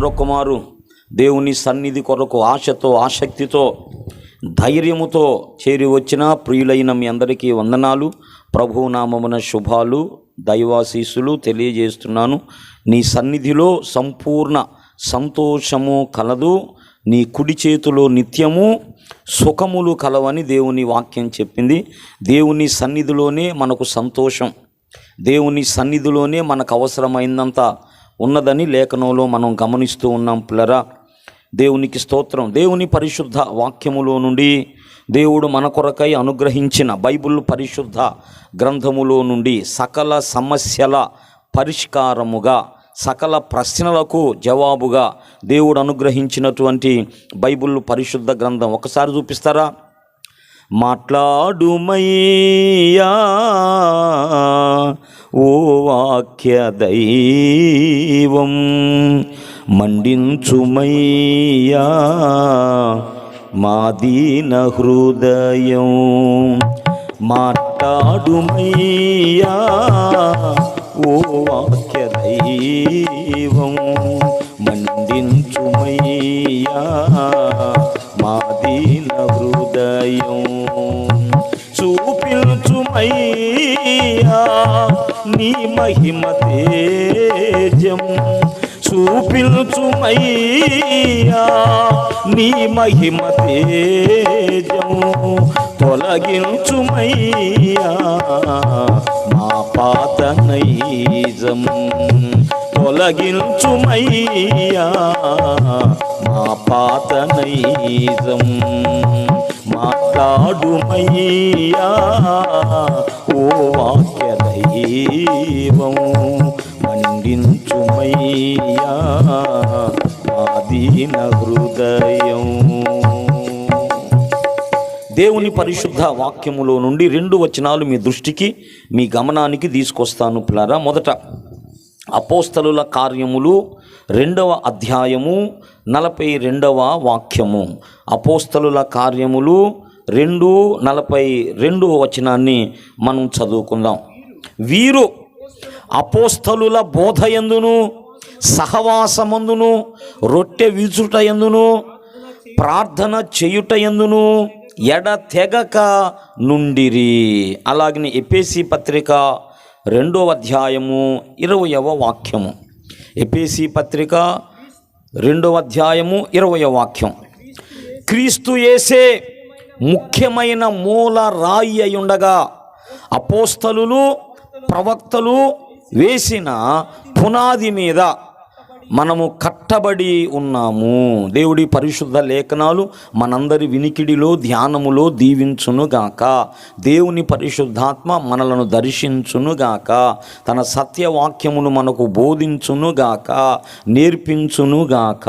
మరొకమారు దేవుని సన్నిధి కొరకు ఆశతో ఆసక్తితో ధైర్యముతో చేరి వచ్చిన ప్రియులైన మీ అందరికీ వందనాలు. ప్రభువు నామమున శుభాలు దైవాశీస్సులు తెలియజేస్తున్నాను. నీ సన్నిధిలో సంపూర్ణ సంతోషము కలదు, నీ కుడి చేతిలో నిత్యము సుఖములు కలవని దేవుని వాక్యం చెప్పింది. దేవుని సన్నిధిలోనే మనకు సంతోషం, దేవుని సన్నిధిలోనే మనకు అవసరమైనంత ఉన్నదని లేఖనంలో మనం గమనిస్తూ ఉన్నాం. పిల్లరా, దేవునికి స్తోత్రం. దేవుని పరిశుద్ధ వాక్యములో నుండి దేవుడు మన కొరకై అనుగ్రహించిన బైబిల్ పరిశుద్ధ గ్రంథములో నుండి సకల సమస్యల పరిష్కారముగా, సకల ప్రశ్నలకు జవాబుగా దేవుడు అనుగ్రహించినటువంటి బైబిల్ పరిశుద్ధ గ్రంథం ఒకసారి చూపిస్తారా? మాట్లాడుమయ్యా ఓ వాక్య దైవం, మండించుమయ్యా మా దీన హృదయం. మాట్లాడుమయ్యా ఓ వాక్య దైవం, మండించుమయ్యా మా దీన హృదయం. చూపించుమయ్యా నీ మహిమ తేజం, చూపించుమయ్యా నీ మహిమ తేజం. తొలగించుమయ్యా మా పాత నైజం, తొలగించుమయ్యా మా పాత నైజం. మాట్లాడుమయ్యా ఓ వాక్య దైవం, మండించుమయ్యా మా దీన హృదయం. దేవుని పరిశుద్ధ వాక్యములో నుండి 2 వచనాలు మీ దృష్టికి, మీ గమనానికి తీసుకొస్తాను పిల్లరా. మొదట అపోస్తలుల కార్యములు 2వ అధ్యాయము 42వ వాక్యము. అపోస్తలుల కార్యములు 2:42 వచనాన్ని మనం చదువుకుందాం. వీరు అపోస్తలుల బోధయందును సహవాసమందును రొట్టె విరుచుటయందును ప్రార్థన చేయుటయందును ఎడతెగక నుండిరి. అలాగనే ఎఫెసీ పత్రిక 2వ అధ్యాయము 20వ వాక్యము. ఎఫెసీ పత్రిక 2వ అధ్యాయము 20వ వాక్యం. క్రీస్తు యేసే ముఖ్యమైన మూల రాయి అయ్యుండగా అపోస్తలులు ప్రవక్తలు వేసిన పునాది మీద మనము కట్టబడి ఉన్నాము. దేవుడి పరిశుద్ధ లేఖనాలు మనందరి వినికిడిలో ధ్యానములో దీవించునుగాక. దేవుని పరిశుద్ధాత్మ మనలను దర్శించునుగాక. తన సత్యవాక్యమును మనకు బోధించునుగాక, నేర్పించునుగాక.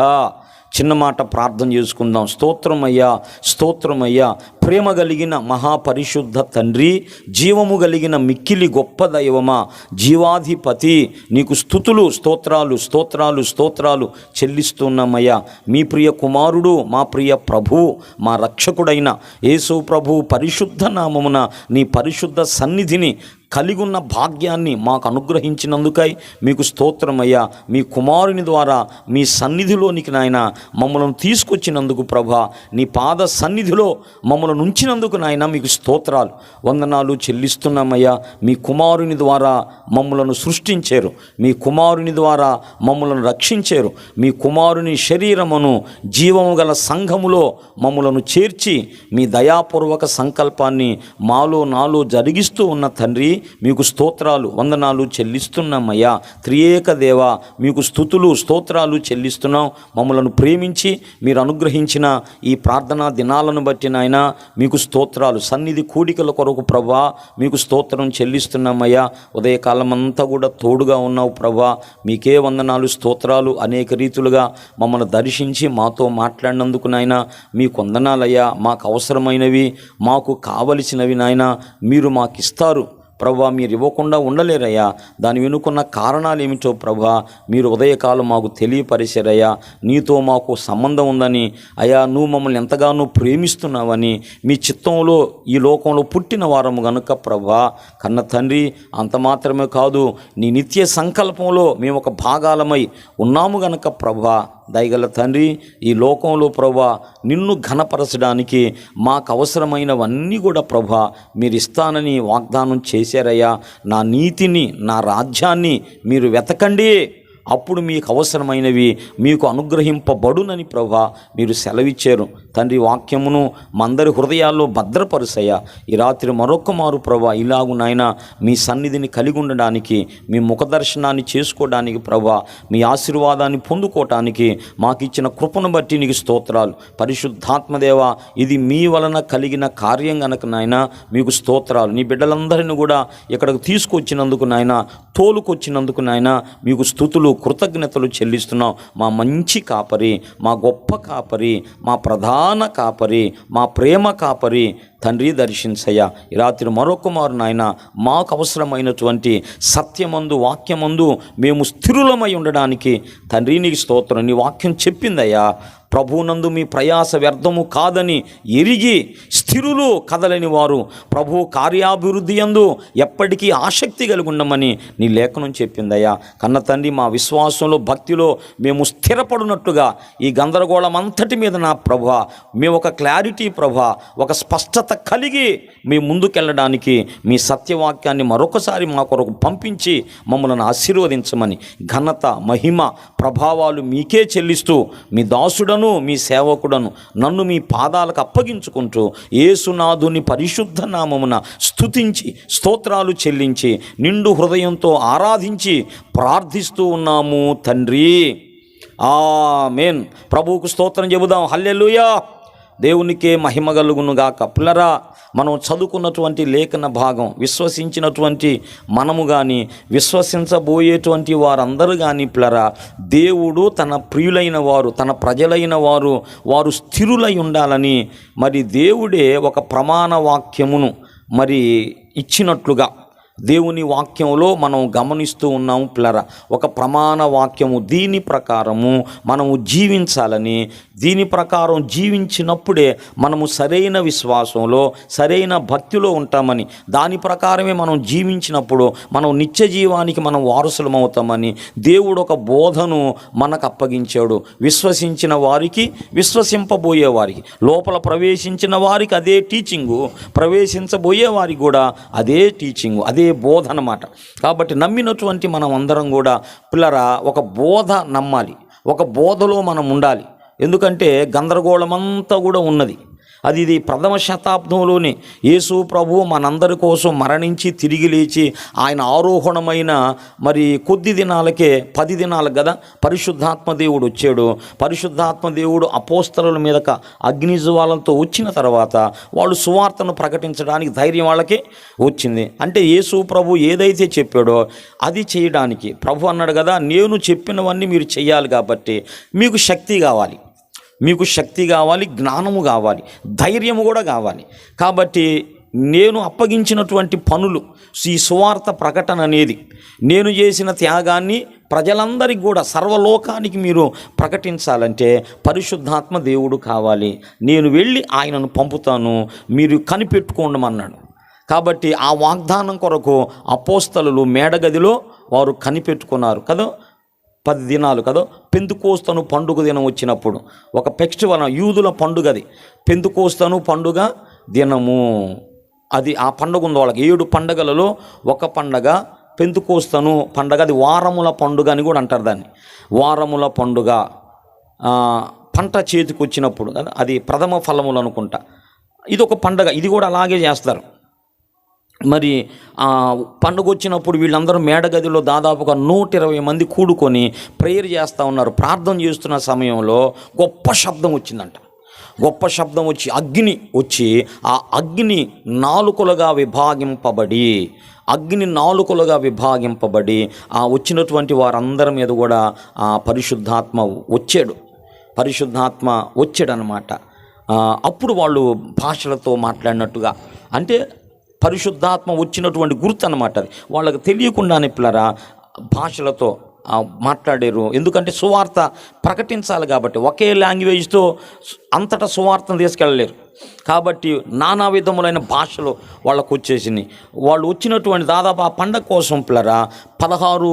చిన్న మాట ప్రార్థన చేసుకుందాం. స్తోత్రమయ్యా, స్తోత్రమయ్యా. ప్రేమ కలిగిన మహాపరిశుద్ధ తండ్రి, జీవము కలిగిన మిక్కిలి గొప్ప దైవమా, జీవాధిపతి, నీకు స్తుతులు, స్తోత్రాలు స్తోత్రాలు స్తోత్రాలు చెల్లిస్తున్నామయ్యా. మీ ప్రియ కుమారుడు, మా ప్రియ ప్రభువు, మా రక్షకుడైన యేసు ప్రభువు పరిశుద్ధ నామమున నీ పరిశుద్ధ సన్నిధిని కలిగి ఉన్న భాగ్యాన్ని మాకు అనుగ్రహించినందుకై మీకు స్తోత్రమయ్యా. మీ కుమారుని ద్వారా మీ సన్నిధిలోనికి నాయన మమ్మల్ని తీసుకొచ్చినందుకు ప్రభా, నీ పాద సన్నిధిలో మమ్మల్ని ఉంచినందుకు నాయన మీకు స్తోత్రాలు వందనాలు చెల్లిస్తున్నామయ్యా. మీ కుమారుని ద్వారా మమ్మలను సృష్టించారు, మీ కుమారుని ద్వారా మమ్మలను రక్షించారు, మీ కుమారుని శరీరమును జీవము గల సంఘములో మమ్మలను చేర్చి మీ దయాపూర్వక సంకల్పాన్ని మాలో నాలో జరిగిస్తూ ఉన్న తండ్రి, మీకు స్తోత్రాలు వందనాలు చెల్లిస్తున్నామయ్యా. త్రియేక దేవా, మీకు స్తుతులు స్తోత్రాలు చెల్లిస్తున్నాం. మమ్మలను ప్రేమించి మీరు అనుగ్రహించిన ఈ ప్రార్థనా దినాలను బట్టి నాయన మీకు స్తోత్రాలు. సన్నిధి కూడికల కొరకు ప్రభా మీకు స్తోత్రం చెల్లిస్తున్నామయ్యా. ఉదయకాలం అంతా కూడా తోడుగా ఉన్నావు ప్రభా, మీకే వందనాలు స్తోత్రాలు. అనేక రీతులుగా మమ్మల్ని దర్శించి మాతో మాట్లాడినందుకు నాయన మీకు వందనాలయ్యా. మాకు అవసరమైనవి, మాకు కావలసినవి నాయన మీరు మాకు ఇస్తారు ప్రభా. మీరు ఇవ్వకుండా ఉండలేరయ్యా. దాని వెనుకున్న కారణాలు ఏమిటో ప్రభా మీరు ఉదయకాలం మాకు తెలియపరిచారయ్యా. నీతో మాకు సంబంధం ఉందని అయ్యా, నువ్వు మమ్మల్ని ఎంతగానో ప్రేమిస్తున్నావని, మీ చిత్తంలో ఈ లోకంలో పుట్టిన వారము గనుక ప్రభా కన్న తండ్రి, అంత మాత్రమే కాదు నీ నిత్య సంకల్పంలో మేము ఒక భాగాలమై ఉన్నాము గనుక ప్రభా దయగల తండ్రి, ఈ లోకంలో ప్రభా నిన్ను ఘనపరచడానికి మాకు అవసరమైనవన్నీ కూడా ప్రభా మీరు ఇస్తానని వాగ్దానం చేశారయ్యా. నా నీతిని, నా రాజ్యాన్ని మీరు వెతకండి, అప్పుడు మీకు అవసరమైనవి మీకు అనుగ్రహింపబడునని ప్రభా మీరు సెలవిచ్చారు తండ్రి. వాక్యమును మందరి హృదయాల్లో భద్రపరుసయ్యా. ఈ రాత్రి మరొక మారు ప్రభా ఇలాగు నాయన మీ సన్నిధిని కలిగి ఉండడానికి, మీ ముఖదర్శనాన్ని చేసుకోవడానికి ప్రభా, మీ ఆశీర్వాదాన్ని పొందుకోవటానికి మాకు ఇచ్చిన కృపను బట్టి నీకు స్తోత్రాలు. పరిశుద్ధాత్మదేవ, ఇది మీ వలన కలిగిన కార్యం గనక నాయన మీకు స్తోత్రాలు. నీ బిడ్డలందరినీ కూడా ఇక్కడికి తీసుకొచ్చినందుకు నాయన, తోలుకొచ్చినందుకు నాయన మీకు స్తుతులు కృతజ్ఞతలు చెల్లిస్తున్నాం. మా మంచి కాపరి, మా గొప్ప కాపరి, మా ప్రధాన కాపరి, మా ప్రేమ కాపరి తండ్రి దర్శించయ్యా. ఈ రాత్రి మరొక మారు నాయన మాకు అవసరమైనటువంటి సత్యమందు, వాక్యమందు మేము స్థిరులమై ఉండడానికి తండ్రి నీకు స్తోత్రం. నీ వాక్యం చెప్పిందయ్యా, ప్రభువునందు మీ ప్రయాస వ్యర్థము కాదని ఎరిగి స్థిరులు కదలని వారు ప్రభు కార్యాభివృద్ధి యందు ఎప్పటికీ ఆసక్తి కలిగి ఉండమని నీ లేఖనం చెప్పిందయ్యా. కన్న తండ్రి, మా విశ్వాసంలో, భక్తిలో మేము స్థిరపడినట్టుగా ఈ గందరగోళం అంతటి మీద నా ప్రభా మేము ఒక క్లారిటీ ప్రభా, ఒక స్పష్టత కలిగి మీ ముందుకెళ్ళడానికి మీ సత్యవాక్యాన్ని మరొకసారి మా కొరకు పంపించి మమ్మల్ని ఆశీర్వదించమని ఘనత, మహిమ, ప్రభావాలు మీకే చెల్లిస్తూ మీ దాసుడను, మీ సేవకుడను నన్ను మీ పాదాలకు అప్పగించుకుంటూ యేసునాథుని పరిశుద్ధ నామమున స్తుతించి స్తోత్రాలు చెల్లించి నిండు హృదయంతో ఆరాధించి ప్రార్థిస్తూ ఉన్నాము తండ్రి. ఆమేన్. ప్రభువుకు స్తోత్రం చెబుదాం. హల్లెలూయా. దేవునికే మహిమ కలుగునుగాక. పిల్లరా, మనం చదువుకున్నటువంటి లేఖన భాగం, విశ్వసించినటువంటి మనము కానీ, విశ్వసించబోయేటువంటి వారందరూ కానీ పిల్లరా, దేవుడు తన ప్రియులైన వారు, తన ప్రజలైన వారు స్థిరులై ఉండాలని మరి దేవుడే ఒక ప్రమాణ వాక్యమును మరి ఇచ్చినట్లుగా దేవుని వాక్యంలో మనం గమనిస్తూ ఉన్నాము పిల్లరా. ఒక ప్రమాణ వాక్యము, దీని ప్రకారము మనము జీవించాలని, దీని ప్రకారం జీవించినప్పుడే మనము సరైన విశ్వాసంలో, సరైన భక్తిలో ఉంటామని, దాని ప్రకారమే మనం జీవించినప్పుడు మనం నిత్య జీవానికి మనం వారసులం అవుతామని దేవుడు ఒక బోధను మనకు అప్పగించాడు. విశ్వసించిన వారికి, విశ్వసింపబోయే వారికి, లోపల ప్రవేశించిన వారికి అదే టీచింగు, ప్రవేశించబోయే వారికి కూడా అదే టీచింగు, అదే బోధ అన్నమాట. కాబట్టి నమ్మినటువంటి మనం అందరం కూడా పిల్లరా ఒక బోధ నమ్మాలి, ఒక బోధలో మనం ఉండాలి. ఎందుకంటే గందరగోళమంతా కూడా ఉన్నది. ఇది ప్రథమ శతాబ్దంలోనే యేసు ప్రభువు మనందరి కోసం మరణించి తిరిగి లేచి ఆయన ఆరోహణమైన మరి కొద్ది దినాలకే, 10 దినాలకు కదా పరిశుద్ధాత్మ దేవుడు వచ్చాడు. పరిశుద్ధాత్మ దేవుడు అపోస్తలుల మీదక అగ్నిజ్వాలంతో వచ్చిన తర్వాత వాళ్ళు సువార్తను ప్రకటించడానికి ధైర్యం వాళ్ళకే వచ్చింది. అంటే యేసు ప్రభు ఏదైతే చెప్పాడో అది చేయడానికి ప్రభు అన్నాడు కదా, నేను చెప్పినవన్నీ మీరు చేయాలి, కాబట్టి మీకు శక్తి కావాలి, మీకు శక్తి కావాలి, జ్ఞానము కావాలి, ధైర్యము కూడా కావాలి. కాబట్టి నేను అప్పగించినటువంటి పనులు, ఈ సువార్త ప్రకటన అనేది, నేను చేసిన త్యాగాన్ని ప్రజలందరికీ కూడా, సర్వలోకానికి మీరు ప్రకటించాలంటే పరిశుద్ధాత్మ దేవుడు కావాలి. నేను వెళ్ళి ఆయనను పంపుతాను, మీరు కనిపెట్టుకోండమన్నాడు. కాబట్టి ఆ వాగ్దానం కొరకు అపోస్తలులు మేడగదిలో వారు కనిపెట్టుకున్నారు కదా. 10 దినాలు కదా, పెంతుకోస్తను పండుగ దినం వచ్చినప్పుడు, ఒక ఫెస్టివల్, యూదుల పండుగ అది, పెంతుకోస్తను పండుగ దినము, అది ఆ పండుగ ఉంది వాళ్ళకి. 7 పండుగలలో ఒక పండగ పెంతుకోస్తను పండగ, అది వారముల పండుగ అని కూడా అంటారు దాన్ని. వారముల పండుగ పంట చేతికి వచ్చినప్పుడు కదా, అది ప్రథమ ఫలములు అనుకుంటా. ఇది ఒక పండగ, ఇది కూడా అలాగే చేస్తారు. మరి పండుగ వచ్చినప్పుడు వీళ్ళందరూ మేడగదిలో దాదాపుగా 120 మంది కూడుకొని ప్రేయర్ చేస్తూ ఉన్నారు. ప్రార్థన చేస్తున్న సమయంలో గొప్ప శబ్దం వచ్చిందంట. గొప్ప శబ్దం వచ్చి అగ్ని వచ్చి, ఆ అగ్ని నాలుకలుగా విభాగింపబడి, ఆ వచ్చినటువంటి వారందరి మీద కూడా ఆ పరిశుద్ధాత్మ వచ్చాడనమాట. అప్పుడు వాళ్ళు భాషలతో మాట్లాడినట్టుగా, అంటే పరిశుద్ధాత్మ వచ్చినటువంటి గుర్తు అన్నమాట. అది వాళ్ళకి తెలియకుండానే పిల్లరా భాషలతో మాట్లాడారు. ఎందుకంటే సువార్త ప్రకటించాలి కాబట్టి, ఒకే లాంగ్వేజ్తో అంతటా సువార్తను తీసుకెళ్ళలేరు. కాబట్టి నానా విధములైన భాషలు వాళ్ళకు వచ్చేసినాయి. వాళ్ళు వచ్చినటువంటి దాదాపు ఆ పండగ కోసం పిల్లరా 16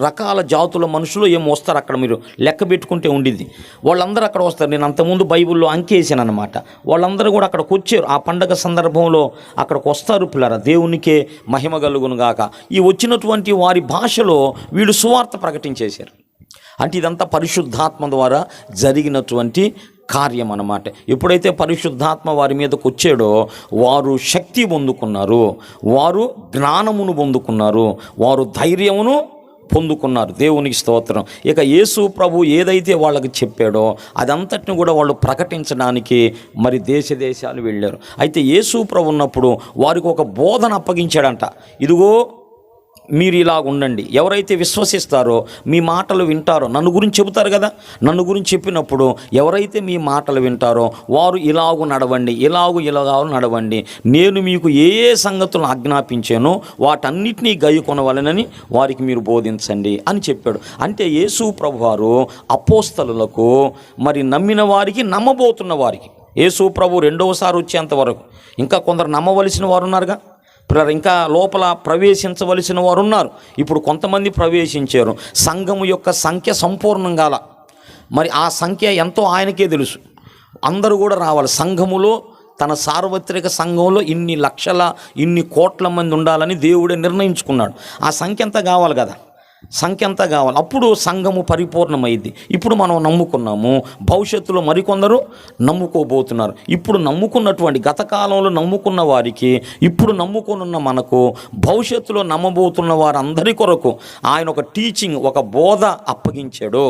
రకాల జాతుల మనుషులు ఏమో వస్తారు. అక్కడ మీరు లెక్క పెట్టుకుంటే ఉండిద్ది. వాళ్ళందరూ అక్కడ వస్తారు. నేను అంతకుముందు బైబిల్లో అంకేసాను అనమాట. వాళ్ళందరూ కూడా అక్కడికి వచ్చారు. ఆ పండగ సందర్భంలో అక్కడికి వస్తారు పిల్లరా. దేవునికే మహిమ కలుగును గాక. ఈ వచ్చినటువంటి వారి భాషలో వీళ్ళు సువార్త ప్రకటించేశారు. అంటే ఇదంతా పరిశుద్ధాత్మ ద్వారా జరిగినటువంటి కార్యం అన్నమాట. ఎప్పుడైతే పరిశుద్ధాత్మ వారి మీదకు వచ్చాడో వారు శక్తి పొందుకున్నారు, వారు జ్ఞానమును పొందుకున్నారు, వారు ధైర్యమును పొందుకున్నారు. దేవునికి స్తోత్రం. ఇక యేసు ప్రభు ఏదైతే వాళ్ళకి చెప్పాడో అదంతటిని కూడా వాళ్ళు ప్రకటించడానికి మరి దేశాలు వెళ్ళారు. అయితే యేసు ప్రభు ఉన్నప్పుడు వారికి ఒక బోధన అప్పగించాడంట. ఇదిగో మీరు ఇలా ఉండండి. ఎవరైతే విశ్వసిస్తారో మీ మాటలు వింటారో, నన్ను గురించి చెబుతారు కదా, నన్ను గురించి చెప్పినప్పుడు ఎవరైతే మీ మాటలు వింటారో వారు ఇలాగు నడవండి, ఇలాగు నడవండి, నేను మీకు ఏ సంగతులను ఆజ్ఞాపించానో వాటన్నిటినీ గైకొనవలెనని వారికి మీరు బోధించండి అని చెప్పాడు. అంటే యేసు ప్రభువారు అపోస్తలులకు మరి నమ్మిన వారికి, నమ్మబోతున్న వారికి, యేసు ప్రభు రెండవసారి వచ్చేంత వరకు ఇంకా కొందరు నమ్మవలసిన వారు ఉన్నారుగా, ఇంకా లోపల ప్రవేశించవలసిన వారు ఉన్నారు. ఇప్పుడు కొంతమంది ప్రవేశించారు. సంఘము యొక్క సంఖ్య సంపూర్ణం కాల. మరి ఆ సంఖ్య ఎంతో ఆయనకే తెలుసు. అందరూ కూడా రావాలి. సంఘములో, తన సార్వత్రిక సంఘంలో ఇన్ని లక్షల, ఇన్ని కోట్ల మంది ఉండాలని దేవుడే నిర్ణయించుకున్నాడు. ఆ సంఖ్య అంతా కావాలి కదా, సంఖ్య అంతా కావాలి. అప్పుడు సంఘము పరిపూర్ణమైంది. ఇప్పుడు మనం నమ్ముకున్నాము, భవిష్యత్తులో మరికొందరు నమ్ముకోబోతున్నారు. ఇప్పుడు నమ్ముకున్నటువంటి, గత కాలంలో నమ్ముకున్న వారికి, ఇప్పుడు నమ్ముకున్న మనకు, భవిష్యత్తులో నమ్మబోతున్న వారందరి కొరకు ఆయన ఒక టీచింగ్, ఒక బోధ అప్పగించాడు.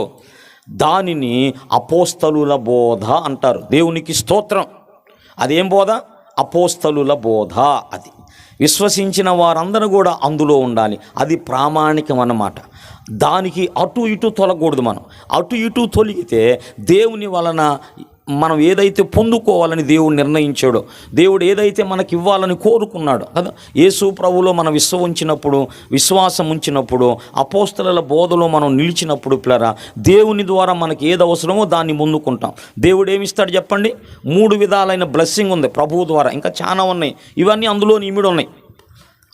దానిని అపోస్తలుల బోధ అంటారు. దేవునికి స్తోత్రం. అదేం బోధ? అపోస్తలుల బోధ. అది విశ్వసించిన వారందరూ కూడా అందులో ఉండాలి. అది ప్రామాణికం అన్నమాట. దానికి అటు ఇటు తొలగకూడదు. మనం అటు ఇటు తొలిగితే దేవుని వలన మనం ఏదైతే పొందుకోవాలని దేవుడు నిర్ణయించాడో, దేవుడు ఏదైతే మనకి ఇవ్వాలని కోరుకున్నాడో కదా, యేసు ప్రభువులో మనం విశ్వాసం ఉంచినప్పుడు, అపోస్తలుల బోధలో మనం నిలిచినప్పుడు పిల్లరా, దేవుని ద్వారా మనకి ఏది అవసరమో దాన్ని పొందుకుంటాం. దేవుడు ఏమిస్తాడు చెప్పండి? 3 విధాలైన బ్లెస్సింగ్ ఉంది ప్రభువు ద్వారా. ఇంకా చాలా ఉన్నాయి. ఇవన్నీ అందులో ఇమిడి ఉన్నాయి.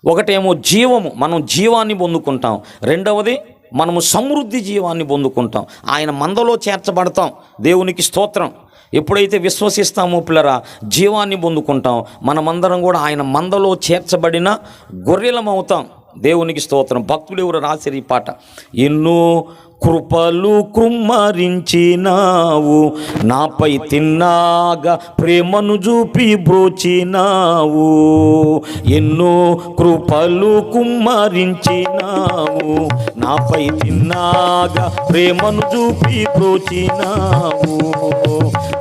ఒకటేమో జీవము, మనం జీవాన్ని పొందుకుంటాం. రెండవది మనము సమృద్ధి జీవాన్ని పొందుకుంటాం. ఆయన మందలో చేర్చబడతాం. దేవునికి స్తోత్రం. ఎప్పుడైతే విశ్వసిస్తామో పిల్లరా, జీవాన్ని పొందుకుంటాం. మనమందరం కూడా ఆయన మందలో చేర్చబడిన గొర్రెలమవుతాం. దేవునికి స్తోత్రం. భక్తులు ఎవరు రాసిరు ఈ పాట? ఎన్నో కృపలు కృమ్మరించినావు, నాపై తిన్నాగా ప్రేమను చూపి బ్రోచినావు. ఎన్నో కృపలు కుమ్మరించినావు, నాపై తిన్నాగా ప్రేమను చూపి బ్రోచినావు.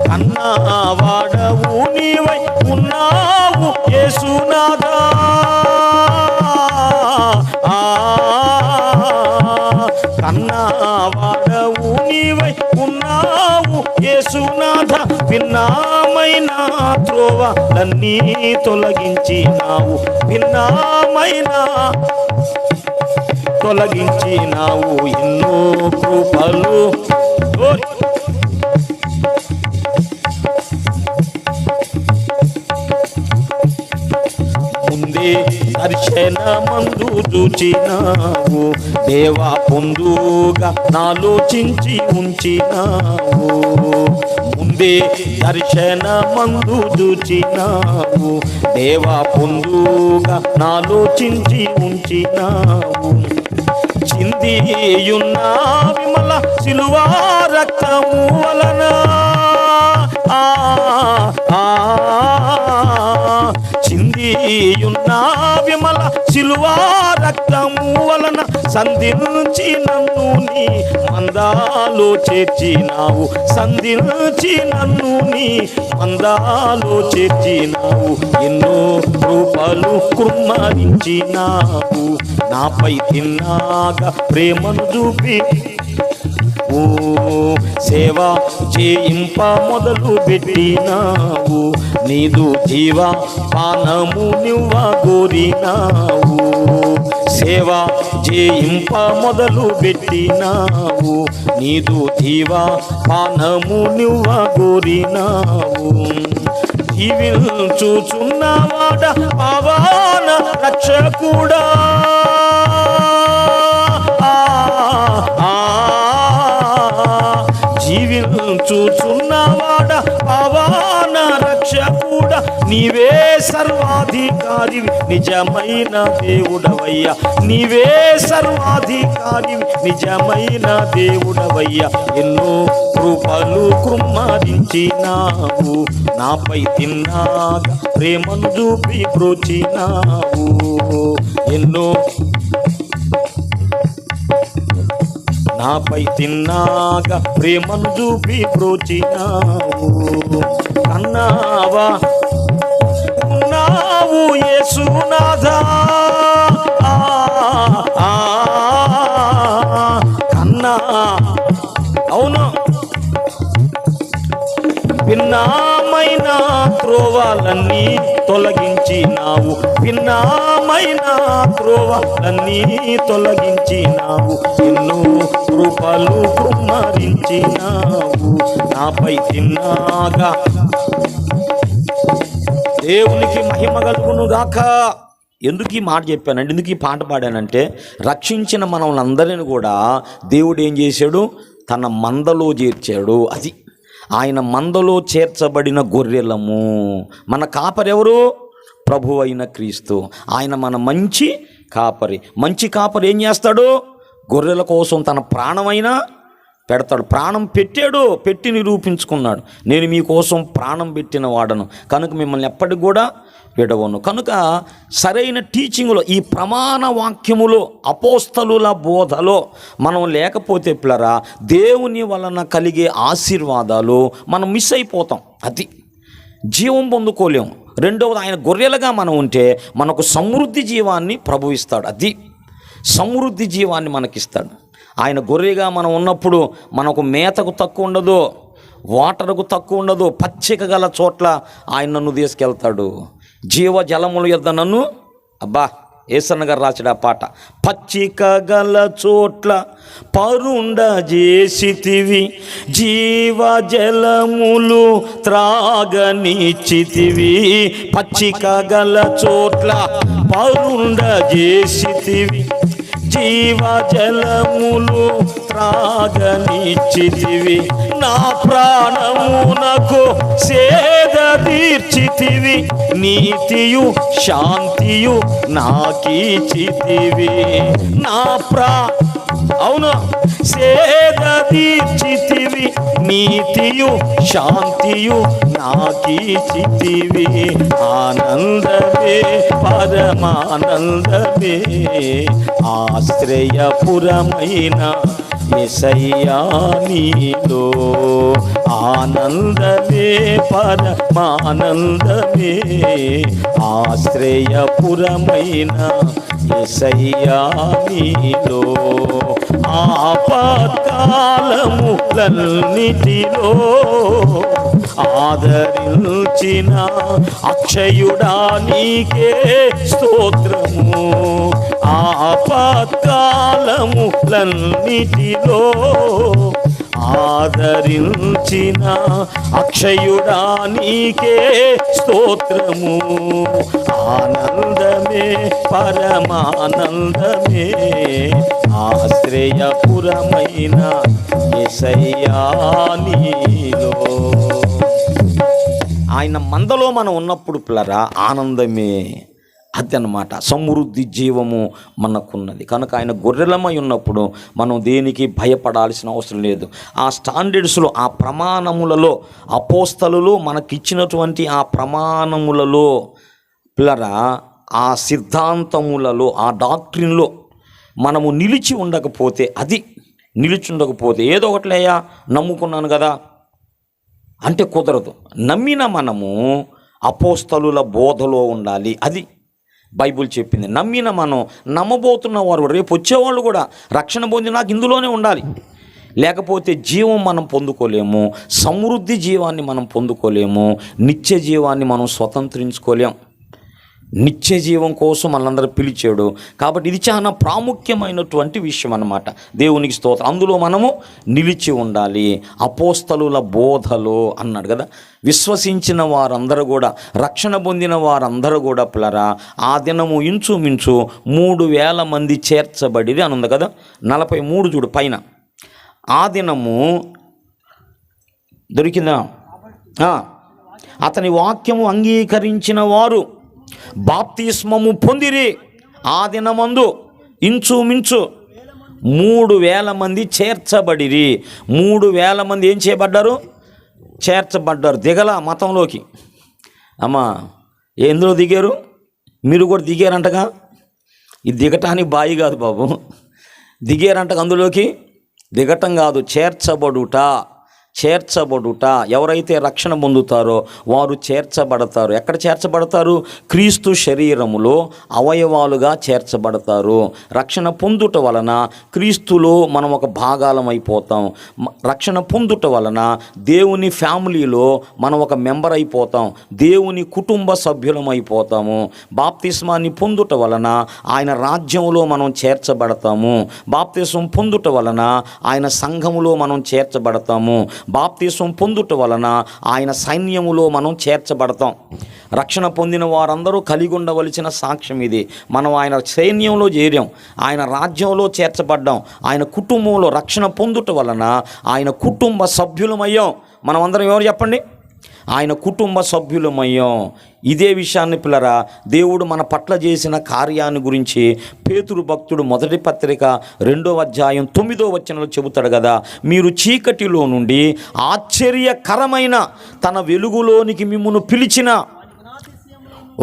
కన్నవాడవు నీవై ఉన్నావు యేసునాథా, కన్నవాడవు నీవై ఉన్నావు యేసునాథ. భిన్నమైన త్రోవలన్నీ తొలగించినావు, భిన్నమైన తొలగించినావు. ఎన్నో కృపలు ముందే దర్శనమందు చూచినావు, దేవా పొందుగా నాలోచించి ఉంచినావు. ముందే దర్శనమందు చూచినావు, దేవా పొందుగా నాలోచించి ఉంచినావు. చిందియున్న విమల సిలువా రక్తము వలన చిందియున్న విమల సిలువా రక్తము వలన సంధించి నన్ను నీ మందాలో చేర్చినావు, సంధించి నన్ను నీ మందాలో చేర్చినావు. ఎన్నో కృపలు కుమ్మరించినావు, నాపై తిన్నాగా ప్రేమను చూపి సేవ చేయింప మొదలు పెట్టినావు. నీదు జీవ పానము నివ్వ కోరినావు, సేవ చేయింప మొదలు పెట్టినావు. నీదు జీవ పానము నివ్వ కోరినావు. జీవించుచున్నవాడ పవన రక్షకుడా, జీవించుచున్నవాడ పవన రక్షకుడా, నీవే సర్వాధికారివి నిజమైన దేవుడవయ్యా, నీవే సర్వాధికారివి నిజమైన దేవుడవయ్యా. ఎన్నో కృపలు కృమ్మరించినావు, నాపై తిన్నాగా ప్రేమను చూపి బ్రోచినావు. ఎన్నో నాపై తిన్నాగా ప్రేమను చూపి బ్రోచినావు. కన్నావా ఉన్నావు యేసునాథా, కన్నా అవును భిన్నమైన త్రోవలన్నీ తొలగించినావు, భిన్నమైన త్రోవలన్నీ తొలగించినావు. ఎన్నో కృపలు కుమ్మరించినావు, నాపై తిన్నాగా. దేవునికి మహిమ కలుగును గాక. ఎందుకు ఈ మాట చెప్పానంటే, ఎందుకు ఈ పాట పాడానంటే, రక్షించిన మనల్ని కూడా దేవుడు ఏం చేశాడు, తన మందలో చేర్చాడు. అది ఆయన మందలో చేర్చబడిన గొర్రెలము. మన కాపరెవరు? ప్రభు అయిన క్రీస్తు. ఆయన మన మంచి కాపరి. మంచి కాపరి ఏం చేస్తాడు? గొర్రెల కోసం తన ప్రాణమైనా పెడతాడు. ప్రాణం పెట్టాడు, పెట్టి నిరూపించుకున్నాడు. నేను మీకోసం ప్రాణం పెట్టిన వాడను కనుక మిమ్మల్ని ఎప్పటికి కూడా విడవను. కనుక సరైన టీచింగ్లో, ఈ ప్రమాణ వాక్యములో, అపోస్తలుల బోధలో మనం లేకపోతే పిల్లరా, దేవుని వలన కలిగే ఆశీర్వాదాలు మనం మిస్ అయిపోతాం. అది జీవం పొందుకోలేము. రెండవది, ఆయన గొర్రెలుగా మనం ఉంటే మనకు సమృద్ధి జీవాన్ని ప్రభు ఇస్తాడు. అది సమృద్ధి జీవాన్ని మనకిస్తాడు. ఆయన గొర్రెగా మనం ఉన్నప్పుడు మనకు మేతకు తక్కువ ఉండదు, వాటర్కు తక్కువ ఉండదు. పచ్చిక గల చోట్ల ఆయన నన్ను తీసుకెళ్తాడు. జీవ జలముల యొద్ద నన్ను, అబ్బా ఏసన్న గారు రాశాడు ఆ పాట. పచ్చిక గల చోట్ల పరుండ చేసితివి, జీవ జలములు త్రాగనిచ్చితివి. పచ్చిక గల చోట్ల పరుండ చేసితివి, జీవ జలములు త్రాగనిచ్చితివి. నా ప్రాణమునకు సేద తీర్చితివి, నీతియు శాంతియు నాకీచితివి. నా అవును సేద తీర్చితివి, నీతియు శాంతియు నాకీచితివి. ఆనందమే పరమానందమే, ఆశ్రయపురమైన యేసయ్యా నీలో. ఆనందమే పరమానందమే, ఆశ్రయపురమైన యేసయ్యా నీలో. ఆపత్కాలములన్నిటిలో ఆదరించిన అక్షయుడా నీకే స్తోత్రము. ఆపత్కాలములన్నిటిలో ఆదరించిన అక్షయుడా నీకే స్తోత్రము. ఆనందమే పరమానందమే, ఆశ్రయపురమైన యేసయ్యా నీలో. ఆయన మందలో మనం ఉన్నప్పుడు పిల్లరా ఆనందమే. అదనమాట సమృద్ధి జీవము మనకున్నది. కనుక ఆయన గొర్రెలమై ఉన్నప్పుడు మనం దేనికి భయపడాల్సిన అవసరం లేదు. ఆ స్టాండర్డ్స్లో, ఆ ప్రమాణములలో, అపోస్తలులు మనకిచ్చినటువంటి ఆ ప్రమాణములలో పిల్లరా, ఆ సిద్ధాంతములలో, ఆ డాక్ట్రిన్లో మనము నిలిచి ఉండకపోతే, ఏదో ఒకట్లేయా నమ్ముకున్నాను కదా అంటే కుదరదు. నమ్మిన మనము అపోస్తలుల బోధలో ఉండాలి. అది బైబుల్ చెప్పింది. నమ్మిన మనం, నమ్మబోతున్న వారు, రేపు వచ్చేవాళ్ళు కూడా రక్షణ పొంది నాకు ఇందులోనే ఉండాలి. లేకపోతే జీవం మనం పొందుకోలేము, సమృద్ధి జీవాన్ని మనం పొందుకోలేము, నిత్య జీవాన్ని మనం స్వతంత్రించుకోలేం. నిత్య జీవం కోసం మనందరూ పిలిచాడు. కాబట్టి ఇది చాలా ప్రాముఖ్యమైనటువంటి విషయం అన్నమాట. దేవునికి స్తోత్రం. అందులో మనము నిలిచి ఉండాలి. అపోస్తలుల బోధలో అన్నాడు కదా, విశ్వసించిన వారందరూ కూడా, రక్షణ పొందిన వారందరూ కూడా పిల్లరా ఆ దినము ఇంచుమించు 3,000 మంది చేర్చబడిది అని ఉంది కదా, 43 చూడు పైన. ఆ దినము దొరికిందా? అతని వాక్యము అంగీకరించిన వారు బాప్తిస్మము పొందిరి. ఆ దినమందు ఇంచుమించు 3,000 మంది చేర్చబడిరి. 3,000 మంది ఏం చేయబడ్డారు? చేర్చబడ్డారు. దిగల మతంలోకి. అమ్మా ఎందులో దిగారు? మీరు కూడా దిగారంటగా. ఇది దిగటానికి బాయి కాదు బాబు, దిగారంటగా. అందులోకి దిగటం కాదు, చేర్చబడుట. ఎవరైతే రక్షణ పొందుతారో వారు చేర్చబడతారు. ఎక్కడ చేర్చబడతారు? క్రీస్తు శరీరములో అవయవాలుగా చేర్చబడతారు. రక్షణ పొందుట వలన క్రీస్తులో మనం ఒక భాగాలం అయిపోతాం. రక్షణ పొందుట వలన దేవుని ఫ్యామిలీలో మనం ఒక మెంబర్ అయిపోతాం. దేవుని కుటుంబ సభ్యులం అయిపోతాము. బాప్తిస్మాన్ని పొందుట వలన ఆయన రాజ్యంలో మనం చేర్చబడతాము. బాప్తిస్మం పొందుట వలన ఆయన సంఘములో మనం చేర్చబడతాము. బాప్తిస్మం పొందుట వలన ఆయన సైన్యములో మనం చేర్చబడతాం. రక్షణ పొందిన వారందరూ కలిగి ఉండవలసిన సాక్ష్యం ఇది. మనం ఆయన సైన్యంలో చేరాం, ఆయన రాజ్యంలో చేర్చబడ్డాం, ఆయన కుటుంబంలో రక్షణ పొందుట వలన ఆయన కుటుంబ సభ్యులమయ్యాం. మనం అందరం ఎవరు చెప్పండి? ఆయన కుటుంబ సభ్యులమయ్యాం. ఇదే విషయాన్ని పిల్లరా దేవుడు మన పట్ల చేసిన కార్యాన్ని గురించి పేతురు భక్తుడు మొదటి పత్రిక 2వ అధ్యాయం 9వ వచనంలో చెబుతాడు కదా, మీరు చీకటిలో నుండి ఆశ్చర్యకరమైన తన వెలుగులోనికి మిమ్మును పిలిచిన.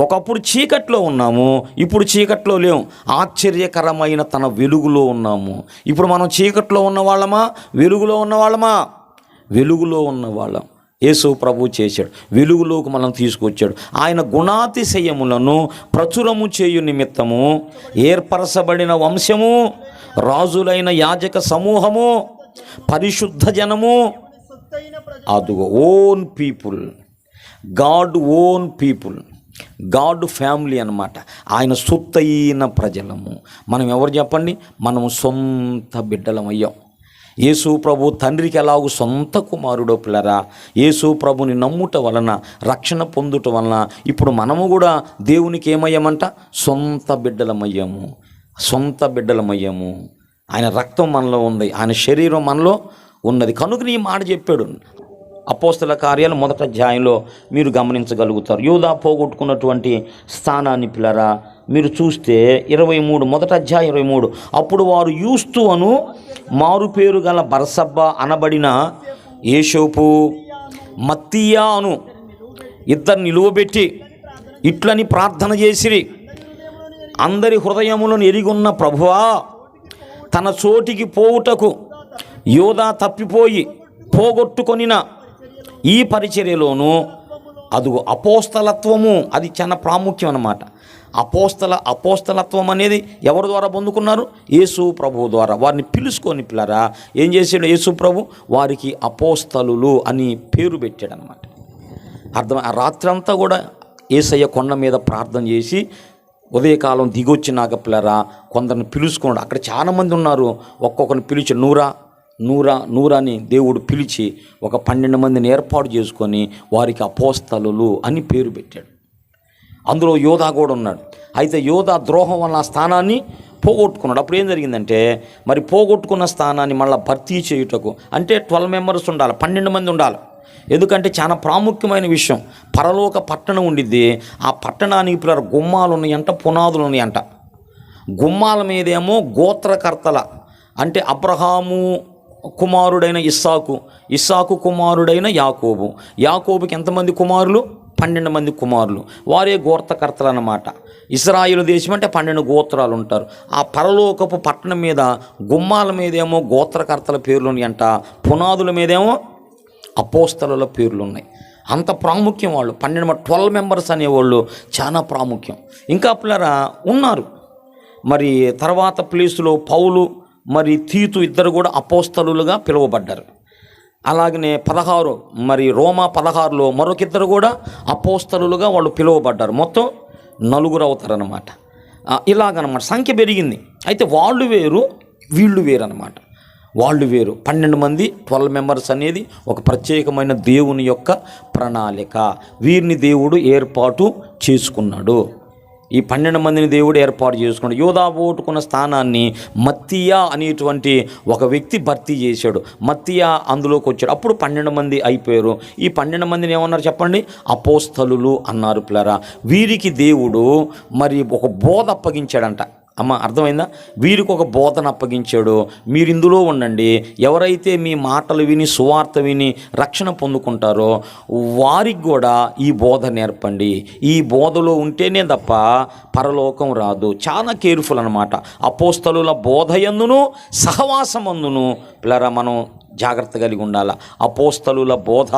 ఒకప్పుడు చీకట్లో ఉన్నాము, ఇప్పుడు చీకట్లో లేము. ఆశ్చర్యకరమైన తన వెలుగులో ఉన్నాము. ఇప్పుడు మనం చీకట్లో ఉన్నవాళ్ళమా, వెలుగులో ఉన్నవాళ్ళమా? వెలుగులో ఉన్నవాళ్ళం. యేసు ప్రభు చేశాడు, వెలుగులోకి మనం తీసుకొచ్చాడు. ఆయన గుణాతిశయములను ప్రచురము చేయు నిమిత్తము ఏర్పరచబడిన వంశము, రాజులైన యాజక సమూహము, పరిశుద్ధ జనము, అదుగో own people, God own people, God family అన్నమాట. ఆయన సొత్తైన ప్రజలము. మనం ఎవరు చెప్పండి? మనము సొంత బిడ్డలమయ్యాం. యేసు ప్రభు తండ్రికి ఎలాగూ సొంత కుమారుడో పిల్లరా, యేసు ప్రభుని నమ్ముట వలన, రక్షణ పొందుట వలన ఇప్పుడు మనము కూడా దేవునికి ఏమయ్యామంట? సొంత బిడ్డలమయ్యాము. ఆయన రక్తం మనలో ఉంది, ఆయన శరీరం మనలో ఉన్నది. కనుక ఈ మాట చెప్పాడు. అపోస్తల కార్యాలు 1వ అధ్యాయంలో మీరు గమనించగలుగుతారు. యూదా పోగొట్టుకున్నటువంటి స్థానాన్ని పిల్లరా మీరు చూస్తే 23, 1వ అధ్యాయం 23. అప్పుడు వారు యూస్తు అను మారు పేరు గల బర్సబ్బా అనబడిన యేషోపు, మత్తీయా అను ఇద్దరు నిలువబెట్టి ఇట్లని ప్రార్థన చేసిరి, అందరి హృదయములను ఎరిగున్న ప్రభువా, తన చోటికి పోవుటకు యోధా తప్పిపోయి పోగొట్టుకొనిన ఈ పరిచర్యలోనూ అదుగు అపోస్తలత్వము, అది చాలా ప్రాముఖ్యం అన్నమాట. అపోస్తలత్వం అనేది ఎవరి ద్వారా పొందుకున్నారు? యేసు ప్రభు ద్వారా. వారిని పిలుచుకొని పిల్లరా ఏం చేశాడు యేసు ప్రభు? వారికి అపోస్తలులు అని పేరు పెట్టాడు అన్నమాట. రాత్రంతా కూడా యేసయ్య కొండ మీద ప్రార్థన చేసి ఉదయకాలం దిగొచ్చినాక పిల్లరా కొందరిని పిలుచుకున్నాడు. అక్కడ చాలామంది ఉన్నారు. ఒక్కొక్కరిని పిలిచి నూరాని దేవుడు పిలిచి ఒక 12 మందిని ఏర్పాటు చేసుకొని వారికి అపోస్తలులు అని పేరు పెట్టాడు. అందులో యోధా కూడా ఉన్నాడు. అయితే యోధా ద్రోహం వల్ల ఆ స్థానాన్ని పోగొట్టుకున్నాడు. అప్పుడు ఏం జరిగిందంటే, మరి పోగొట్టుకున్న స్థానాన్ని మళ్ళీ భర్తీ చేయుటకు అంటే 12 మెంబర్స్ ఉండాలి, 12 మంది ఉండాలి. ఎందుకంటే చాలా ప్రాముఖ్యమైన విషయం. పరలోక పట్టణం ఉండిద్ది. ఆ పట్టణానికి పిల్లలు గుమ్మాలు ఉన్నాయంట, పునాదులు ఉన్నాయంట. గుమ్మాల మీదేమో గోత్రకర్తల అంటే అబ్రహాము కుమారుడైన ఇస్సాకు కుమారుడైన యాకోబుకి ఎంతమంది కుమారులు? 12 మంది కుమారులు. వారే గోత్రకర్తలు అన్నమాట. ఇశ్రాయేలు దేశం అంటే 12 గోత్రాలు ఉంటారు. ఆ పరలోకపు పట్టణం మీద గుమ్మాల మీదేమో గోత్రకర్తల పేర్లు ఉన్నాయంట, పునాదుల మీదేమో అపోస్తలుల పేర్లు ఉన్నాయి. అంత ప్రాముఖ్యం వాళ్ళు. 12 మెంబర్స్ అనేవాళ్ళు చాలా ప్రాముఖ్యం. ఇంకా పిల్లరా ఉన్నారు. మరి తర్వాత ప్లేసులో పౌలు మరి తీతు ఇద్దరు కూడా అపోస్తలులుగా పిలువబడ్డారు. అలాగనే 16 మరి రోమా 16లో మరొకిద్దరు కూడా అపోస్తలులుగా వాళ్ళు పిలువబడ్డారు. మొత్తం నలుగురు అవుతారన్నమాట. ఇలాగనమాట సంఖ్య పెరిగింది. అయితే వాళ్ళు వేరు వీళ్ళు వేరు అనమాట. వాళ్ళు వేరు 12 మంది 12 మెంబర్స్ అనేది ఒక ప్రత్యేకమైన దేవుని యొక్క ప్రణాళిక. వీరిని దేవుడు ఏర్పాటు చేసుకున్నాడు. ఈ 12 మందిని దేవుడు ఏర్పాటు చేసుకున్నాడు. యోధా పోగొట్టుకున్న స్థానాన్ని మత్తీయా అనేటువంటి ఒక వ్యక్తి భర్తీ చేశాడు. మత్తీయా అందులోకి వచ్చాడు. అప్పుడు 12 మంది అయిపోయారు. ఈ 12 మందిని ఏమన్నారు చెప్పండి? అపోస్తలులు అన్నారు పిల్లరా. వీరికి దేవుడు మరి ఒక బోధ అప్పగించాడంట. అమ్మ అర్థమైందా? వీరికి ఒక బోధన అప్పగించాడు. మీరు ఇందులో ఉండండి. ఎవరైతే మీ మాటలు విని సువార్త విని రక్షణ పొందుకుంటారో వారికి కూడా ఈ బోధ నేర్పండి. ఈ బోధలో ఉంటేనే తప్ప పరలోకం రాదు. చాలా కేర్ఫుల్ అనమాట. అపోస్తలుల బోధ యందును సహవాసమందును పిల్లరా మనం జాగ్రత్త కలిగి ఉండాలి. అపోస్తలుల బోధ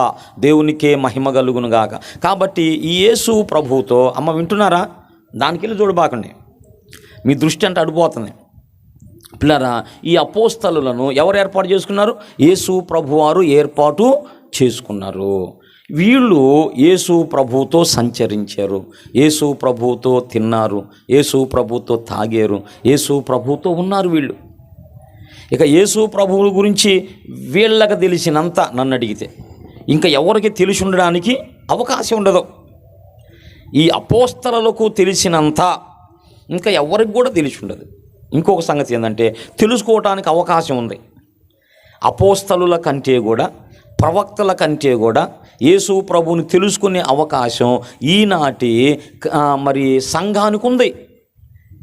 దేవునికే మహిమ కలుగును గాక. కాబట్టి ఈ యేసు ప్రభువుతో అమ్మ వింటున్నారా? దానికెళ్ళి చూడబాకండి. మీ దృష్టి అంటే అడిపోతుంది పిల్లరా. ఈ అపోస్తలులను ఎవరు ఏర్పాటు చేసుకున్నారు? యేసు ప్రభువారు ఏర్పాటు చేసుకున్నారు. వీళ్ళు యేసు ప్రభువుతో సంచరించారు, యేసు ప్రభువుతో తిన్నారు, యేసు ప్రభువుతో తాగారు, యేసు ప్రభువుతో ఉన్నారు వీళ్ళు. ఇక యేసు ప్రభువు గురించి వీళ్ళకి తెలిసినంత నన్ను అడిగితే ఇంకా ఎవరికి తెలిసి ఉండడానికి అవకాశం ఉండదు. ఈ అపోస్తలులకు తెలిసినంత ఇంకా ఎవరికి కూడా తెలిసి ఉండదు. ఇంకొక సంగతి ఏంటంటే తెలుసుకోవటానికి అవకాశం ఉంది. అపోస్తలుల కంటే కూడా ప్రవక్తల కంటే కూడా యేసు ప్రభువుని తెలుసుకునే అవకాశం ఈనాటి మరి సంఘానికి ఉంది.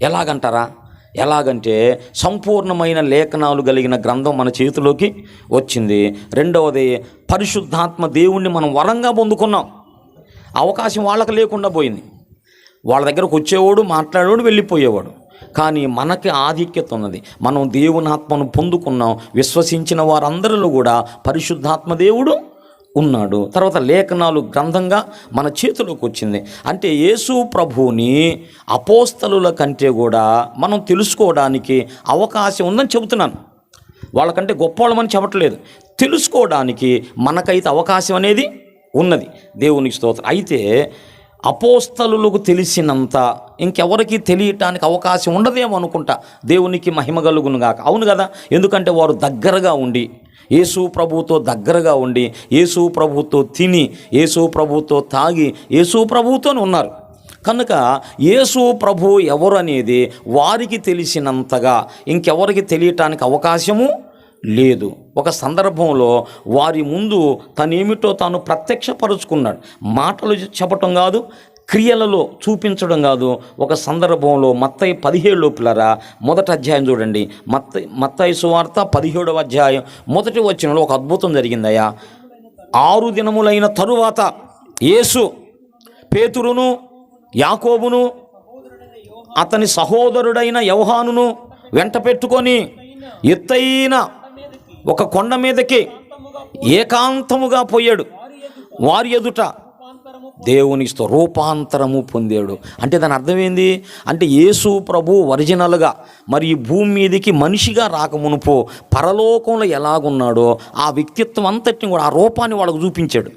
ఎలాగంటారా? ఎలాగంటే సంపూర్ణమైన లేఖనాలు కలిగిన గ్రంథం మన చేతిలోకి వచ్చింది. రెండవది పరిశుద్ధాత్మ దేవుణ్ణి మనం వరంగా పొందుకున్నాం. అవకాశం వాళ్ళకి లేకుండా పోయింది. వాళ్ళ దగ్గరకు వచ్చేవాడు, మాట్లాడేవాడు, వెళ్ళిపోయేవాడు. కానీ మనకి ఆధిక్యత ఉన్నది. మనం దేవుని ఆత్మను పొందుకున్నాం. విశ్వసించిన వారందరిలో కూడా పరిశుద్ధాత్మ దేవుడు ఉన్నాడు. తర్వాత లేఖనాలు గ్రంథంగా మన చేతిలోకి వచ్చింది. అంటే యేసు ప్రభువుని అపోస్తలుల కంటే కూడా మనం తెలుసుకోవడానికి అవకాశం ఉందని చెబుతున్నాను. వాళ్ళకంటే గొప్పవాళ్ళమని చెప్పట్లేదు. తెలుసుకోవడానికి మనకైతే అవకాశం అనేది ఉన్నది. దేవునికి స్తోత్రం. అయితే అపోస్తలులకు తెలిసినంత ఇంకెవరికి తెలియటానికి అవకాశం ఉండదేమో అనుకుంటా. దేవునికి మహిమ కలుగును గాక. అవును కదా? ఎందుకంటే వారు దగ్గరగా ఉండి యేసు ప్రభువుతో దగ్గరగా ఉండి యేసు ప్రభువుతో తిని యేసు ప్రభువుతో తాగి యేసు ప్రభువుతోనే ఉన్నారు. కనుక యేసు ప్రభు ఎవరు అనేది వారికి తెలిసినంతగా ఇంకెవరికి తెలియటానికి అవకాశము లేదు. ఒక సందర్భంలో వారి ముందు తనేమిటో తాను ప్రత్యక్షపరుచుకున్నాడు. మాటలు చెప్పటం కాదు, క్రియలలో చూపించడం కాదు. ఒక సందర్భంలో మత్తయి 17 పిల్లరా మొదటి అధ్యాయం చూడండి. మత్తయి సువార్త 17వ అధ్యాయం మొదటి వచనంలో ఒక అద్భుతం జరిగిందయ్యా. 6 దినములైన తరువాత యేసు పేతురును యాకోబును అతని సహోదరుడైన యోహానును వెంట పెట్టుకొని ఎత్తైన ఒక కొండ మీదకి ఏకాంతముగా పోయాడు. వారి ఎదుట దేవునితో రూపాంతరము పొందాడు. అంటే దాని అర్థమైంది అంటే యేసు ప్రభు ఒరిజినల్గా మరి ఈ భూమి మీదకి మనిషిగా రాకమునుపు పరలోకంలో ఎలాగున్నాడో ఆ వ్యక్తిత్వం అంతటిని కూడా ఆ రూపాన్ని వాళ్ళకు చూపించాడు.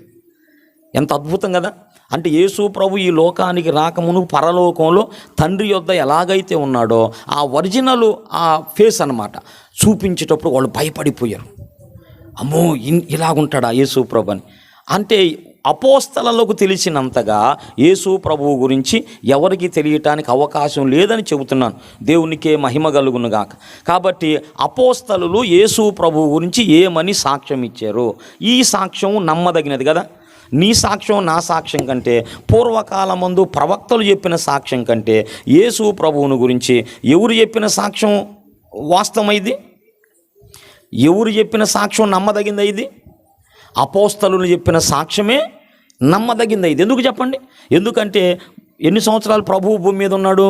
ఎంత అద్భుతం కదా! అంటే యేసు ప్రభు ఈ లోకానికి రాకమును పరలోకంలో తండ్రి యొద్ద ఎలాగైతే ఉన్నాడో ఆ ఒరిజినల్ ఆ ఫేస్ అన్నమాట చూపించేటప్పుడు వాళ్ళు భయపడిపోయారు. అమ్మో ఇలాగుంటాడా యేసు ప్రభు అని. అంటే అపోస్తలులకు తెలిసినంతగా యేసు ప్రభువు గురించి ఎవరికి తెలియటానికి అవకాశం లేదని చెబుతున్నాను. దేవునికే మహిమ కలుగును గాక. కాబట్టి అపోస్తలులు యేసు ప్రభువు గురించి ఏమని సాక్ష్యం ఇచ్చారు? ఈ సాక్ష్యం నమ్మదగినది కదా. నీ సాక్ష్యం నా సాక్ష్యం కంటే పూర్వకాలమందు ప్రవక్తలు చెప్పిన సాక్ష్యం కంటే యేసు ప్రభువును గురించి ఎవరు చెప్పిన సాక్ష్యం వాస్తవమైంది? ఎవరు చెప్పిన సాక్ష్యం నమ్మదగింది? ఇది అపోస్తలులు చెప్పిన సాక్ష్యమే నమ్మదగింది. ఇది ఎందుకు చెప్పండి? ఎందుకంటే ఎన్ని సంవత్సరాలు ప్రభువు భూమి మీద ఉన్నాడు?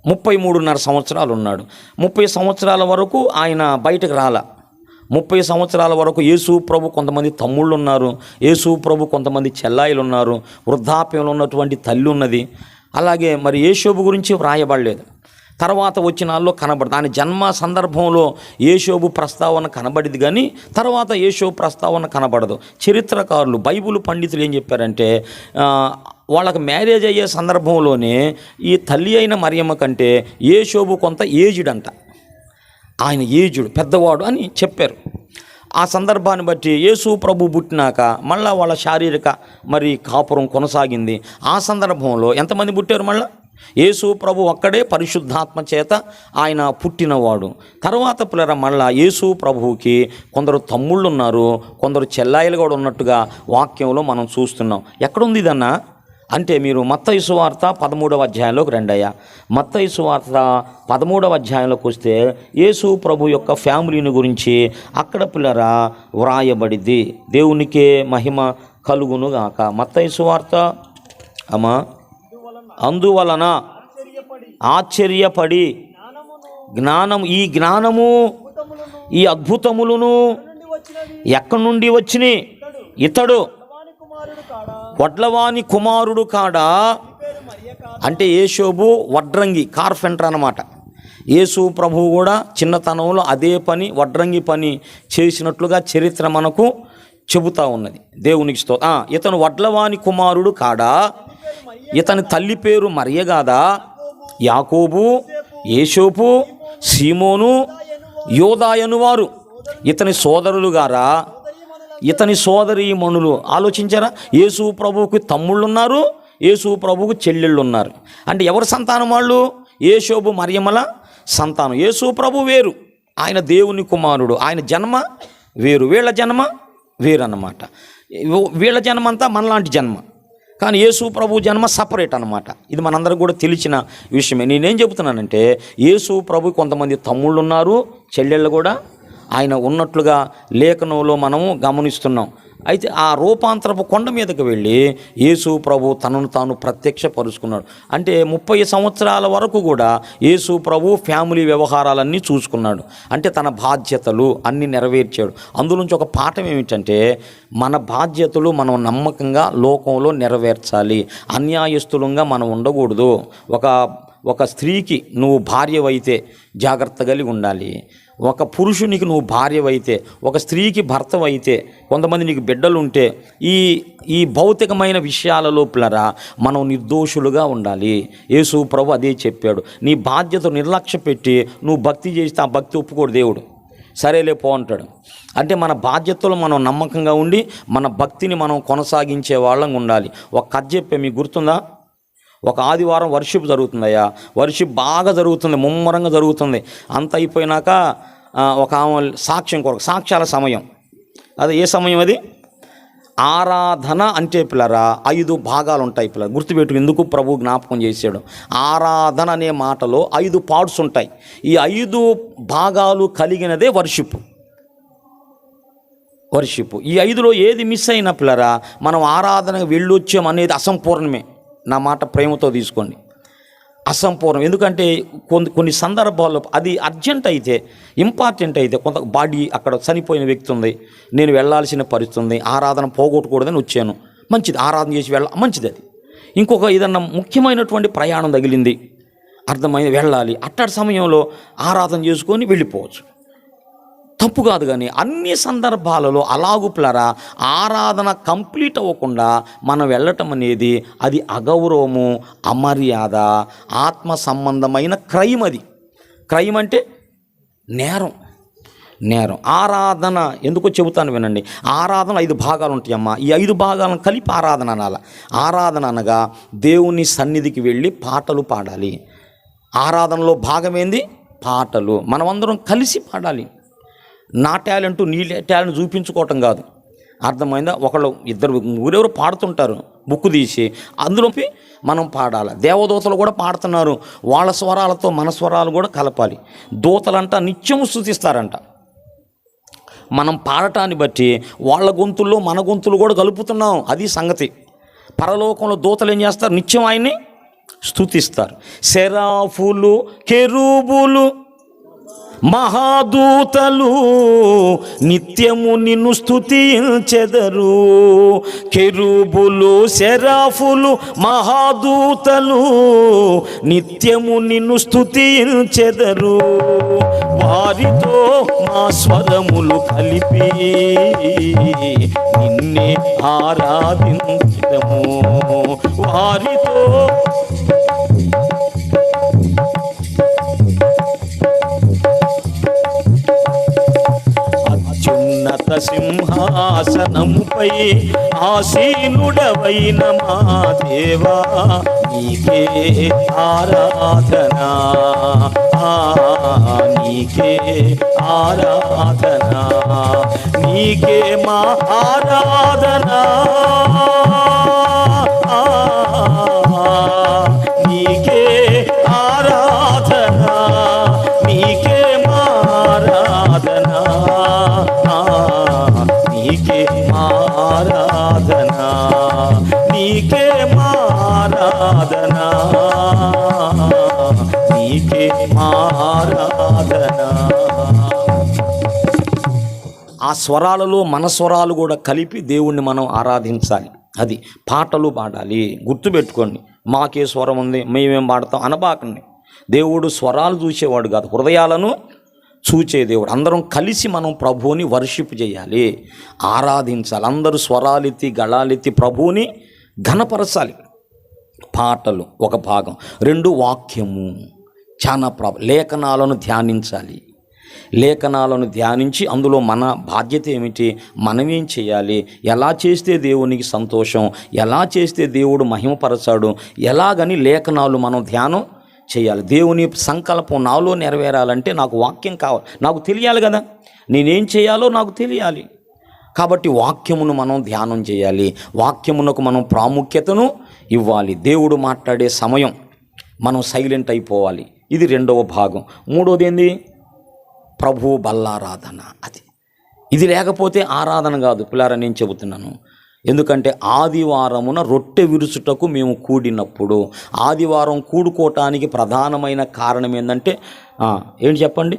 33.5 సంవత్సరాలు ఉన్నాడు. 30 సంవత్సరాల వరకు ఆయన బయటకు రాలా. 30 సంవత్సరాల వరకు యేసు ప్రభు కొంతమంది తమ్ముళ్ళు ఉన్నారు, యేసు ప్రభు కొంతమంది చెల్లాయిలు ఉన్నారు, వృద్ధాప్యంలో ఉన్నటువంటి తల్లి ఉన్నది. అలాగే మరి యేషోబు గురించి వ్రాయబడలేదు. తర్వాత వచ్చిన వాళ్ళలో కనబడదు. దాని జన్మ సందర్భంలో యేషోబు ప్రస్తావన కనబడింది కానీ తర్వాత యేషోబు ప్రస్తావన కనబడదు. చరిత్రకారులు బైబిల్ పండితులు ఏం చెప్పారంటే వాళ్ళకి మ్యారేజ్ అయ్యే సందర్భంలోనే ఈ తల్లి అయిన మరియమ్మ కంటే యేసోబు కొంత ఏజ్డ్ అంట. ఆయన ఏజ్డ్ పెద్దవాడు అని చెప్పారు. ఆ సందర్భాన్ని బట్టి యేసు ప్రభు పుట్టినాక మళ్ళా వాళ్ళ శారీరక కాపురం కొనసాగింది. ఆ సందర్భంలో ఎంతమంది పుట్టారు? మళ్ళీ యేసు ప్రభు ఒక్కడే పరిశుద్ధాత్మ చేత ఆయన పుట్టినవాడు. తర్వాత పిల్లర మళ్ళా యేసు ప్రభువుకి కొందరు తమ్ముళ్ళు ఉన్నారు, కొందరు చెల్లాయిలు కూడా ఉన్నట్టుగా వాక్యంలో మనం చూస్తున్నాం. ఎక్కడుంది ఇదన్నా అంటే మీరు మత్తయి సువార్త 13వ అధ్యాయంలోకి రండయ్యా. మత్తయి సువార్త 13వ అధ్యాయంలోకి వస్తే యేసు ప్రభు యొక్క ఫ్యామిలీని గురించి అక్కడ పిల్లరా వ్రాయబడిద్ది. దేవునికే మహిమ కలుగునుగాక. మత్తయి సువార్త అందువలన ఆశ్చర్యపడి జ్ఞానము ఈ అద్భుతములను ఎక్కడి నుండి వచ్చినాయి? ఇతడు వడ్లవాని కుమారుడు కాడా? అంటే యేసోబు వడ్రంగి, కార్పెంటర్ అన్నమాట. యేసు ప్రభువు కూడా చిన్నతనంలో అదే పని, వడ్రంగి పని చేసినట్లుగా చరిత్ర మనకు చెబుతూ ఉన్నది. దేవునికి ఇతను వడ్లవాని కుమారుడు కాడా? ఇతని తల్లి పేరు మరియ కాదా? యాకోబు, యేసోపు, సీమోను, యోదాయను వారు ఇతని సోదరులు గారా? ఇతని సోదరీమణులు. ఆలోచించారా? యేసు ప్రభువుకి తమ్ముళ్ళు ఉన్నారు, యేసు ప్రభువుకు చెల్లెళ్ళు ఉన్నారు. అంటే ఎవరి సంతానం వాళ్ళు? యేసోబు మరియమ్మల సంతానం. యేసు ప్రభు వేరు, ఆయన దేవుని కుమారుడు, ఆయన జన్మ వేరు, వీళ్ళ జన్మ వేరు అన్నమాట. వీళ్ళ జన్మ అంతా మనలాంటి జన్మ, కానీ యేసు ప్రభు జన్మ సపరేట్ అన్నమాట. ఇది మనందరికి కూడా తెలిసిన విషయమే. నేనేం చెబుతున్నానంటే యేసు ప్రభు కొంతమంది తమ్ముళ్ళు ఉన్నారు, చెల్లెళ్ళు కూడా ఆయన ఉన్నట్లుగా లేఖనంలో మనము గమనిస్తున్నాం. అయితే ఆ రూపాంతరపు కొండ మీదకి వెళ్ళి యేసు ప్రభు తనను తాను ప్రత్యక్షపరుచుకున్నాడు. అంటే 30 సంవత్సరాల వరకు కూడా యేసు ప్రభు ఫ్యామిలీ వ్యవహారాలన్నీ చూసుకున్నాడు. అంటే తన బాధ్యతలు అన్నీ నెరవేర్చాడు. అందులోంచి ఒక పాఠం ఏమిటంటే మన బాధ్యతలు మనం నమ్మకంగా లోకంలో నెరవేర్చాలి. అన్యాయస్తులంగా మనం ఉండకూడదు. ఒక స్త్రీకి నువ్వు భార్యవైతే జాగ్రత్త కలిగి ఉండాలి. ఒక పురుషునికి నువ్వు భార్యవైతే, ఒక స్త్రీకి భర్తవైతే, కొంతమంది నీకు బిడ్డలుంటే ఈ భౌతికమైన విషయాల లోపలరా మనం నిర్దోషులుగా ఉండాలి. యేసు ప్రభు అదే చెప్పాడు. నీ బాధ్యత నిర్లక్ష్య పెట్టి నువ్వు భక్తి చేస్తే ఆ భక్తి ఒప్పుకోడు దేవుడు. సరేలే పో అంటాడు. అంటే మన బాధ్యతలు మనం నమ్మకంగా ఉండి మన భక్తిని మనం కొనసాగించే వాళ్ళంగా ఉండాలి. ఒక కథ చెప్పే మీకు గుర్తుందా? ఒక ఆదివారం వర్షిప్ జరుగుతుందయ్యా. వర్షిప్ బాగా జరుగుతుంది, ముమ్మరంగా జరుగుతుంది. అంత అయిపోయినాక ఒక సాక్ష్యం కొరకు, సాక్ష్యాల సమయం. అది ఏ సమయం? అది ఆరాధన. అంటే పిల్లరా 5 భాగాలు ఉంటాయి. పిల్లలు గుర్తుపెట్టు, ఎందుకు ప్రభు జ్ఞాపకం చేశాడు. ఆరాధన అనే మాటలో 5 పార్ట్స్ ఉంటాయి. ఈ 5 భాగాలు కలిగినదే వర్షిప్. ఈ 5లో ఏది మిస్ అయిన పిల్లరా మనం ఆరాధనకు వెళ్ళొచ్చాం అనేది అసంపూర్ణమే. నా మాట ప్రేమతో తీసుకోండి, అసంపూర్ణం. ఎందుకంటే కొన్ని సందర్భాల్లో అది అర్జెంట్ అయితే, ఇంపార్టెంట్ అయితే, కొంత బాడీ అక్కడ చనిపోయిన వ్యక్తి ఉంది, నేను వెళ్ళాల్సిన పరిస్థితి ఉంది, ఆరాధన పోగొట్టకూడదని వచ్చాను, మంచిది, ఆరాధన చేసి మంచిది. అది ఇంకొక ఏదన్నా ముఖ్యమైనటువంటి ప్రయాణం తగిలింది, అర్థమైంది, వెళ్ళాలి, అట్టటి సమయంలో ఆరాధన చేసుకొని వెళ్ళిపోవచ్చు, తప్పు కాదు. కానీ అన్ని సందర్భాలలో అలాగుప్లరా ఆరాధన కంప్లీట్ అవ్వకుండా మనం వెళ్ళటం అనేది అది అగౌరవము, అమర్యాద, ఆత్మ సంబంధమైన క్రైమ్. అది క్రైమ్ అంటే నేరం. ఆరాధన ఎందుకో చెబుతాను వినండి. ఆరాధన 5 భాగాలు ఉంటాయమ్మా. ఈ 5 భాగాలను కలిపి ఆరాధన అనాలి. ఆరాధన అనగా దేవుని సన్నిధికి వెళ్ళి పాటలు పాడాలి. ఆరాధనలో భాగమేంది? పాటలు. మనమందరం కలిసి పాడాలి. నా టాలెంట్ నీ టాలెంట్ చూపించుకోవటం కాదు, అర్థమైందా? ఇద్దరు ఊరెవరు పాడుతుంటారు బుక్కు తీసి, అందులోకి మనం పాడాలి. దేవదూతలు కూడా పాడుతున్నారు, వాళ్ళ స్వరాలతో మన స్వరాలు కూడా కలపాలి. దూతలంట నిత్యము స్తుతిస్తారంట. మనం పాడటాన్ని బట్టి వాళ్ళ గొంతుల్లో మన గొంతులు కూడా కలుపుతున్నాం. అది సంగతి. పరలోకంలో దూతలు ఏం చేస్తారు? నిత్యం ఆయన్ని స్తుతిస్తారు. సెరాఫులు, కెరూబులు మహాదూతలు నిత్యము నిన్ను స్తుతించెదరు. కెరూబులు సెరాఫులు మహాదూతలు నిత్యము నిన్ను స్తుతించెదరు. వారితో మా స్వరములు కలిపి నిన్నే ఆరాధించెదము. వారితో అత్యున్నత సింహాసనముపై ఆసీనుడవైన మా దేవా నీకే ఆరాధన, నీకే ఆరాధన, నీకే మా ఆరాధన, నీకే ఆరాధన, నీకే మా ఆరాధన, నీకే మా ఆరాధన, నీకే మా ఆరాధన, నీకే మా ఆరాధన. ఆ స్వరాలలో మన స్వరాలు కూడా కలిపి దేవుణ్ణి మనం ఆరాధించాలి. అది పాటలు పాడాలి. గుర్తుపెట్టుకోండి, మాకే స్వరం ఉంది మేమేం పాడతాం అనబాకండి. దేవుడు స్వరాలు చూసేవాడు కాదు, హృదయాలను చూచే దేవుడు. అందరం కలిసి మనం ప్రభువుని వర్షిప్ చేయాలి, ఆరాధించాలి. అందరూ స్వరాలెత్తి గళాలెత్తి ప్రభువుని ఘనపరచాలి. పాటలు ఒక భాగం. 2 వాక్యము చాలా లేఖనాలను ధ్యానించాలి. లేఖనాలను ధ్యానించి అందులో మన బాధ్యత ఏమిటి, మనమేం చేయాలి, ఎలా చేస్తే దేవునికి సంతోషం, ఎలా చేస్తే దేవుడు మహిమపరచాడు, ఎలాగని లేఖనాలు మనం ధ్యానం చేయాలి. దేవుని సంకల్పం నాలో నెరవేరాలంటే నాకు వాక్యం కావాలి, నాకు తెలియాలి కదా, నేనేం చేయాలో నాకు తెలియాలి. కాబట్టి వాక్యమును మనం ధ్యానం చేయాలి, వాక్యమునకు మనం ప్రాముఖ్యతను ఇవ్వాలి. దేవుడు మాట్లాడే సమయం మనం సైలెంట్ అయిపోవాలి. ఇది 2వ భాగం. 3వది ఏంది, ప్రభు బల్లారాధన. ఇది లేకపోతే ఆరాధన కాదు పిల్లారా, నేను చెబుతున్నాను. ఎందుకంటే ఆదివారమున రొట్టె విరుచుటకు మేము కూడినప్పుడు, ఆదివారం కూడుకోవటానికి ప్రధానమైన కారణం ఏంటంటే ఏంటి చెప్పండి,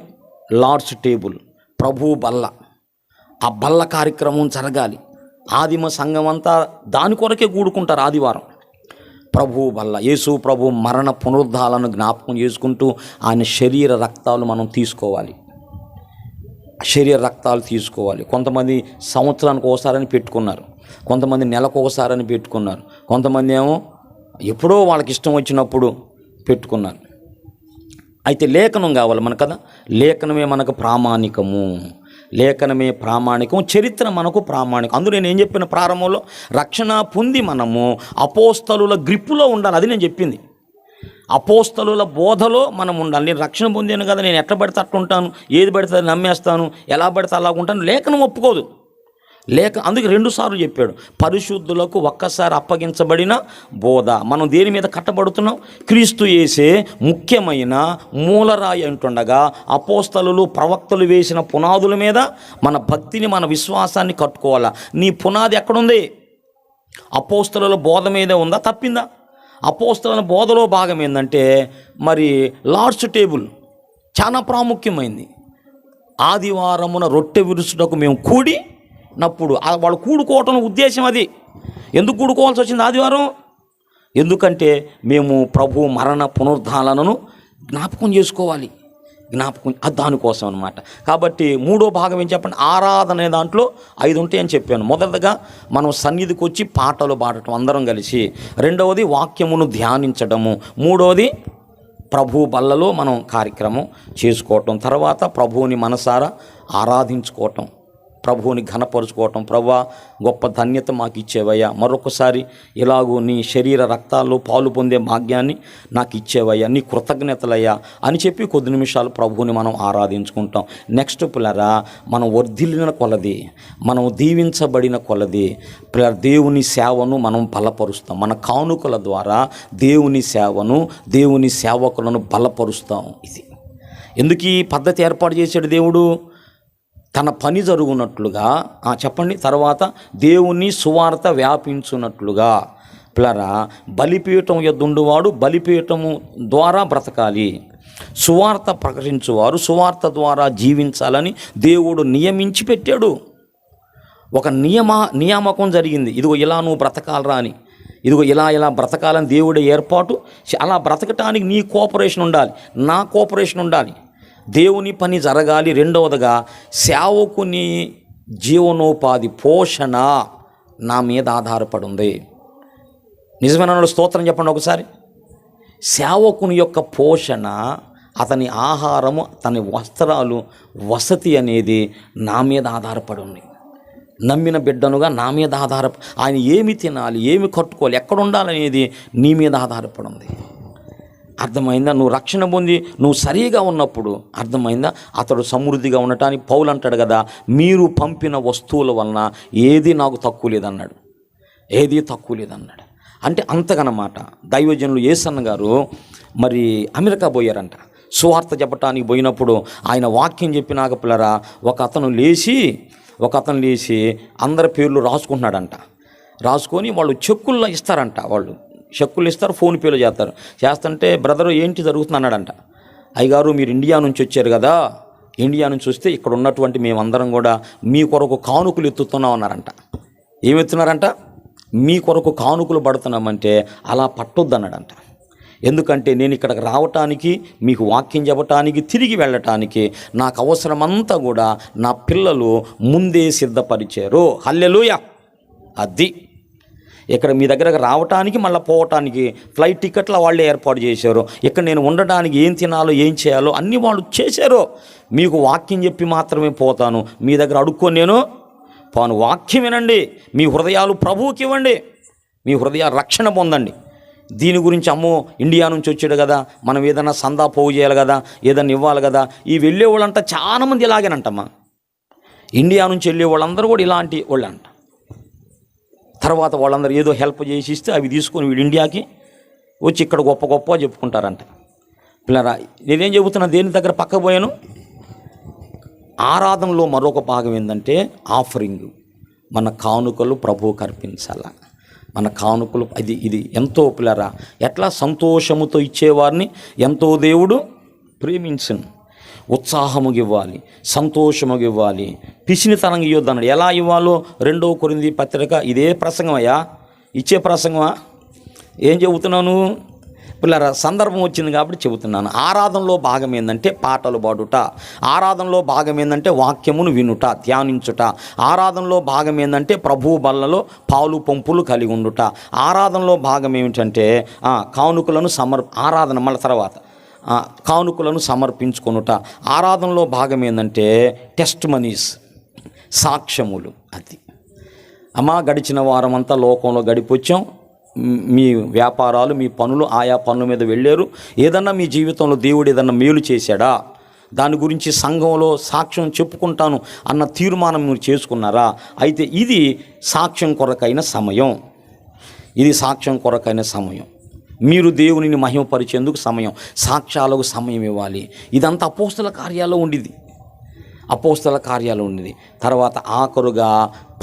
లార్డ్స్ టేబుల్, ప్రభు బల్ల. ఆ బల్ల కార్యక్రమం జరగాలి. ఆదిమ సంఘం అంతా దాని కొరకే కూడుకుంటారు ఆదివారం. ప్రభు బల్ల, యేసు ప్రభు మరణ పునరుద్ధాలను జ్ఞాపకం చేసుకుంటూ ఆయన శరీర రక్తాలు మనం తీసుకోవాలి. శరీర రక్తాలు తీసుకోవాలి. కొంతమంది సంవత్సరానికి ఒకసారని పెట్టుకున్నారు, కొంతమంది నెలకు ఒకసారని పెట్టుకున్నారు, కొంతమంది ఏమో ఎప్పుడో వాళ్ళకి ఇష్టం వచ్చినప్పుడు పెట్టుకున్నారు. అయితే లేఖనం కావాలి మనకు కదా, లేఖనమే మనకు ప్రామాణికము, లేఖనమే ప్రామాణికం, చరిత్ర మనకు ప్రామాణికం. అందులో నేను ఏం చెప్పిన ప్రారంభంలో, రక్షణ పొంది మనము అపోస్తలుల గ్రిప్పులో ఉండాలి. అది నేను చెప్పింది. అపోస్తలుల బోధలో మనం ఉండాలి. నేను రక్షణ పొందాను కదా, నేను ఎట్లా పడితే అట్లా ఉంటాను, ఏది పడితే అది నమ్మేస్తాను, ఎలా పడితే అలాగ ఉంటాను, లేఖనం ఒప్పుకోదు. అందుకే 2 సార్లు చెప్పాడు, పరిశుద్ధులకు ఒక్కసారి అప్పగించబడిన బోధ. మనం దేని మీద కట్టబడుతున్నాం, క్రీస్తు యేసే ముఖ్యమైన మూలరాయి అంటుండగా అపోస్తలులు ప్రవక్తలు వేసిన పునాదుల మీద మన భక్తిని, మన విశ్వాసాన్ని కట్టుకోవాలా. నీ పునాది ఎక్కడుంది? అపోస్తలుల బోధ మీదే ఉందా, తప్పిందా? అపోస్తలుల బోధలో భాగం ఏంటంటే మరి లార్డ్స్ టేబుల్ చాలా ప్రాముఖ్యమైంది. ఆదివారమున రొట్టె విరుచుటకు మేము కూడినప్పుడు, వాళ్ళు కూడుకోవటం ఉద్దేశం అది. ఎందుకు కూడుకోవాల్సి వచ్చింది ఆదివారం? ఎందుకంటే మేము ప్రభు మరణ పునరుద్ధాలను జ్ఞాపకం చేసుకోవాలి, దానికోసం అనమాట. కాబట్టి 3వ భాగం ఏం చెప్పండి, ఆరాధన అనే దాంట్లో 5 ఉంటాయని చెప్పాను. మొదటగా మనం సన్నిధికి వచ్చి పాటలు పాడటం అందరం కలిసి, 2వది వాక్యమును ధ్యానించడము, 3వది ప్రభు బల్లలో మనం కార్యక్రమం చేసుకోవటం, తర్వాత ప్రభువుని మనసారా ఆరాధించుకోవటం, ప్రభువుని ఘనపరుచుకోవటం. ప్రభువా గొప్ప ధన్యత మాకు ఇచ్చేవయ్యా, మరొకసారి ఇలాగూ నీ శరీర రక్తాల్లో పాలు పొందే భాగ్యాన్ని నాకు ఇచ్చేవయ్యా, నీ కృతజ్ఞతలయ్యా అని చెప్పి కొద్ది నిమిషాలు ప్రభువుని మనం ఆరాధించుకుంటాం. నెక్స్ట్ పిల్లరా, మనం వర్ధిల్లిన కొలది, మనం దీవించబడిన కొలది పిల్లల దేవుని సేవను మనం బలపరుస్తాం. మన కానుకల ద్వారా దేవుని సేవను, దేవుని సేవకులను బలపరుస్తాం. ఇది ఎందుకు ఈ పద్ధతి ఏర్పాటు చేశాడు దేవుడు? తన పని జరుగునట్లుగా చెప్పండి. తర్వాత దేవుని సువార్త వ్యాపించున్నట్లుగా. పిల్లరా, బలిపీఠం యొద్దుండువాడు బలిపీఠము ద్వారా బ్రతకాలి. సువార్త ప్రకటించువారు సువార్త ద్వారా జీవించాలని దేవుడు నియమించి పెట్టాడు. ఒక నియామకం జరిగింది. ఇదిగో ఇలా నువ్వు బ్రతకాలరా అని, ఇదిగో ఇలా బ్రతకాలని దేవుడి ఏర్పాటు. అలా బ్రతకటానికి నీ కోఆపరేషన్ ఉండాలి, నా కోఆపరేషన్ ఉండాలి, దేవుని పని జరగాలి. రెండవదిగా సేవకుని జీవనోపాధి పోషణ నా మీద ఆధారపడి ఉంది. నిజమైన స్తోత్రం చెప్పండి ఒకసారి. సేవకుని యొక్క పోషణ, అతని ఆహారము, అతని వస్త్రాలు, వసతి అనేది నా మీద ఆధారపడి ఉంది. నమ్మిన బిడ్డనుగా నా మీద ఆయన ఏమి తినాలి, ఏమి కట్టుకోవాలి, ఎక్కడ ఉండాలనేది నీ మీద ఆధారపడి ఉంది. అర్థమైందా? నువ్వు రక్షణ పొంది నువ్వు సరిగా ఉన్నప్పుడు అర్థమైందా? అతడు సమృద్ధిగా ఉండటానికి పౌలు అంటాడు కదా, మీరు పంపిన వస్తువుల వలన ఏది నాకు తక్కువ లేదన్నాడు, ఏది తక్కువ లేదన్నాడు. అంటే అంతగనమాట. దైవజనులు యేసన్న గారు మరి అమెరికా పోయారంట. సువార్త చెప్పటానికి పోయినప్పుడు ఆయన వాక్యం చెప్పినాక పిల్లరా ఒక అతను లేచి అందరి పేర్లు రాసుకుంటున్నాడంట. రాసుకొని వాళ్ళు చెక్కుల్లో ఇస్తారంట. వాళ్ళు చెక్కులు ఇస్తారు, ఫోన్పేలో చేస్తుంటే బ్రదరు ఏంటి జరుగుతుంది అన్నాడంట. అయ్యగారు మీరు ఇండియా నుంచి వచ్చారు కదా, ఇండియా నుంచి వస్తే ఇక్కడ ఉన్నటువంటి మేమందరం కూడా మీ కొరకు కానుకలు ఎత్తుతున్నాం అన్నారంట. ఏమెత్తున్నారంట? మీ కొరకు కానుకలు పడుతున్నామంటే అలా పట్టొద్దు అన్నాడంట. ఎందుకంటే నేను ఇక్కడికి రావటానికి, మీకు వాక్యం చెప్పటానికి, తిరిగి వెళ్ళటానికి నాకు అవసరమంతా కూడా నా పిల్లలు ముందే సిద్ధపరిచారు. హల్లెలూయా. అది ఇక్కడ మీ దగ్గరకు రావటానికి మళ్ళీ పోవటానికి ఫ్లైట్ టికెట్లు వాళ్ళే ఏర్పాటు చేశారు. ఇక్కడ నేను ఉండడానికి ఏం తినాలో ఏం చేయాలో అన్నీ వాళ్ళు చేశారు. మీకు వాక్యం చెప్పి మాత్రమే పోతాను, మీ దగ్గర అడుక్కొని నేను పోను. వాక్యం వినండి, మీ హృదయాలు ప్రభువుకి ఇవ్వండి, మీ హృదయాలు రక్షణ పొందండి. దీని గురించి అమ్మో ఇండియా నుంచి వచ్చాడు కదా, మనం ఏదైనా సందా పోగు చేయాలి కదా, ఏదైనా ఇవ్వాలి కదా. ఈ వెళ్ళే వాళ్ళంతా చాలామంది ఇలాగేనంటమ్మా. ఇండియా నుంచి వెళ్ళే వాళ్ళందరూ కూడా ఇలాంటి వాళ్ళంట. తర్వాత వాళ్ళందరూ ఏదో హెల్ప్ చేసి ఇస్తే అవి తీసుకొని వీడు ఇండియాకి వచ్చి ఇక్కడ గొప్ప చెప్పుకుంటారంట. పిల్లరా నేనేం చెబుతున్నా, దేని దగ్గర పక్క పోయాను. ఆరాధనలో మరొక భాగం ఏంటంటే ఆఫరింగ్. మన కానుకలు ప్రభువుకు అర్పించాల. మన కానుకలు ఇది ఎంతో పిల్లరా ఎట్లా సంతోషముతో ఇచ్చేవారిని ఎంతో దేవుడు ప్రేమించను. ఉత్సాహముగా ఇవ్వాలి, సంతోషముగా ఇవ్వాలి, పిసినితనంగా ఇవ్వద్దు అన్నాడు. ఎలా ఇవ్వాలో 2 కొరింథీ పత్రిక ఇదే ప్రసంగమయ్యా, ఇచ్చే ప్రసంగమా? ఏం చెబుతున్నాను పిల్లరా? సందర్భం వచ్చింది కాబట్టి చెబుతున్నాను. ఆరాధనలో భాగం ఏంటంటే పాటలు పాడుట, ఆరాధనలో భాగం ఏంటంటే వాక్యమును వినుట, ధ్యానించుట, ఆరాధనలో భాగం ఏంటంటే ప్రభువు బల్లలో పాలు పంపులు కలిగి ఉండుట, ఆరాధనలో భాగం ఏమిటంటే కానుకలను ఆరాధన మళ్ళీ తర్వాత కానుకలను సమర్పించుకొనుట, ఆరాధనలో భాగం ఏంటంటే టెస్ట్ మనీస్, సాక్ష్యములు. అది అమ్మా గడిచిన వారం అంతా లోకంలో గడిపొచ్చాం, మీ వ్యాపారాలు, మీ పనులు, ఆయా పనుల మీద వెళ్ళారు. ఏదన్నా మీ జీవితంలో దేవుడు ఏదన్నా మేలు చేశాడా, దాని గురించి సంఘంలో సాక్ష్యం చెప్పుకుంటాను అన్న తీర్మానం మీరు చేసుకున్నారా? అయితే ఇది సాక్ష్యం కొరకైన సమయం, ఇది సాక్ష్యం కొరకైన సమయం. మీరు దేవునిని మహిమపరిచేందుకు సమయం, సాక్ష్యాలకు సమయం ఇవ్వాలి. ఇదంతా అపోస్తల కార్యాల్లో ఉండిది, అపోస్తల కార్యాలు ఉండేది. తర్వాత ఆఖరుగా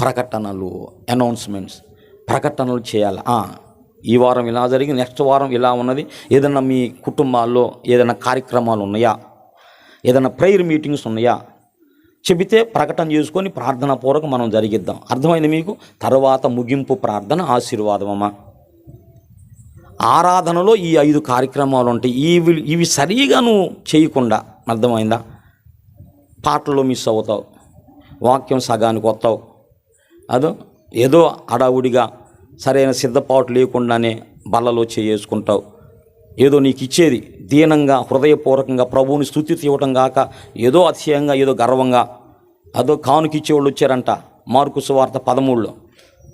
ప్రకటనలు, అనౌన్స్మెంట్స్, ప్రకటనలు చేయాలి. ఈ వారం ఇలా జరిగింది, నెక్స్ట్ వారం ఇలా ఉన్నది. ఏదైనా మీ కుటుంబాల్లో ఏదైనా కార్యక్రమాలు ఉన్నాయా, ఏదైనా ప్రేయర్ మీటింగ్స్ ఉన్నాయా చెబితే ప్రకటన చేసుకొని ప్రార్థనాపూర్వకం మనం జరిగిద్దాం. అర్థమైంది మీకు? తర్వాత ముగింపు ప్రార్థన, ఆశీర్వాదమమ్మా. ఆరాధనలో ఈ 5 కార్యక్రమాలు ఉంటాయి. ఇవి సరిగా నువ్వు చేయకుండా అర్థమైందా, పాటల్లో మిస్ అవుతావు, వాక్యం సగానికి వస్తావు, ఏదో అడావుడిగా సరైన సిద్ధపాటు లేకుండానే బల్లలో చేసుకుంటావు. ఏదో నీకు ఇచ్చేది దీనంగా హృదయపూర్వకంగా ప్రభువుని స్తుతి ఇవ్వటం కాక ఏదో అతిశయంగా, ఏదో గర్వంగా, కానుకిచ్చేవాళ్ళు వచ్చారంట మార్కు సువార్త 13లో.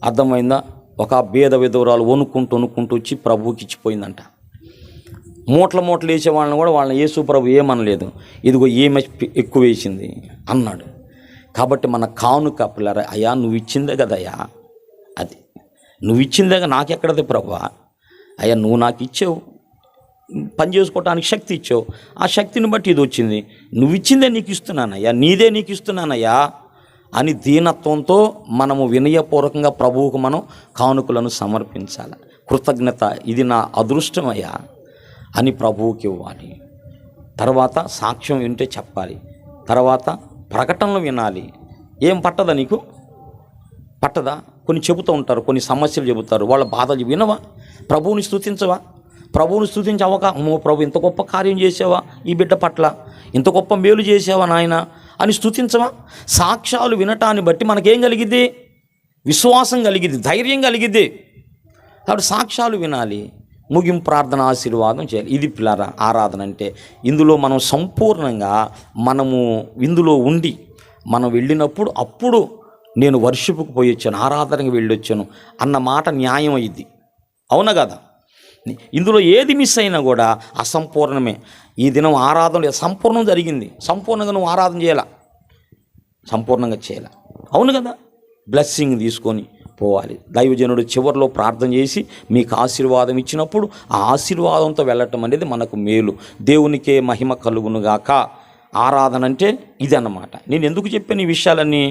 అర్థమైందా? ఒక భేద విధవరాలు వణుక్కుంటూ వచ్చి ప్రభువుకి ఇచ్చిపోయిందంట. మూటలు వేసే వాళ్ళని కూడా వాళ్ళని యేసు ప్రభు ఏమనలేదు, ఇదిగో ఏమి ఎక్కువ వేసింది అన్నాడు. కాబట్టి మన కానుక పిల్లరా, అయ్యా నువ్వు ఇచ్చిందే కదయ్యా, అది నువ్వు ఇచ్చిందే నాకెక్కడది ప్రభువా, అయ్యా నువ్వు నాకు ఇచ్చావు, పని చేసుకోవటానికి శక్తి ఇచ్చావు, ఆ శక్తిని బట్టి ఇది వచ్చింది, నువ్వు ఇచ్చిందే నీకు ఇస్తున్నానయ్యా, నీదే నీకు ఇస్తున్నానయ్యా అని దీనత్వంతో మనము వినయపూర్వకంగా ప్రభువుకు మనం కానుకలను సమర్పించాలి. కృతజ్ఞత, ఇది నా అదృష్టమయ్యా అని ప్రభువుకి ఇవ్వాలి. తర్వాత సాక్ష్యం వింటే చెప్పాలి, తర్వాత ప్రకటనలు వినాలి. ఏం పట్టదా నీకు? పట్టదా? కొన్ని చెబుతూ ఉంటారు, కొన్ని సమస్యలు చెబుతారు, వాళ్ళ బాధలు వినవా? ప్రభువుని స్తుతించవా? ప్రభువుని స్తుతించవక, అమ్మో ప్రభు ఇంత గొప్ప కార్యం చేసావా ఈ బిడ్డ పట్ల, ఇంత గొప్ప మేలు చేసావా నాయన అని స్తుతించవా? సాక్ష్యాలు వినటాన్ని బట్టి మనకేం కలిగిద్ది? విశ్వాసం కలిగిద్ది, ధైర్యం కలిగిద్ది. కాబట్టి సాక్ష్యాలు వినాలి, ముగింపు ప్రార్థన ఆశీర్వాదం చేయాలి. ఇది పిల్లరా ఆరాధన అంటే. ఇందులో మనం సంపూర్ణంగా ఇందులో ఉండి మనం వెళ్ళినప్పుడు అప్పుడు నేను వర్షిప్కి పోయి వచ్చాను, ఆరాధనకి వెళ్ళొచ్చాను అన్న మాట న్యాయం అయ్యిద్ది. అవునా కదా? ఇందులో ఏది మిస్ అయినా కూడా అసంపూర్ణమే. ఈ దినం ఆరాధన సంపూర్ణం జరిగింది, సంపూర్ణంగా నువ్వు ఆరాధన చేయాలా, సంపూర్ణంగా చేయాల. అవును కదా? బ్లెస్సింగ్ తీసుకొని పోవాలి. దైవజనుడు చివరిలో ప్రార్థన చేసి మీకు ఆశీర్వాదం ఇచ్చినప్పుడు ఆ ఆశీర్వాదంతో వెళ్ళటం అనేది మనకు మేలు. దేవునికే మహిమ కలుగునుగాక. ఆరాధన అంటే ఇది అన్నమాట. నేను ఎందుకు చెప్పాను ఈ విషయాలన్నీ?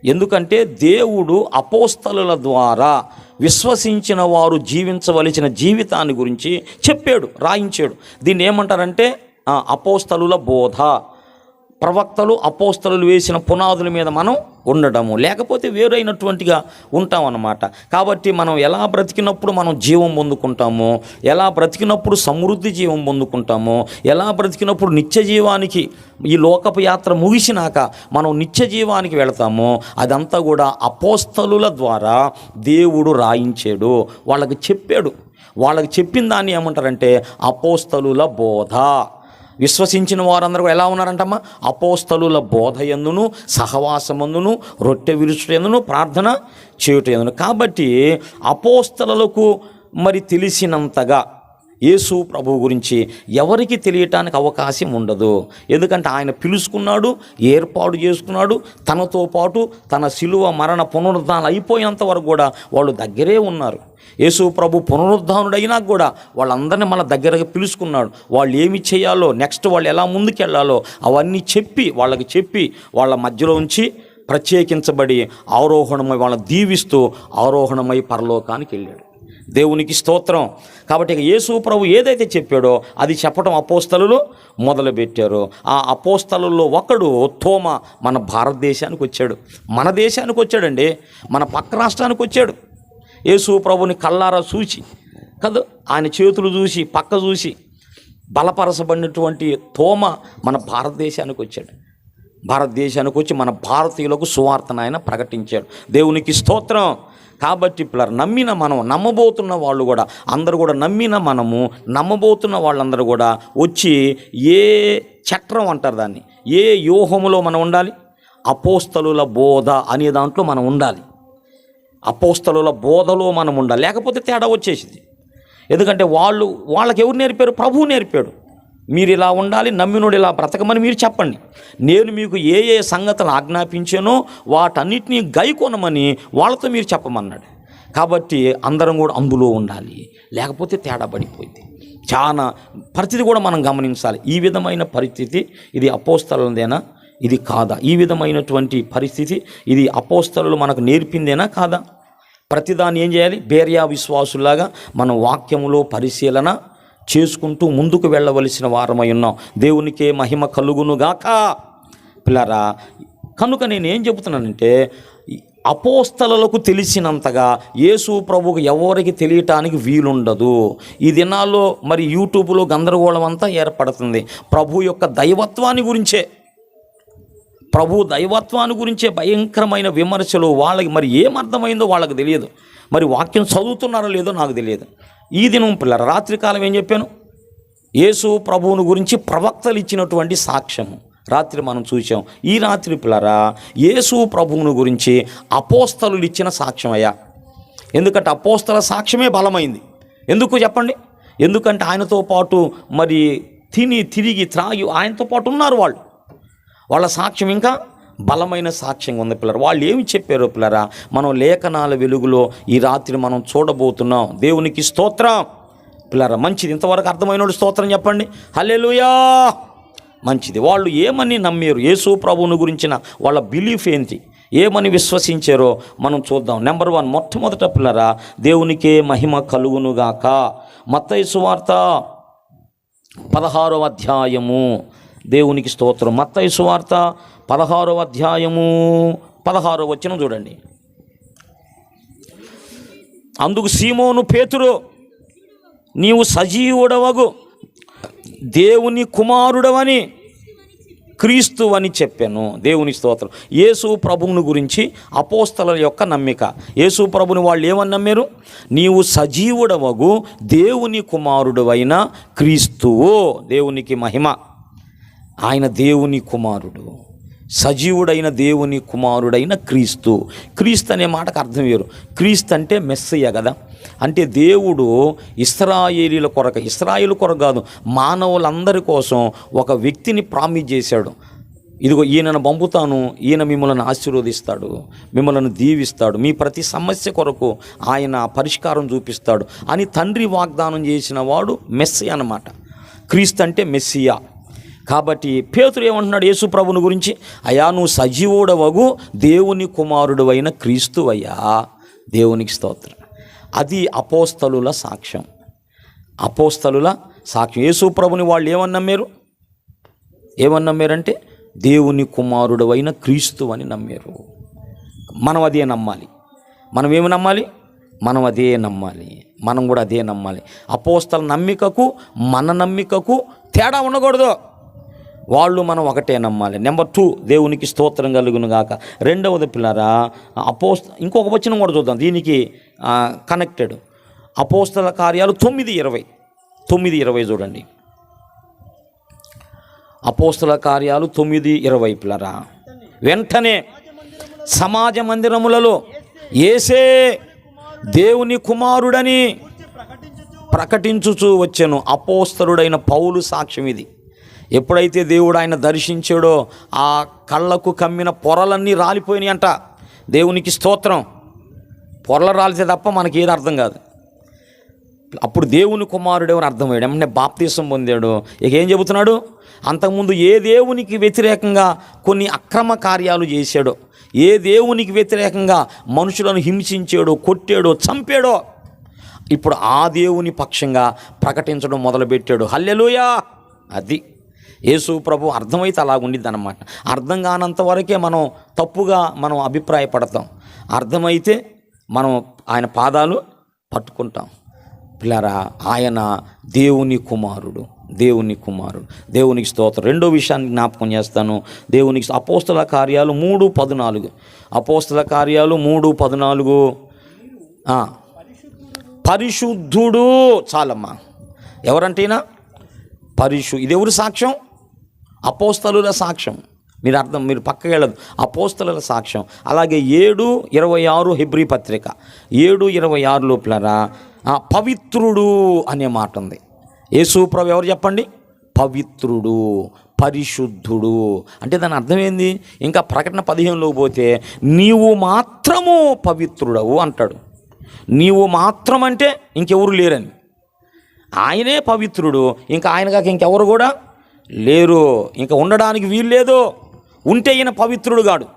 ఎందుకంటే దేవుడు అపోస్తలుల ద్వారా విశ్వసించిన వారు జీవించవలసిన జీవితాన్ని గురించి చెప్పాడు, రాయించాడు. దీన్ని ఏమంటారంటే అపోస్తలుల బోధ. ప్రవక్తలు అపోస్తలులు వేసిన పునాదుల మీద మనం ఉండడము, లేకపోతే వేరైనటువంటిగా ఉంటామన్నమాట. కాబట్టి మనం ఎలా బ్రతికినప్పుడు మనం జీవం పొందుకుంటామో, ఎలా బ్రతికినప్పుడు సమృద్ధి జీవం పొందుకుంటామో, ఎలా బ్రతికినప్పుడు నిత్య జీవానికి ఈ లోకపు యాత్ర ముగిసినాక మనం నిత్య జీవానికి వెళతామో, అదంతా కూడా అపోస్తలుల ద్వారా దేవుడు రాయించాడు, వాళ్ళకి చెప్పాడు. వాళ్ళకి చెప్పిన దాన్ని ఏమంటారంటే అపోస్తలుల బోధ. విశ్వసించిన వారందరూ ఎలా ఉన్నారంటమ్మా? అపోస్తలుల బోధ యందును, సహవాసమందును, రొట్టె విరుచుట యందును, ప్రార్థన చేయుట యందును. కాబట్టి అపోస్తలులకు మరి తెలిసినంతగా యేసు ప్రభు గురించి ఎవరికి తెలియటానికి అవకాశం ఉండదు. ఎందుకంటే ఆయన పిలుచుకున్నాడు, ఏర్పాటు చేసుకున్నాడు. తనతో పాటు తన శిలువ మరణ పునరుద్ధానం అయిపోయేంత వరకు కూడా వాళ్ళు దగ్గరే ఉన్నారు. యేసు ప్రభు పునరుద్ధానుడైనా కూడా వాళ్ళందరినీ మన దగ్గరగా పిలుచుకున్నాడు. వాళ్ళు ఏమి చేయాలో, నెక్స్ట్ వాళ్ళు ఎలా ముందుకెళ్లాలో అవన్నీ వాళ్ళకి చెప్పి వాళ్ళ మధ్యలో ఉంచి ప్రత్యేకించబడి ఆరోహణమై వాళ్ళని దీవిస్తూ ఆరోహణమై పరలోకానికి వెళ్ళాడు. దేవునికి స్తోత్రం. కాబట్టి యేసు ప్రభు ఏదైతే చెప్పాడో అది చెప్పడం అపోస్తలులు మొదలుపెట్టారు. ఆ అపోస్తలుల్లో ఒకడు తోమా మన భారతదేశానికి వచ్చాడు, మన దేశానికి వచ్చాడండి, మన పక్క రాష్ట్రానికి వచ్చాడు. యేసు ప్రభుని కళ్ళారా చూసి కదా, ఆయన చేతులు చూసి పక్క చూసి బలపరచబడినటువంటి తోమా మన భారతదేశానికి వచ్చాడు. భారతదేశానికి వచ్చి మన భారతీయులకు సువార్తను ఆయన ప్రకటించాడు. దేవునికి స్తోత్రం. కాబట్టి పిల్లలు నమ్మబోతున్న వాళ్ళు కూడా అందరూ కూడా నమ్మబోతున్న వాళ్ళందరూ కూడా వచ్చి ఏ చక్రం అంటారు దాన్ని, ఏ వ్యూహములో మనం ఉండాలి? అపోస్తలుల బోధ అనే దాంట్లో మనం ఉండాలి. అపోస్తలుల బోధలో మనం ఉండాలి, లేకపోతే తేడా వచ్చేసింది. ఎందుకంటే వాళ్ళకి ఎవరు నేర్పారు? ప్రభువు నేర్పాడు. మీరు ఇలా ఉండాలి, నమ్మినోడు ఇలా బ్రతకమని మీరు చెప్పండి. నేను మీకు ఏ ఏ సంగతులు ఆజ్ఞాపించానో వాటన్నిటినీ గైకొనమని వాళ్ళతో మీరు చెప్పమన్నాడు. కాబట్టి అందరం కూడా అందులో ఉండాలి, లేకపోతే తేడా పడిపోయింది. చాలా పరిస్థితి కూడా మనం గమనించాలి. ఈ విధమైన పరిస్థితి ఇది అపోస్తలుదేనా, ఇది కాదా? ఈ విధమైనటువంటి పరిస్థితి ఇది అపోస్తలులు మనకు నేర్పిందేనా కాదా? ప్రతిదాన్ని ఏం చేయాలి? బేరియా విశ్వాసులాగా మనం వాక్యములో పరిశీలన చేసుకుంటూ ముందుకు వెళ్ళవలసిన వారమై ఉన్నాం. దేవునికే మహిమ కలుగునుగాక. పిల్లరా, కనుక నేనేం చెబుతున్నానంటే అపోస్తలులకు తెలిసినంతగా యేసు ప్రభువుకు ఎవరికి తెలియటానికి వీలుండదు. ఈ దినాల్లో మరి యూట్యూబ్లో గందరగోళం అంతా ఏర్పడుతుంది. ప్రభు యొక్క దైవత్వాన్ని గురించే భయంకరమైన విమర్శలు. వాళ్ళకి మరి ఏమర్థమైందో వాళ్ళకి తెలియదు. మరి వాక్యం చదువుతున్నారో లేదో నాకు తెలియదు. ఈ దినం పిల్లల రాత్రికాలం ఏం చెప్పాను? యేసు ప్రభువుని గురించి ప్రవక్తలు ఇచ్చినటువంటి సాక్ష్యము రాత్రి మనం చూసాం. ఈ రాత్రి పిల్లరా యేసు ప్రభువుని గురించి అపోస్తలులు ఇచ్చిన సాక్ష్యం అయ్యా. ఎందుకంటే అపోస్తల సాక్ష్యమే బలమైంది. ఎందుకు చెప్పండి? ఎందుకంటే ఆయనతో పాటు మరి తిరిగి త్రాగి ఆయనతో పాటు ఉన్నారు. వాళ్ళ సాక్ష్యం ఇంకా బలమైన సాక్ష్యంగా ఉంది పిల్లరా. వాళ్ళు ఏమి చెప్పారో పిల్లరా మనం లేఖనాల వెలుగులో ఈ రాత్రి మనం చూడబోతున్నాం. దేవునికి స్తోత్రం పిల్లరా. మంచిది. ఇంతవరకు అర్థమైనోడు స్తోత్రం చెప్పండి. హల్లెలూయా. మంచిది. వాళ్ళు ఏమని నమ్మారు? యేసు ప్రభువుని గురించిన వాళ్ళ బిలీఫ్ ఏంటి, ఏమని విశ్వసించారో మనం చూద్దాం. నెంబర్ 1 మొట్టమొదట పిల్లరా దేవునికే మహిమ కలుగునుగాక. మత్తయి సువార్త 16వ అధ్యాయము. దేవునికి స్తోత్రం. మత్తయి సువార్త 16వ అధ్యాయము 16వ వచనం చూడండి. అందుకు సీమోను పేతురు, నీవు సజీవుడవగు దేవుని కుమారుడవని క్రీస్తు అని చెప్పాను. దేవుని స్తోత్రం. యేసు ప్రభువుని గురించి అపోస్తలుల యొక్క నమ్మిక. యేసు ప్రభుని వాళ్ళు ఏమని నమ్మారు? నీవు సజీవుడవగు దేవుని కుమారుడవైన క్రీస్తువు. దేవునికి మహిమ. ఆయన దేవుని కుమారుడు, సజీవుడైన దేవుని కుమారుడైన క్రీస్తు. క్రీస్తు అనే మాటకు అర్థం వేరు. క్రీస్తు అంటే మెస్సయ్య కదా. అంటే దేవుడు ఇశ్రాయేలీల కొరకు, ఇశ్రాయేలు కొరకు కాదు, మానవులందరి కోసం ఒక వ్యక్తిని ప్రామిస్ చేశాడు. ఇదిగో ఈయనను పంపుతాను, ఈయన మిమ్మల్ని ఆశీర్వదిస్తాడు, మిమ్మల్ని దీవిస్తాడు, మీ ప్రతి సమస్య కొరకు ఆయన పరిష్కారం చూపిస్తాడు అని తండ్రి వాగ్దానం చేసిన వాడు మెస్సయ్య అన్నమాట. క్రీస్తు అంటే మెస్సియా. కాబట్టి పేతురు ఏమంటున్నాడు యేసు ప్రభుని గురించి? అయ్యా, నువ్వు సజీవుడవగు దేవుని కుమారుడు అయిన క్రీస్తు అయ్యా. దేవునికి స్తోత్రం. అది అపోస్తలుల సాక్ష్యం. అపోస్తలుల సాక్ష్యం. యేసు ప్రభుని వాళ్ళు ఏమని నమ్మారు? ఏమని నమ్మారంటే దేవుని కుమారుడు అయిన క్రీస్తు అని నమ్మారు. మనం అదే నమ్మాలి. మనం ఏమి నమ్మాలి? మనం అదే నమ్మాలి. మనం కూడా అదే నమ్మాలి. అపోస్తల నమ్మికకు మన నమ్మికకు తేడా ఉండకూడదు. వాళ్ళు మనం ఒకటే నమ్మాలి. నెంబర్ 2, దేవునికి స్తోత్రం కలుగును గాక. రెండవది పిల్లరా, ఇంకొక వచనం కూడా చూద్దాం దీనికి కనెక్టెడ్. అపోస్తల కార్యాలు 9:20 చూడండి. అపోస్తల కార్యాలు 9:20 పిల్లరా. వెంటనే సమాజ మందిరములలో యేసే దేవుని కుమారుడని ప్రకటించుచూ వచ్చెను. అపోస్తలుడైన పౌలు సాక్ష్యం ఇది. ఎప్పుడైతే దేవుడు ఆయన దర్శించాడో ఆ కళ్ళకు కమ్మిన పొరలన్నీ రాలిపోయినాయి అంట. దేవునికి స్తోత్రం. పొరలు రాలితే తప్ప మనకి ఏది అర్థం కాదు. అప్పుడు దేవుని కుమారుడు ఎవరు అర్థమయ్యాడు. ఏమంటే బాప్తీసం పొందాడు. ఇక ఏం చెబుతున్నాడు? అంతకుముందు ఏ దేవునికి వ్యతిరేకంగా కొన్ని అక్రమ కార్యాలు చేశాడో, ఏ దేవునికి వ్యతిరేకంగా మనుషులను హింసించాడో, కొట్టాడో, చంపాడో, ఇప్పుడు ఆ దేవుని పక్షంగా ప్రకటించడం మొదలుపెట్టాడు. హల్లెలూయా. అది యేసు ప్రభు అర్థమైతే అలా ఉండిద్ది అన్నమాట. అర్థం కానంత వరకే మనం తప్పుగా అభిప్రాయపడతాం. అర్థమైతే మనం ఆయన పాదాలు పట్టుకుంటాం. పిల్లరా, ఆయన దేవుని కుమారుడు. దేవునికి స్తోత్రం. రెండో విషయాన్ని జ్ఞాపకం చేస్తాను. దేవునికి అపోస్తల కార్యాలు 3:14. అపోస్తల కార్యాలు 3:14. పరిశుద్ధుడు. చాలమ్మా. ఎవరంటేనా ఇది ఎవరి సాక్ష్యం? అపోస్తలుల సాక్ష్యం. మీరు పక్కకి వెళ్ళదు. అపోస్తలుల సాక్ష్యం. అలాగే 7:26 హెబ్రీ పత్రిక 7:26 లోపలరా పవిత్రుడు అనే మాట ఉంది. యేసు ప్రభు ఎవరు చెప్పండి? పవిత్రుడు, పరిశుద్ధుడు. అంటే దాని అర్థం ఏంది? ఇంకా ప్రకటన 15లో పోతే నీవు మాత్రము పవిత్రుడవు అంటాడు. నీవు మాత్రం అంటే ఇంకెవరు లేరని. ఆయనే పవిత్రుడు. ఇంకా ఆయన కాక ఇంకెవరు కూడా లేరు. ఇంకా ఉండడానికి వీలు లేదు. ఉంటే ఈయన పవిత్రుడు కాడు.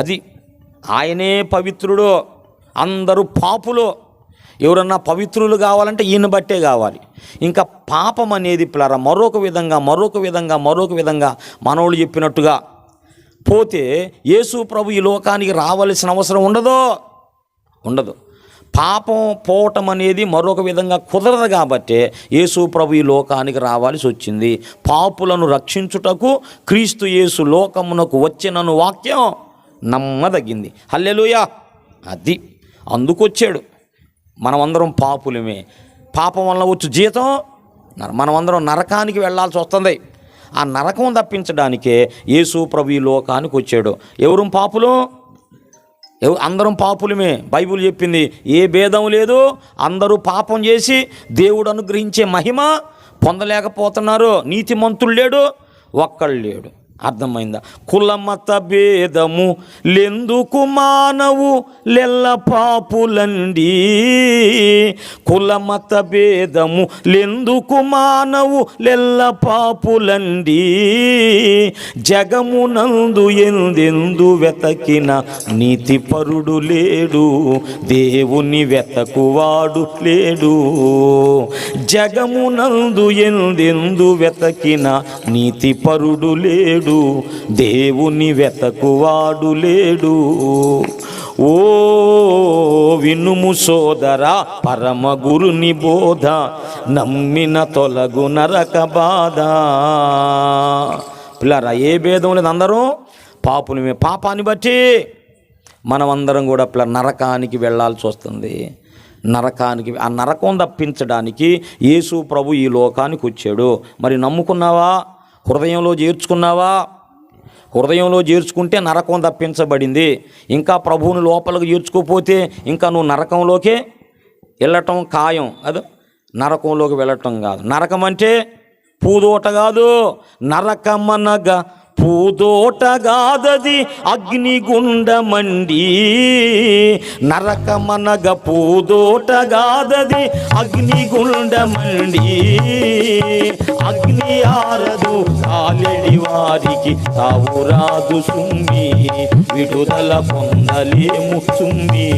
అది ఆయనే పవిత్రుడు. అందరూ పాపులు. ఎవరన్నా పవిత్రులు కావాలంటే ఈయన బట్టే కావాలి. ఇంకా పాపం అనేది పిల్లరా మరొక విధంగా మనోళ్ళు చెప్పినట్టుగా పోతే యేసు ప్రభు ఈ లోకానికి రావాల్సిన అవసరం ఉండదు. పాపం పోవటం అనేది మరొక విధంగా కుదరదు. కాబట్టి యేసు ప్రభు ఈ లోకానికి రావాల్సి వచ్చింది. పాపులను రక్షించుటకు క్రీస్తు యేసు లోకమునకు వచ్చినను వాక్యం నమ్మదగింది. హల్లెలూయా. అది అందుకొచ్చాడు. మనమందరం పాపులమే. పాపం వల్ల వచ్చు జీతం మనమందరం నరకానికి వెళ్ళాల్సి వస్తుంది. ఆ నరకం తప్పించడానికే యేసు ప్రభు ఈ లోకానికి వచ్చాడు. ఎవరు పాపులు? అందరం పాపులమే. బైబిల్ చెప్పింది ఏ భేదం లేదు. అందరూ పాపం చేసి దేవుడు అనుగ్రహించే మహిమ పొందలేకపోతున్నారు. నీతిమంతుడు లేడు, ఒక్కడు లేడు. అర్థమైందా? కులమత భేదము లెందుకు మానవు లెల్ల పాపులండి. కులమత భేదము లెందుకు మానవు లెల్ల పాపులండి. జగమునందు ఎందెందు వెతకిన నీతిపరుడు లేడు, దేవుని వెతకువాడు లేడు. జగమునందు ఎందెందు వెతకిన నీతిపరుడు లేడు, దేవుని వెతకువాడు లేడు. ఓ వినుము సోదరా పరమ గురుని బోధ, నమ్మిన తొలగు నరక బాధ. పిల్లరా, ఏ భేదం లేదు, అందరూ పాపులమే. పాపాన్ని బట్టి మనమందరం కూడా నరకానికి వెళ్ళాల్సి వస్తుంది. నరకానికి, ఆ నరకం తప్పించడానికి యేసు ప్రభు ఈ లోకానికి వచ్చాడు. మరి నమ్ముకున్నావా? హృదయంలో చేర్చుకున్నావా? హృదయంలో చేర్చుకుంటే నరకం తప్పించబడింది. ఇంకా ప్రభువుని లోపలికి చేర్చుకోకపోతే ఇంకా నువ్వు నరకంలోకే వెళ్ళటం ఖాయం. అది నరకంలోకి వెళ్ళటం కాదు. నరకం అంటే పూదోట కాదు. నరకమనగా పూదోటగాదది అగ్నిగుండమండి. నరకమనగ పూదోటగాదది అగ్నిగుండమండి. అగ్ని ఆరదు కాలెడి వారికి తావురాదు సుమ్మి, విడుదల పొందలేము సుమ్మి.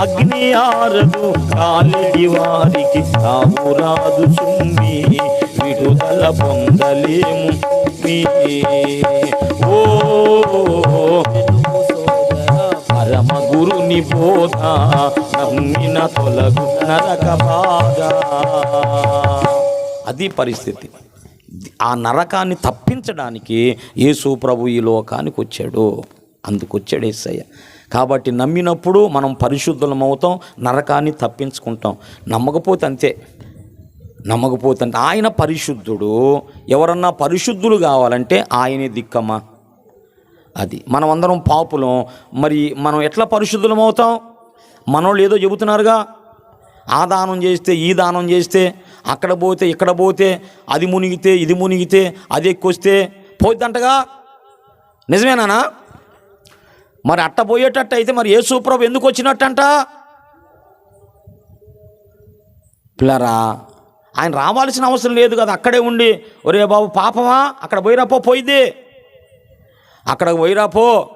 అగ్ని ఆరదు కాలెడి వారికి తావురాదు సుమ్మి, విడుదల పొందలేము. ఓ పరమ గురుని బోధ, నమ్మిన తొలగు నరక బాధ. అది పరిస్థితి. ఆ నరకాన్ని తప్పించడానికి యేసు ప్రభు ఈ లోకానికి వచ్చాడు. అందుకొచ్చాడు యేసయ్య. కాబట్టి నమ్మినప్పుడు మనం పరిశుద్ధులం అవుతాం, నరకాన్ని తప్పించుకుంటాం. నమ్మకపోతే అంతే. నమ్మకపోతే అంటే ఆయన పరిశుద్ధుడు. ఎవరన్నా పరిశుద్ధులు కావాలంటే ఆయనే దిక్కమ్మా. అది మనమందరం పాపులం. మరి మనం ఎట్లా పరిశుద్ధులం అవుతాం? మనోళ్ళు ఏదో చెబుతున్నారుగా, ఆ దానం చేస్తే ఈ దానం చేస్తే, అక్కడ పోతే ఇక్కడ పోతే, అది మునిగితే ఇది మునిగితే, అది ఎక్కువస్తే పోయిద్దంటగా. నిజమేనా? మరి అట్ట పోయేటట్టు అయితే మరి యేసు ప్రభు ఎందుకు వచ్చినట్టంట? పిల్లరా, ఆయన రావాల్సిన అవసరం లేదు కదా. అక్కడే ఉండి ఒరే బాబు పాపమా అక్కడ పోయిరాపో, పోయిద్ది అక్కడికి పోయిరాపో.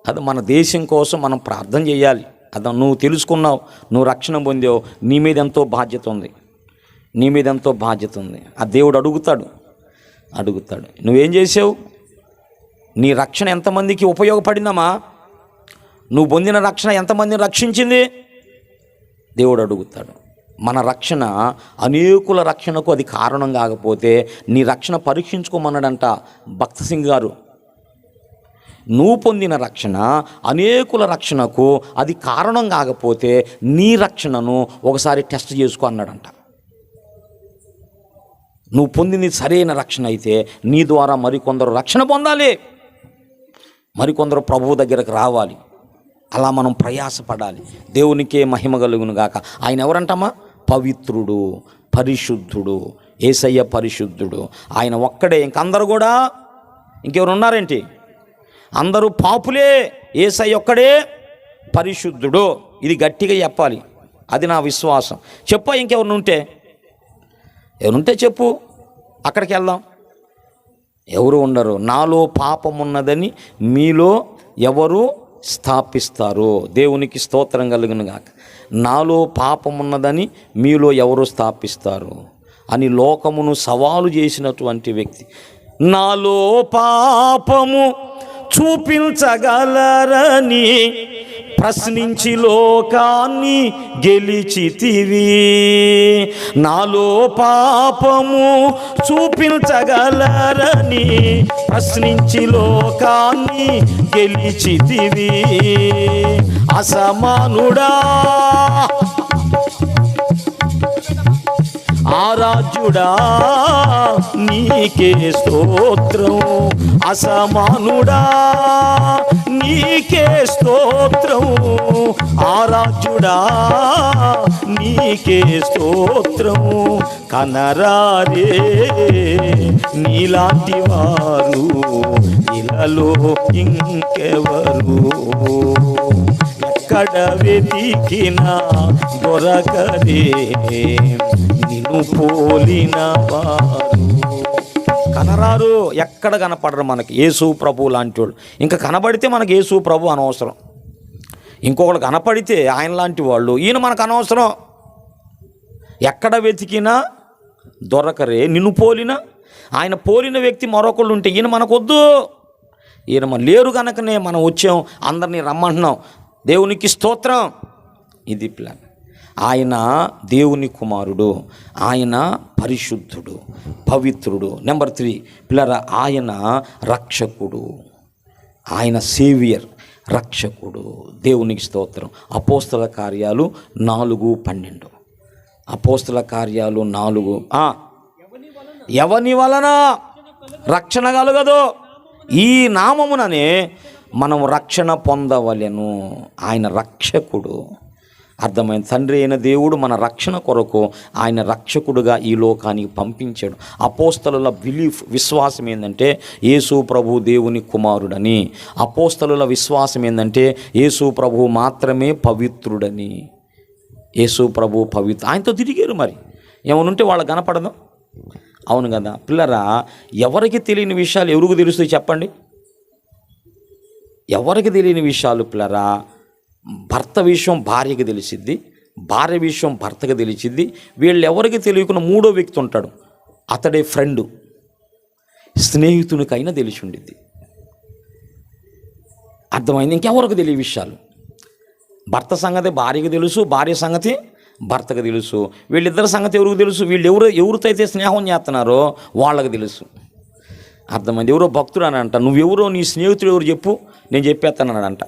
అది మన దేశం కోసం మనం ప్రార్థన చేయాలి. నువ్వు తెలుసుకున్నావు, నువ్వు రక్షణ పొందావు, నీ మీద ఎంతో బాధ్యత ఉంది. నీ మీద ఎంతో బాధ్యత ఉంది. ఆ దేవుడు అడుగుతాడు. నువ్వేం చేసావు? నీ రక్షణ ఎంతమందికి ఉపయోగపడిందమ్మా? నువ్వు పొందిన రక్షణ ఎంతమందిని రక్షించింది? దేవుడు అడుగుతాడు. మన రక్షణ అనేకుల రక్షణకు అది కారణం కాకపోతే నీ రక్షణ పరీక్షించుకోమన్నాడంట భక్త సింగ్ గారు. నువ్వు పొందిన రక్షణ అనేకుల రక్షణకు అది కారణం కాకపోతే నీ రక్షణను ఒకసారి టెస్ట్ చేసుకో అన్నాడంట. నువ్వు పొందింది సరైన రక్షణ అయితే నీ ద్వారా మరికొందరు రక్షణ పొందాలి, మరికొందరు ప్రభువు దగ్గరకు రావాలి. అలా మనం ప్రయాసపడాలి. దేవునికే మహిమ కలుగును గాక. ఆయన ఎవరంటమ్మా? పవిత్రుడు, పరిశుద్ధుడు. యేసయ్య పరిశుద్ధుడు. ఆయన ఒక్కడే. ఇంకందరూ కూడా ఇంకెవరు ఉన్నారేంటి? అందరూ పాపులే. యేసయ్య ఒక్కడే పరిశుద్ధుడు. ఇది గట్టిగా చెప్పాలి. అది నా విశ్వాసం. చెప్పా ఇంకెవరుంటే చెప్పు, అక్కడికి వెళ్దాం. ఎవరు ఉండరు. నాలో పాపం ఉన్నదని మీలో ఎవరు స్థాపిస్తారు? దేవునికి స్తోత్రం కలుగును గాక. నాలో పాపం ఉన్నదని మీలో ఎవరు స్థాపిస్తారు అని లోకమును సవాలు చేసినటువంటి వ్యక్తి. నాలో పాపము చూపించగలరని ప్రశ్నించి లోకాన్ని గెలిచితివి. నాలో పాపము చూపించగలరని ప్రశ్నించి లోకాన్ని గెలిచితివి. అసమానుడా ఆరాధ్యుడా నీకే స్తోత్రం. అసమానుడా నీకే స్తోత్రం. ఆరాధ్యుడా నీకే స్తోత్రం. కనరారే నీలాంటి వారు ఇలాలో ఇంకెవరు, ఎక్కడ వెతికినా దొరకరే నిన్ను పోలిన వారు. కనరారు, ఎక్కడ కనపడరు మనకి యేసు ప్రభు లాంటి వాడు. ఇంకా కనబడితే మనకి యేసు ప్రభు అనవసరం, ఇంకొకడు కనపడితే ఆయన లాంటి వాళ్ళు, ఈయన మనకు అనవసరం. ఎక్కడ వెతికినా దొరకరే నిన్ను పోలిన, ఆయన పోలిన వ్యక్తి మరొకళ్ళు ఉంటే ఈయన మనకొద్దు. ఈయన మన లేరు కనుకనే మనం వచ్చాం, అందరినీ రమ్మంటున్నాం. దేవునికి స్తోత్రం. ఇది ప్లాన్. ఆయన దేవుని కుమారుడు, ఆయన పరిశుద్ధుడు, పవిత్రుడు. నెంబర్ 3 పిల్లరా, ఆయన రక్షకుడు, ఆయన సేవియర్, రక్షకుడు. దేవునికి స్తోత్రం. అపోస్తల కార్యాలు 4:12. అపోస్తల కార్యాలు 4. ఎవని వలన రక్షణ కలుగదో ఈ నామముననే మనం రక్షణ పొందవలెను. ఆయన రక్షకుడు. అర్థమైంది. తండ్రి అయిన దేవుడు మన రక్షణ కొరకు ఆయన రక్షకుడుగా ఈ లోకానికి పంపించాడు. అపోస్తలుల విశ్వాసం ఏంటంటే యేసు ప్రభు దేవుని కుమారుడని. అపోస్తలుల విశ్వాసం ఏంటంటే యేసు ప్రభు మాత్రమే పవిత్రుడని. యేసు ప్రభు పవిత్ర, ఆయనతో తిరిగారు. మరి ఏమనుంటే వాళ్ళకి కనపడదు. అవును కదా పిల్లరా. ఎవరికి తెలియని విషయాలు ఎవరికి తెలుస్తాయి చెప్పండి? ఎవరికి తెలియని విషయాలు పిల్లరా, భర్త విషయం భార్యకి తెలిసిద్ది, భార్య విషయం భర్తకి తెలిసిద్ది. వీళ్ళు ఎవరికి తెలియకుండా 3వ వ్యక్తి ఉంటాడు, అతడే ఫ్రెండు, స్నేహితునికైనా తెలిసి ఉండిద్ది. అర్థమైంది? ఇంకెవరికి తెలియ విషయాలు. భర్త సంగతి భార్యకి తెలుసు, భార్య సంగతి భర్తకు తెలుసు. వీళ్ళిద్దరి సంగతి ఎవరికి తెలుసు? వీళ్ళు ఎవరితో అయితే స్నేహం చేస్తున్నారో వాళ్ళకి తెలుసు. అర్థమైంది? ఎవరో భక్తుడు అని అంట, నువ్వెవరో నీ స్నేహితుడు ఎవరు చెప్పు, నేను చెప్పేస్తానంట.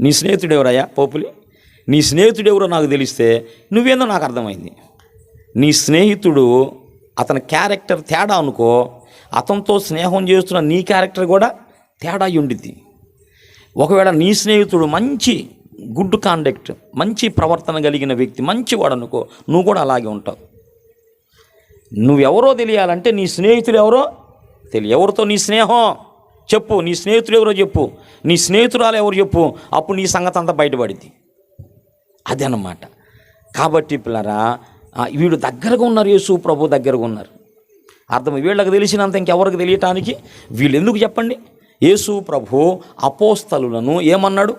నీ స్నేహితుడు ఎవరయ్యా పోపులి? నీ స్నేహితుడు ఎవరో నాకు తెలిస్తే నువ్వేందో నాకు అర్థమైంది. నీ స్నేహితుడు అతని క్యారెక్టర్ తేడా అనుకో, అతనితో స్నేహం చేస్తున్న నీ క్యారెక్టర్ కూడా తేడా ఉండిద్ది. ఒకవేళ నీ స్నేహితుడు మంచి గుడ్ కాండక్ట్, మంచి ప్రవర్తన కలిగిన వ్యక్తి, మంచివాడు అనుకో, నువ్వు కూడా అలాగే ఉంటావు. నువ్వెవరో తెలియాలంటే నీ స్నేహితుడు ఎవరో ఎవరితో నీ స్నేహం చెప్పు, నీ స్నేహితుడు ఎవరో చెప్పు, నీ స్నేహితురాలు ఎవరు చెప్పు, అప్పుడు నీ సంగతి అంతా బయటపడింది. అదనమాట. కాబట్టి పిల్లరా, వీడు దగ్గరగా ఉన్నారు, యేసు ప్రభు దగ్గరగా ఉన్నారు. అర్థం? వీళ్ళకి తెలిసినంత ఇంకెవరికి తెలియటానికి వీళ్ళు ఎందుకు చెప్పండి? యేసు ప్రభు అపోస్తలులను ఏమన్నాడు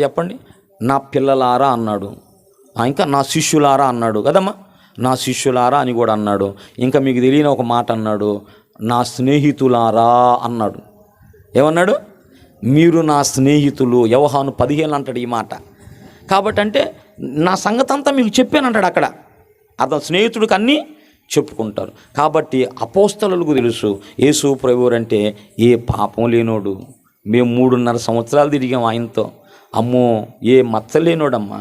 చెప్పండి? నా పిల్లలారా అన్నాడు, ఇంకా నా శిష్యులారా అన్నాడు కదమ్మా, నా శిష్యులారా అని కూడా అన్నాడు. ఇంకా మీకు తెలియని ఒక మాట అన్నాడు, నా స్నేహితులారా అన్నాడు. ఏమన్నాడు? మీరు నా స్నేహితులు. యోహాను 15 అంటాడు ఈ మాట. కాబట్టి అంటే నా సంగతి అంతా మీకు చెప్పానంటాడు అక్కడ. అతను స్నేహితుడికి అన్నీ చెప్పుకుంటారు. కాబట్టి అపోస్తలులకు తెలుసు యేసు ప్రభువు అంటే ఏ పాపం లేనోడు. మేము 3.5 సంవత్సరాలు తిరిగాం ఆయనతో. అమ్మో, ఏ మచ్చలేనోడమ్మా,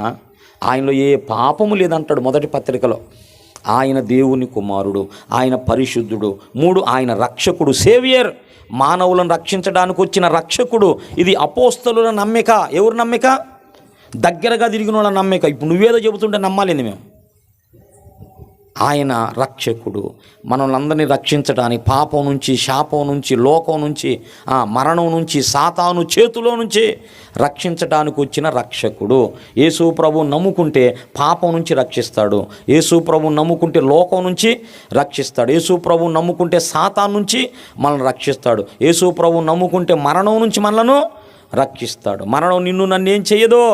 ఆయనలో ఏ పాపము లేదంటాడు మొదటి పత్రికలో. ఆయన దేవుని కుమారుడు, ఆయన పరిశుద్ధుడు. 3 ఆయన రక్షకుడు, సేవియర్, మానవులను రక్షించడానికి వచ్చిన రక్షకుడు. ఇది అపోస్తలుల నమ్మిక. ఎవరు నమ్మిక? దగ్గరగా తిరిగిన వాళ్ళ నమ్మిక. ఇప్పుడు నువ్వేదో చెబుతుంటే నమ్మాలింది మేము. ఆయన రక్షకుడు, మనల్ని రక్షించడానికి, పాపం నుంచి, శాపం నుంచి, లోకం నుంచి, మరణం నుంచి, సాతాను చేతిలో నుంచి రక్షించడానికి వచ్చిన రక్షకుడు. యేసు ప్రభు నమ్ముకుంటే పాపం నుంచి రక్షిస్తాడు. యేసు ప్రభు నమ్ముకుంటే లోకం నుంచి రక్షిస్తాడు. యేసు ప్రభు నమ్ముకుంటే సాతాను నుంచి మనల్ని రక్షిస్తాడు. యేసు ప్రభు నమ్ముకుంటే మరణం నుంచి మనలను రక్షిస్తాడు. మరణం నిన్ను నన్ను ఏం చేయదో,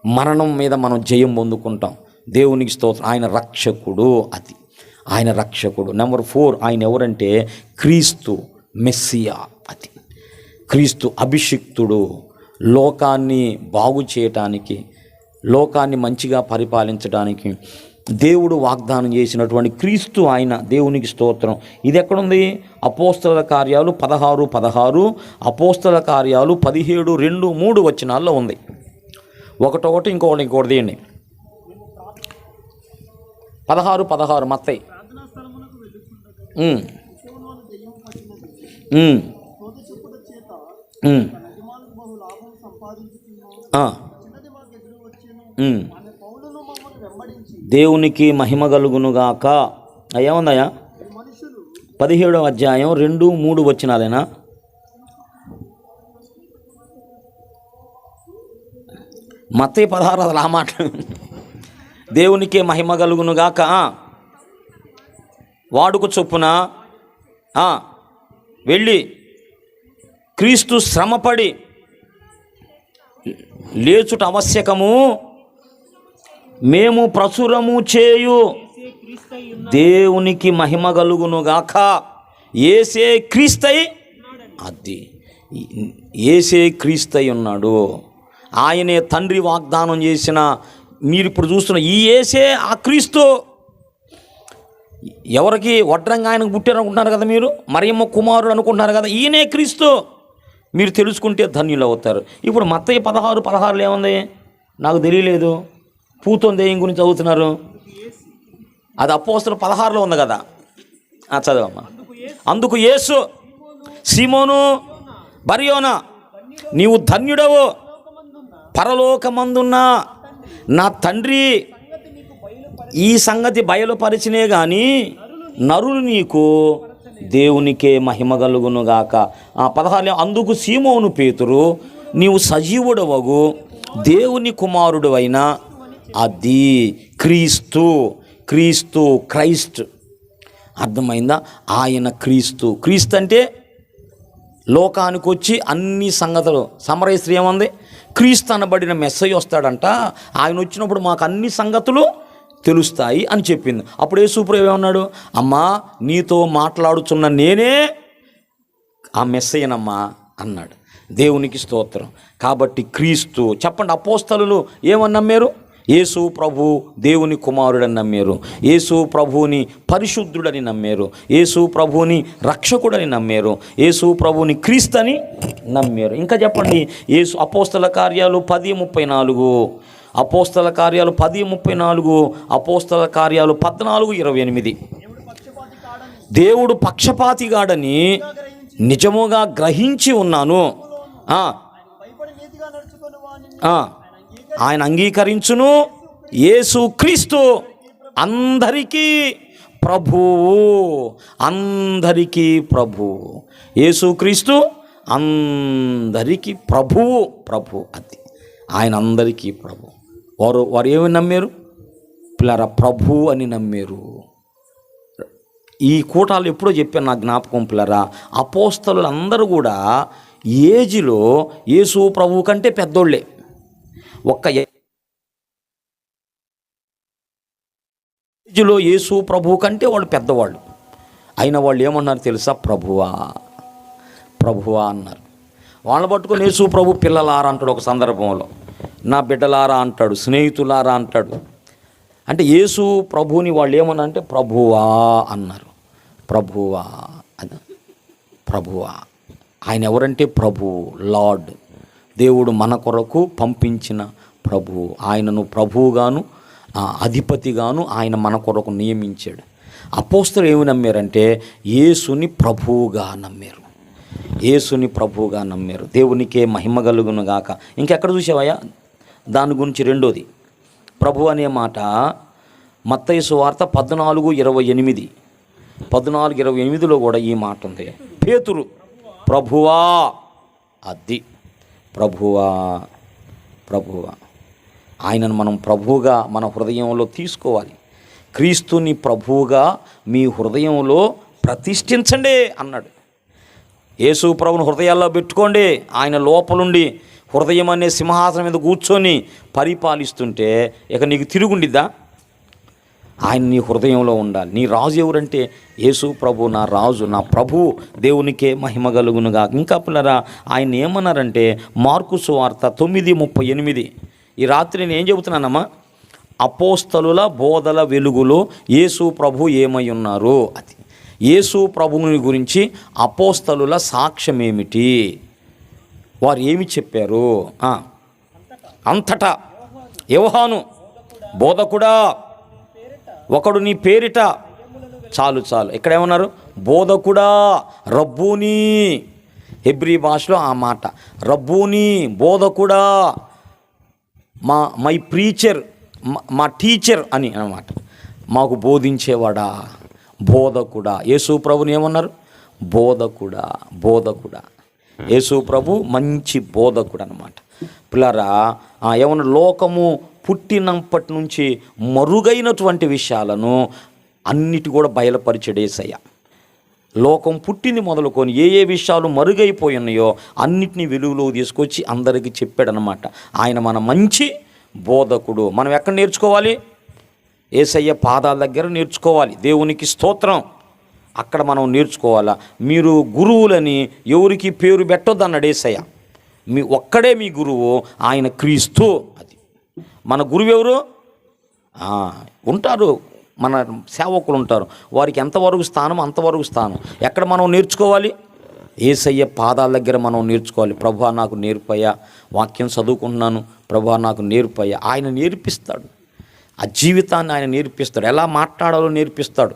మరణం మీద మనం జయం పొందుకుంటాం. దేవునికి స్తోత్రం. ఆయన రక్షకుడు. అది ఆయన రక్షకుడు. నెంబర్ 4 ఆయన ఎవరంటే క్రీస్తు మెస్సియా. అది క్రీస్తు అభిషిక్తుడు. లోకాన్ని బాగు చేయటానికి, లోకాన్ని మంచిగా పరిపాలించడానికి దేవుడు వాగ్దానం చేసినటువంటి క్రీస్తు ఆయన. దేవునికి స్తోత్రం. ఇది ఎక్కడుంది? అపోస్తల కార్యాలు 16:16, అపోస్తల కార్యాలు 17, 2, 3 వచనాల్లో ఉంది. ఒకటొకటి ఇంకోటి తీయండి. 16:16 మత్తయి. దేవునికి మహిమ కలుగునుగాక. ఏముందయ్యా? 17వ అధ్యాయం 2, 3 వచనాలేనా? మత్తయి 16 అసలు ఆ మాట. దేవునికే మహిమ కలుగునుగాక. వాడుక చొప్పున వెళ్ళి క్రీస్తు శ్రమపడి లేచుట ఆవశ్యకము, మేము ప్రచురము చేయు దేవునికి మహిమ కలుగునుగాక. యేసే క్రీస్తై, అది యేసే క్రీస్తై ఉన్నాడు. ఆయనే తండ్రి వాగ్దానం చేసిన, మీరు ఇప్పుడు చూస్తున్న ఈ యేసే ఆ క్రీస్తు. ఎవరికి వడ్రంగా ఆయనకు పుట్టారు అనుకుంటున్నారు కదా మీరు, మరియమ్మ కుమారుడు అనుకుంటున్నారు కదా, ఈయనే క్రీస్తు. మీరు తెలుసుకుంటే ధన్యులు అవుతారు. ఇప్పుడు మత్తయి 16:16 ఏముంది? నాకు తెలియలేదు. పూతోని దెయ్యం గురించి చదువుతున్నారు. అది అపోస్తలుల 16లో ఉంది కదా, చదవమ్మా. అందుకు యేసు, సీమోను బర్యోనా, నీవు ధన్యుడవు, పరలోకమందున్న నా తండ్రి ఈ సంగతి బయలుపరిచినే గాని నరులు నీకు దేవునికే మహిమ కలుగునుగాక. 16 అందుకు సీమోను పేతురు, నీవు సజీవుడవగు దేవుని కుమారుడు అయిన అది క్రీస్తు. క్రీస్తు, క్రైస్ట్, అర్థమైందా? ఆయన క్రీస్తు. క్రీస్తు అంటే లోకానికి వచ్చి అన్ని సంగతులు సమరయ ఏమంది? క్రీస్తు అనబడిన మెస్సయ్య వస్తాడంట, ఆయన వచ్చినప్పుడు మాకు అన్ని సంగతులు తెలుస్తాయి అని చెప్పింది. అప్పుడు యేసుప్రభు ఏమన్నాడు? అమ్మా, నీతో మాట్లాడుచున్న నేనే ఆ మెస్సయ్యనమ్మా అన్నాడు. దేవునికి స్తోత్రం. కాబట్టి క్రీస్తు. చెప్పండి, అపోస్తలులు ఏమని నమ్మారు? యేసు ప్రభు దేవుని కుమారుడని నమ్మారు. యేసు ప్రభువుని పరిశుద్ధుడని నమ్మారు. యేసు ప్రభువుని రక్షకుడని నమ్మారు. యేసు ప్రభువుని క్రీస్తు అని నమ్మారు. ఇంకా చెప్పండి, యేసు అపోస్తల కార్యాలు 10:34, అపోస్తల కార్యాలు 10:34, అపోస్తల కార్యాలు 14:28. దేవుడు పక్షపాతిగాడని నిజముగా గ్రహించి ఉన్నాను, ఆయన అంగీకరించును. యేసు క్రీస్తు అందరికీ ప్రభువు, అందరికీ ప్రభువు. యేసు క్రీస్తు అందరికీ ప్రభువు. ప్రభు అది ఆయన అందరికీ ప్రభు. వారు ఏమని నమ్మారు పిల్లరా? ప్రభు అని నమ్మారు. ఈ కూటాలు ఎప్పుడో చెప్పాను, నా జ్ఞాపకం పిల్లరా. అపోస్తలులు అందరూ కూడా ఏజ్లో యేసు ప్రభు కంటే పెద్దోళ్ళే. ఒక్క ఏజ్లో యేసు ప్రభు కంటే వాళ్ళు పెద్దవాళ్ళు. అయిన వాళ్ళు ఏమన్నారు తెలుసా? ప్రభువా, ప్రభువా అన్నారు. వాళ్ళని పట్టుకొని యేసు ప్రభు పిల్లలారా అంటాడు ఒక సందర్భంలో, నా బిడ్డలారా అంటాడు, స్నేహితులారా అంటాడు. అంటే యేసు ప్రభుని వాళ్ళు ఏమన్నా అంటే ప్రభువా అన్నారు. ప్రభువా అని, ప్రభువా. ఆయన ఎవరంటే ప్రభువు, లార్డ్, దేవుడు మన కొరకు పంపించిన ప్రభువు. ఆయనను ప్రభువుగాను అధిపతిగాను ఆయన మన కొరకు నియమించాడు. అపోస్తలులు ఏమి నమ్మారంటే యేసుని ప్రభువుగా నమ్మారు. యేసుని ప్రభువుగా నమ్మారు. దేవునికే మహిమ కలుగును గాక. ఇంకెక్కడ చూసావయ్యా దాని గురించి? రెండోది ప్రభు అనే మాట మత్తయి సువార్త 14:28, 14:28లో కూడా ఈ మాట ఉంది. పేతురు, ప్రభువా, అది ప్రభువా, ప్రభువా. ఆయనను మనం ప్రభువుగా మన హృదయంలో తీసుకోవాలి. క్రీస్తుని ప్రభువుగా మీ హృదయంలో ప్రతిష్ఠించండి అన్నాడు. యేసు ప్రభుని హృదయాల్లో పెట్టుకోండి. ఆయన లోపలుండి హృదయం అనే సింహాసనం మీద కూర్చొని పరిపాలిస్తుంటే ఇక నీకు తిరుగుండిద్దా? ఆయన నీ హృదయంలో ఉండాలి. నీ రాజు ఎవరంటే యేసు ప్రభు, నా రాజు, నా ప్రభు. దేవునికే మహిమ కలుగునుగా. ఇంకా పిల్లరా, ఆయన ఏమన్నారంటే మార్కు సువార్త 9:38. ఈ రాత్రి నేను ఏం చెబుతున్నానమ్మా? అపోస్తలుల బోధల వెలుగులో యేసు ప్రభు ఏమై ఉన్నారు, అది యేసు ప్రభువుని గురించి అపోస్తలుల సాక్ష్యం ఏమిటి, వారు ఏమి చెప్పారు. అంతటా యోహాను బోధకుడా, ఒకడు నీ పేరిట, చాలు చాలు. ఇక్కడ ఏమన్నారు? బోధకుడా, రబ్బూని. హెబ్రీ భాషలో ఆ మాట రబ్బూని, బోధకుడా, మై ప్రీచర్, మా టీచర్ అని అన్నమాట. మాకు బోధించేవాడా, బోధకుడా. యేసు ప్రభుని ఏమన్నారు? బోధకుడా, బోధకుడా. యేసు ప్రభు మంచి బోధకుడు అన్నమాట. పిల్లరా, ఏమన్నా లోకము పుట్టినప్పటి నుంచి మరుగైనటువంటి విషయాలను అన్నిటి కూడా బయలుపరిచాడు యేసయ్య. లోకం పుట్టింది మొదలుకొని ఏ విషయాలు మరుగైపోయి ఉన్నాయో అన్నిటినీ వెలుగులోకి తీసుకొచ్చి అందరికీ చెప్పాడనమాట. ఆయన మన మంచి బోధకుడు. మనం ఎక్కడ నేర్చుకోవాలి? యేసయ్య పాదాల దగ్గర నేర్చుకోవాలి. దేవునికి స్తోత్రం. అక్కడ మనం నేర్చుకోవాలా. మీరు గురువులని ఎవరికి పేరు పెట్టొద్దు అన్నాడు యేసయ్య. మీ ఒక్కడే మీ గురువు, ఆయన క్రీస్తు. అది మన గురువు ఎవరు? ఉంటారు, మన సేవకులు ఉంటారు. వారికి ఎంతవరకు స్థానం అంతవరకు స్థానం. ఎక్కడ మనం నేర్చుకోవాలి? యేసయ్య పాదాల దగ్గర మనం నేర్చుకోవాలి. ప్రభువా నాకు నేర్పయ్యా, వాక్యం చదువుకుంటున్నాను, ప్రభువా నాకు నేర్పయ్యా. ఆయన నేర్పిస్తాడు. ఆ జీవితాన్ని ఆయన నేర్పిస్తాడు. ఎలా మాట్లాడాలో నేర్పిస్తాడు,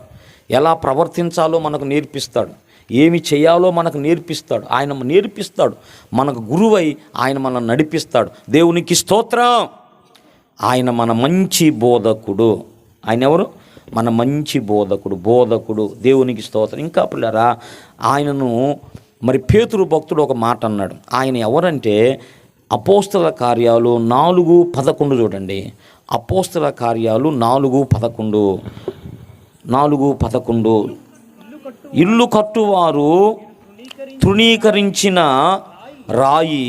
ఎలా ప్రవర్తించాలో మనకు నేర్పిస్తాడు, ఏమి చేయాలో మనకు నేర్పిస్తాడు. ఆయన నేర్పిస్తాడు. మనకు గురువై ఆయన మనల్ని నడిపిస్తాడు. దేవునికి స్తోత్రం. ఆయన మన మంచి బోధకుడు. ఆయన ఎవరు? మన మంచి బోధకుడు. బోధకుడు. దేవునికి స్తోత్రం. ఇంకా పిల్లరా, ఆయనను మరి పేతురు భక్తుడు ఒక మాట అన్నాడు. ఆయన ఎవరంటే అపోస్తల కార్యాలు 4:11 చూడండి. అపోస్తల కార్యాలు 4:11 ఇల్లు కట్టువారు తృణీకరించిన రాయి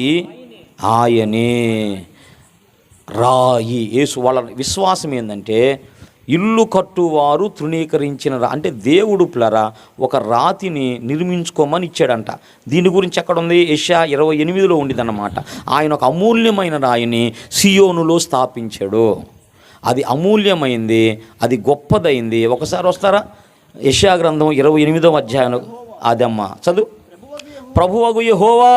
ఆయనే. రాయి యేసు. వాళ్ళ విశ్వాసం ఏంటంటే ఇల్లు కట్టువారు తృణీకరించిన అంటే దేవుడు పిల్లరా ఒక రాతిని నిర్మించుకోమని ఇచ్చాడంట. దీని గురించి ఎక్కడ ఉంది? యెషయా 28లో ఉండిదన్నమాట. ఆయన ఒక అమూల్యమైన రాయిని సియోనులో స్థాపించాడు. అది అమూల్యమైంది, అది గొప్పదైంది. ఒకసారి వస్తారా? యెషయా గ్రంథం 28వ అధ్యాయం అదమ్మ చదువు. ప్రభువగు యెహోవా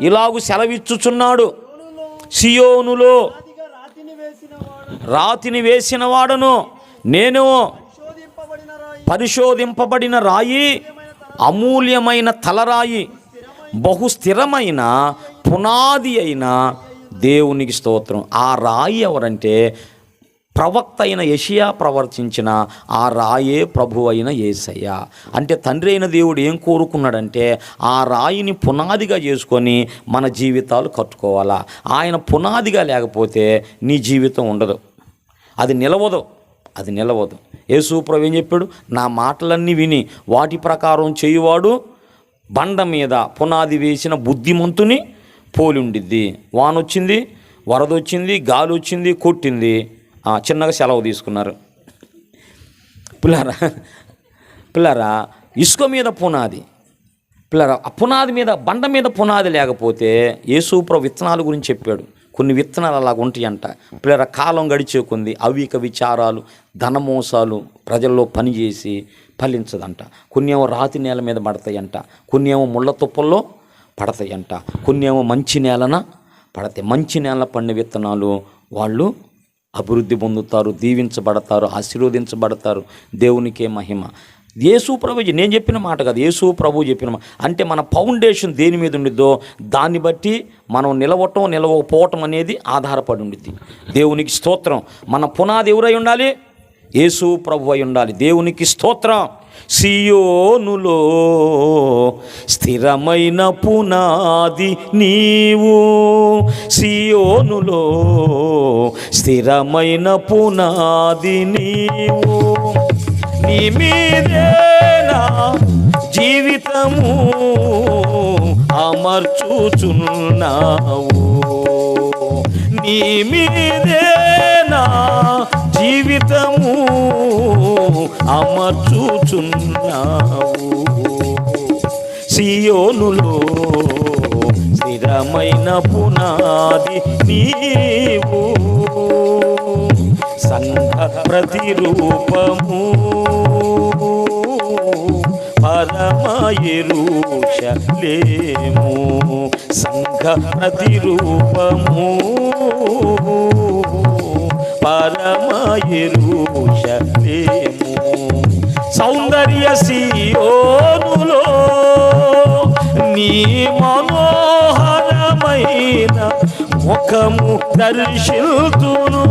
ఇలాగు సెలవిచ్చుచున్నాడు, సియోనులో రాతిని వేసిన వాడను నేను, పరిశోధింపబడిన రాయి, అమూల్యమైన తలరాయి, బహుస్థిరమైన పునాది అయిన దేవునికి స్తోత్రం. ఆ రాయి ఎవరంటే ప్రవక్త అయిన యెషయా ప్రవర్తించిన ఆ రాయే ప్రభు అయిన యేసయ్య. అంటే తండ్రి అయిన దేవుడు ఏం కోరుకున్నాడంటే ఆ రాయిని పునాదిగా చేసుకొని మన జీవితాలు కట్టుకోవాలా. ఆయన పునాదిగా లేకపోతే నీ జీవితం ఉండదు, అది నిలవదు, అది నిలవదు. యేసు ప్రభు ఏం చెప్పాడు? నా మాటలన్నీ విని వాటి ప్రకారం చేయువాడు బండ మీద పునాది వేసిన బుద్ధిమంతుని పోలి ఉండిద్ది. వానొచ్చింది, వరదొచ్చింది, గాలి వచ్చింది, కొట్టింది, చిన్నగా సెలవు తీసుకున్నారు. పిల్లరా ఇసుక మీద పునాది. పిల్లరా ఆ పునాది మీద, బండ మీద పునాది లేకపోతే యేసు ప్రభు విత్తనాల గురించి చెప్పాడు. కొన్ని విత్తనాలు అలాగ ఉంటాయంట. పిల్లరా కాలం గడిచే కొంది అవిక విచారాలు, ధనమోసాలు ప్రజల్లో పనిచేసి ఫలించదంట. కొన్ని ఏమో రాతి నేల మీద పడతాయంట, కొన్ని ఏమో ముళ్ళ తుప్పల్లో పడతాయంట, కొన్ని ఏమో మంచి నేలన పడతాయి. మంచి నేల పడిన విత్తనాలు వాళ్ళు అభివృద్ధి పొందుతారు, దీవించబడతారు, ఆశీర్వదించబడతారు. దేవునికే మహిమ. యేసు ప్రభు నేను చెప్పిన మాట కాదు, యేసు ప్రభు చెప్పిన మాట. అంటే మన ఫౌండేషన్ దేని మీద ఉండిద్దో దాన్ని బట్టి మనం నిలవటం నిలవకపోవటం అనేది ఆధారపడి ఉండిద్ది. దేవునికి స్తోత్రం. మన పునాది ఎవరై ఉండాలి? యేసు ప్రభు అయి ఉండాలి. దేవునికి స్తోత్రం. సియోనులో స్థిరమైన పునాది నీవు, సియోనులో స్థిరమైన పునాది నీవు, నీ మీదే నా జీవితము అమర్చుచున్నావు, నీ మీదే నా జీవితము అమర్చుచున్నావు. సియోనులో స్థిరమైన పునాది నీవు, సంఘ ప్రతిరూపము పరమ యెరూషలేము, సంఘ ప్రతిరూపము పరమ యెరూషలేము. సౌందర్య సియోనులో నీ మనోహరమైన ముఖము దర్శిల్తును,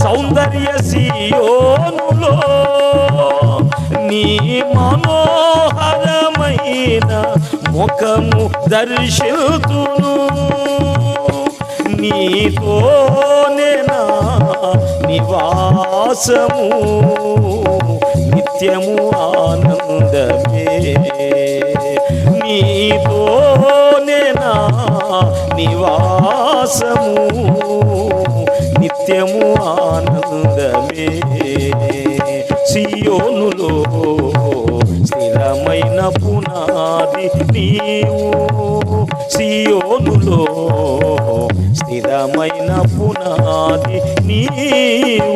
సౌందర్య సియోనులో నీ మనోహరమైన ముఖము దర్శితును. నీతోనే నా నివాసము నిత్యము ఆనందమే. నీతోనే నా నివాసము నిత్యము ఆనందమే. సియోనులో స్థిరమైన పునాది నీవు, సియోనులో స్థిరమైన పునాది నీవు.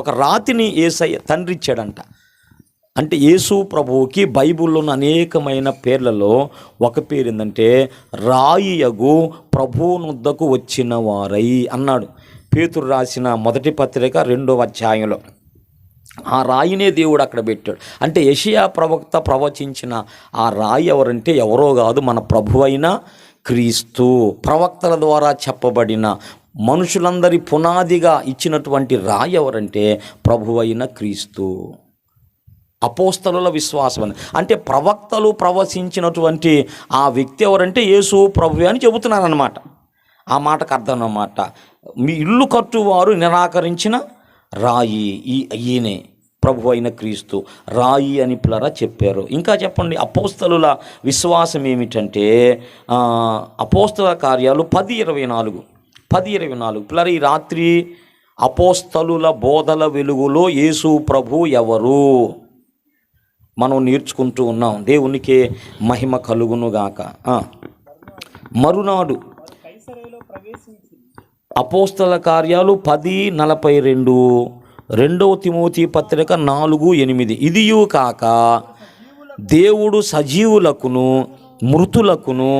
ఒక రాతిని యేసయ్య తండ్రి ఇచ్చాడంట. అంటే యేసు ప్రభువుకి బైబిల్లో ఉన్న అనేకమైన పేర్లలో ఒక పేరు ఏంటంటే రాయియగు ప్రభువునొద్దకు వచ్చిన వారై అన్నాడు. పేతురు రాసిన మొదటి పత్రిక 2వ అధ్యాయంలో ఆ రాయినే దేవుడు అక్కడ పెట్టాడు. అంటే యెషయా ప్రవక్త ప్రవచించిన ఆ రాయి ఎవరంటే ఎవరో కాదు, మన ప్రభువైన క్రీస్తు. ప్రవక్తల ద్వారా చెప్పబడిన మనుషులందరి పునాదిగా ఇచ్చినటువంటి రాయి ఎవరంటే ప్రభువైన క్రీస్తు. అపోస్తలుల విశ్వాసం అంటే ప్రవక్తలు ప్రవచించినటువంటి ఆ వ్యక్తి ఎవరంటే యేసు ప్రభువే అని చెబుతున్నారన్నమాట. ఆ మాటకు అర్థం అన్నమాట, మీ ఇల్లు కట్టువారు నిరాకరించిన రాయి ఈయనే ప్రభు అయిన క్రీస్తు, రాయి అని పిల్లరా చెప్పారు. ఇంకా చెప్పండి, అపోస్తలుల విశ్వాసం ఏమిటంటే అపోస్తల కార్యాలు 10:24 పిల్లరా, ఈ రాత్రి అపోస్తలుల బోధల వెలుగులో యేసు ప్రభు ఎవరు మనం నేర్చుకుంటూ ఉన్నాం. దేవునికే మహిమ కలుగునుగాక. మరునాడు అపోస్తల కార్యాలు 10:42, 2వ తిమోతి పత్రిక 4:8. ఇదియు కాక దేవుడు సజీవులకును మృతులకును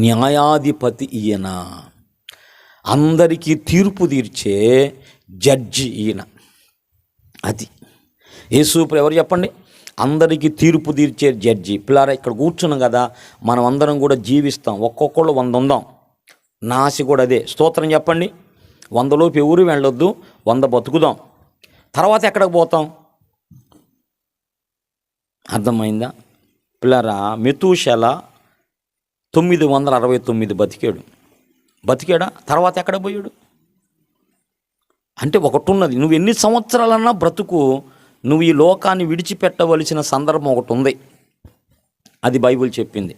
న్యాయాధిపతి ఈయన, అందరికీ తీర్పు తీర్చే జడ్జి ఈయన. అది యేసు ఎవరు చెప్పండి? అందరికీ తీర్పు తీర్చే జడ్జి. పిల్లారా, ఇక్కడ కూర్చున్నాం కదా, మనం అందరం కూడా జీవిస్తాం. ఒక్కొక్కళ్ళు 100 ఉందాం. నా ఆశ కూడా అదే. స్తోత్రం చెప్పండి. 100లోపు ఎవరు వెళ్ళొద్దు, 100 బతుకుదాం. తర్వాత ఎక్కడికి పోతాం? అర్థమైందా పిల్లారా? మెతూషెల 969 బతికాడా? తర్వాత ఎక్కడ పోయాడు? అంటే ఒకటి ఉన్నది, నువ్వు ఎన్ని సంవత్సరాలన్నా బ్రతుకు, నువ్వు ఈ లోకాన్ని విడిచిపెట్టవలసిన సందర్భం ఒకటి ఉంది. అది బైబిల్ చెప్పింది.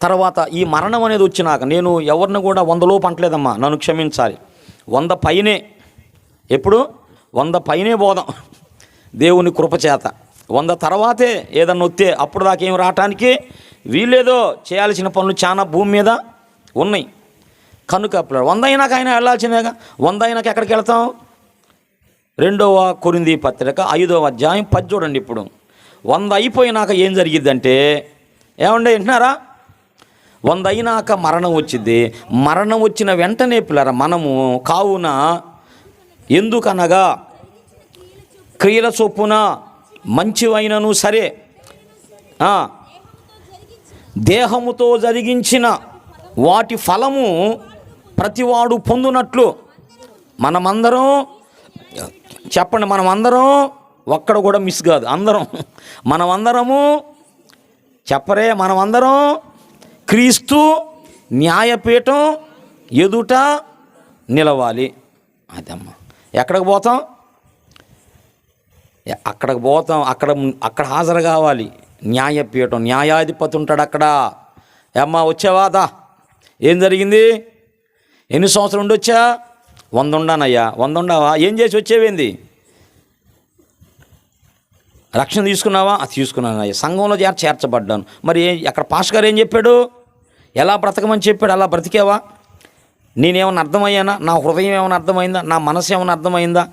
తర్వాత ఈ మరణం అనేది వచ్చినాక, నేను ఎవరిని కూడా 100లోపు అంటలేదమ్మా, నన్ను క్షమించాలి. 100 పైనే, ఎప్పుడు 100 పైనే పోదాం దేవుని కృపచేత. 100 తర్వాతే ఏదన్నా వస్తే అప్పుడు దాకేం రావటానికి వీలేదో, చేయాల్సిన పనులు చాలా భూమి మీద ఉన్నాయి. కనుక 100 అయినాక ఆయన వెళ్ళాల్సిందేగా. 100 అయినాక ఎక్కడికి వెళ్తాం? 2వ కొరింథీ పత్రిక 5వ అధ్యాయం 10 చూడండి. ఇప్పుడు 100 అయిపోయినాక ఏం జరిగిద్దంటే, ఏమండే వింటున్నారా? 100 అయినాక మరణం వచ్చింది. మరణం వచ్చిన వెంటనే పిల్లరా మనము కావున ఎందుకనగా క్రియల చొప్పున మంచివైనను సరే దేహముతో జరిగించిన వాటి ఫలము ప్రతివాడు పొందునట్లు మనమందరం చెప్పండి, మనమందరం ఒక్కడ కూడా మిస్ కాదు, అందరం మనమందరము చెప్పరే, మనమందరం క్రీస్తు న్యాయపీఠం ఎదుట నిలవాలి. అదమ్మా, ఎక్కడికి పోతాం? అక్కడ హాజరు కావాలి. న్యాయపీఠం, న్యాయాధిపతి ఉంటాడు అక్కడ. అమ్మా వచ్చావాదా? ఏం జరిగింది? ఎన్ని సంవత్సరం ఉండొచ్చా? 100 ఉండానయ్యా. 100 ఉండవా? ఏం చేసి వచ్చేవేంది? రక్షణ తీసుకున్నావా? అది తీసుకున్నానయ్యా. సంఘంలో చేర్చబడ్డాను. మరి అక్కడ పాస్టర్ గారు ఏం చెప్పాడు? ఎలా బ్రతకమని చెప్పాడు? అలా బ్రతికేవా? నేనేమన్నా అర్థమయ్యానా? నా హృదయం ఏమైనా అర్థమైందా? నా మనసు ఏమైనా అర్థమైందా?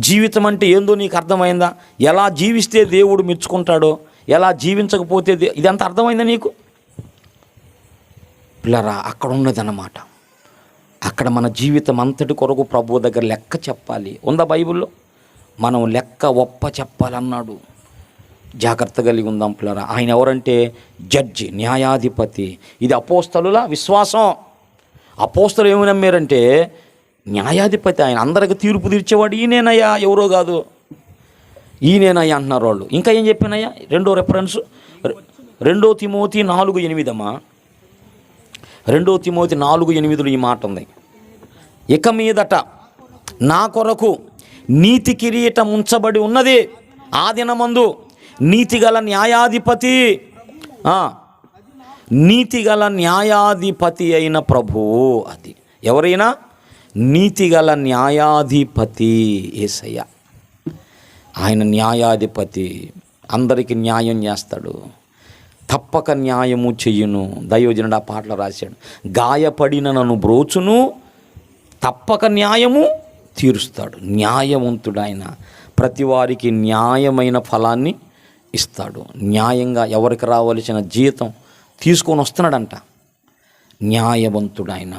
జీవితం అంటే ఏందో నీకు అర్థమైందా? ఎలా జీవిస్తే దేవుడు మెచ్చుకుంటాడో, ఎలా జీవించకపోతే ఇదంతా అర్థమైందా నీకు? పిల్లరా, అక్కడ ఉన్నదన్నమాట. అక్కడ మన జీవితం అంతటి కొరకు ప్రభువు దగ్గర లెక్క చెప్పాలి. ఉందా బైబిల్లో? మనం లెక్క ఒప్ప చెప్పాలన్నాడు. జాగ్రత్త కలిగి ఉందాం పిల్లరా. ఆయన ఎవరంటే జడ్జి, న్యాయాధిపతి. ఇది అపోస్తలుల విశ్వాసం. అపోస్తలు ఏమి నమ్మారంటే న్యాయాధిపతి, ఆయన అందరికి తీర్పు తీర్చేవాడు ఈయనేనయ్యా, ఎవరో కాదు, ఈయనేనయ్యా అంటున్నారు వాళ్ళు. ఇంకా ఏం చెప్పానయ్యా? రెండో రెఫరెన్స్ 2 తిమోతి 4:8 అమ్మా. 2 తిమోతి 4:8 ఈ మాట ఉంది. ఇక మీదట నా కొరకు నీతి కిరీటం ఉంచబడి ఉన్నది. ఆ దినమందు నీతిగల న్యాయాధిపతి, నీతిగల న్యాయాధిపతి అయిన ప్రభువు. అది ఎవరైనా నీతిగల న్యాయాధిపతి యేసయ్య. ఆయన న్యాయాధిపతి, అందరికీ న్యాయం చేస్తాడు, తప్పక న్యాయము చెయ్యును. దైవజనుడు ఆ పాటలు రాశాడు. గాయపడిన నన్ను బ్రోచును, తప్పక న్యాయము తీరుస్తాడు. న్యాయవంతుడు ఆయన. ప్రతి వారికి న్యాయమైన ఫలాన్ని ఇస్తాడు. న్యాయంగా ఎవరికి రావలసిన జీతం తీసుకొని వస్తున్నాడంట. న్యాయవంతుడు ఆయన.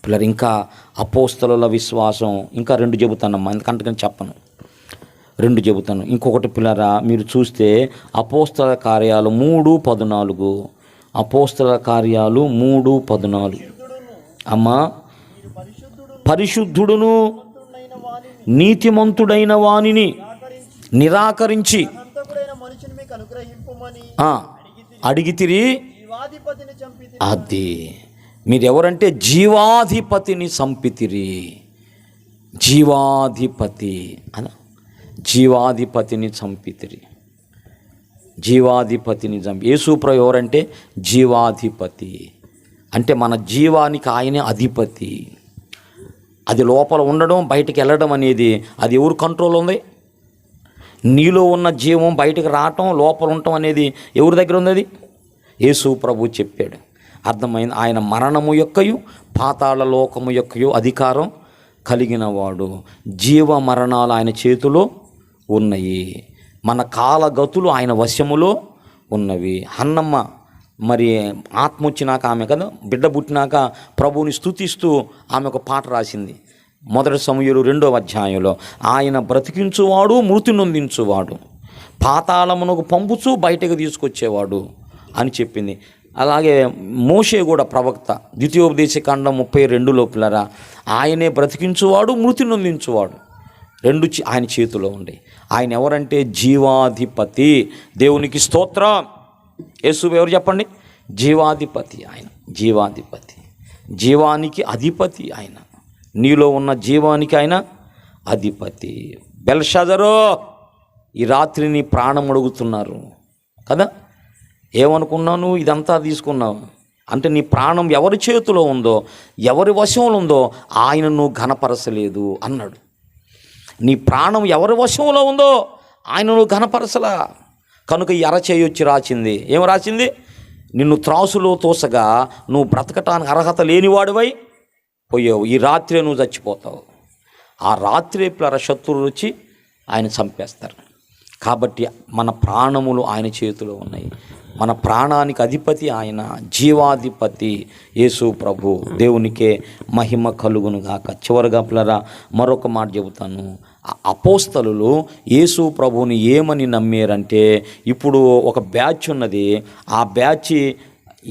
పిల్లలు, ఇంకా అపోస్తలుల విశ్వాసం ఇంకా 2 చెబుతానమ్మా, ఎందుకంటే చెప్పను, 2 చెబుతాను. ఇంకొకటి పిల్లరా, మీరు చూస్తే అపోస్తల కార్యాలు 3:14. అపోస్తల కార్యాలు 3:14. అమ్మా, పరిశుద్ధుడును నీతిమంతుడైన వానిని నిరాకరించి అడిగితిరి. అది మీరెవరంటే జీవాధిపతిని చంపితిరి. జీవాధిపతి అలా, జీవాధిపతిని చంపితిరి. జీవాధిపతిని చంపి. యేసుప్రభు ఎవరంటే జీవాధిపతి. అంటే మన జీవానికి ఆయనే అధిపతి. అది లోపల ఉండడం, బయటికి వెళ్ళడం అనేది అది ఎవరు కంట్రోల్ ఉంది? నీలో ఉన్న జీవం బయటకు రావటం, లోపల ఉండటం అనేది ఎవరి దగ్గర ఉంది? అది యేసు ప్రభు చెప్పాడు. అర్థమైంది. ఆయన మరణము యొక్కయు పాతాళ లోకము యొక్కయు అధికారం కలిగిన వాడు. జీవ మరణాలు ఆయన చేతిలో ఉన్నాయి. మన కాలగతులు ఆయన వశములో ఉన్నవి. హన్నమ్మ మరి ఆత్మ వచ్చినాక ఆమె కదా, బిడ్డ పుట్టినాక ప్రభువుని స్తుతిస్తూ ఆమె ఒక పాట రాసింది. 1 సమూయేలు 2వ అధ్యాయంలో, ఆయన బ్రతికించువాడు, మృతి నొందించువాడు, పాతాళమునకు పంపుచూ బయటకు తీసుకొచ్చేవాడు అని చెప్పింది. అలాగే మోషే కూడా ప్రవక్త, ద్వితీయోపదేశకాండం 32 పిల్లరా, ఆయనే బ్రతికించువాడు, మృతి నొందించువాడు, 2 ఆయన చేతిలో ఉండే. ఆయన ఎవరంటే జీవాధిపతి. దేవునికి స్తోత్రం. యేసు ఎవరు చెప్పండి? జీవాధిపతి. ఆయన జీవాధిపతి, జీవానికి అధిపతి ఆయన. నీలో ఉన్న జీవానికి ఆయన అధిపతి. బెల్షాజరో, ఈ రాత్రి నీ ప్రాణం అడుగుతున్నారు కదా, ఏమనుకున్నాను ఇదంతా తీసుకున్నావు అంటే నీ ప్రాణం ఎవరి చేతిలో ఉందో, ఎవరి వశంలో ఉందో ఆయన నువ్వు ఘనపరచలేదు అన్నాడు. నీ ప్రాణం ఎవరి వశంలో ఉందో ఆయన నువ్వు ఘనపరచలా. కనుక ఈ అరచేయొచ్చి రాసింది. ఏం రాసింది? నిన్ను త్రాసులో తోసగా నువ్వు బ్రతకటానికి అర్హత లేనివాడివై పోయావు. ఈ రాత్రే నువ్వు చచ్చిపోతావు. ఆ రాత్రే శత్రువులు వచ్చి ఆయన చంపేస్తారు. కాబట్టి మన ప్రాణములు ఆయన చేతిలో ఉన్నాయి. మన ప్రాణానికి అధిపతి ఆయన, జీవాధిపతి యేసు ప్రభు. దేవునికే మహిమ కలుగును గాక. చివరిగా పిల్లరా మరొక మాట చెబుతాను. అపోస్తలులు యేసు ప్రభువుని ఏమని నమ్మారంటే, ఇప్పుడు ఒక బ్యాచ్ ఉన్నది, ఆ బ్యాచ్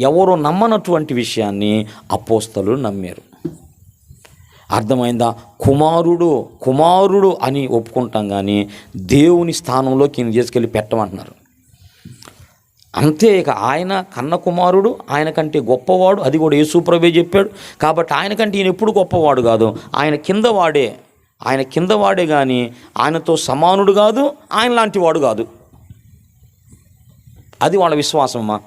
ఎవరు నమ్మనటువంటి విషయాన్ని అపోస్తలులు నమ్మారు. అర్థమైందా? కుమారుడు అని ఒప్పుకుంటాం, కానీ దేవుని స్థానంలో కింద చేసుకెళ్ళి పెట్టమంటున్నారు. అంతే. ఇక ఆయన కన్న కుమారుడు, ఆయన కంటే గొప్పవాడు, అది కూడా యేసు ప్రభువే చెప్పాడు. కాబట్టి ఆయన కంటే ఈయన ఎప్పుడు గొప్పవాడు కాదు, ఆయన కిందవాడే కానీ ఆయనతో సమానుడు కాదు, ఆయన లాంటి వాడు కాదు. అది వాళ్ళ విశ్వాసమ్మా.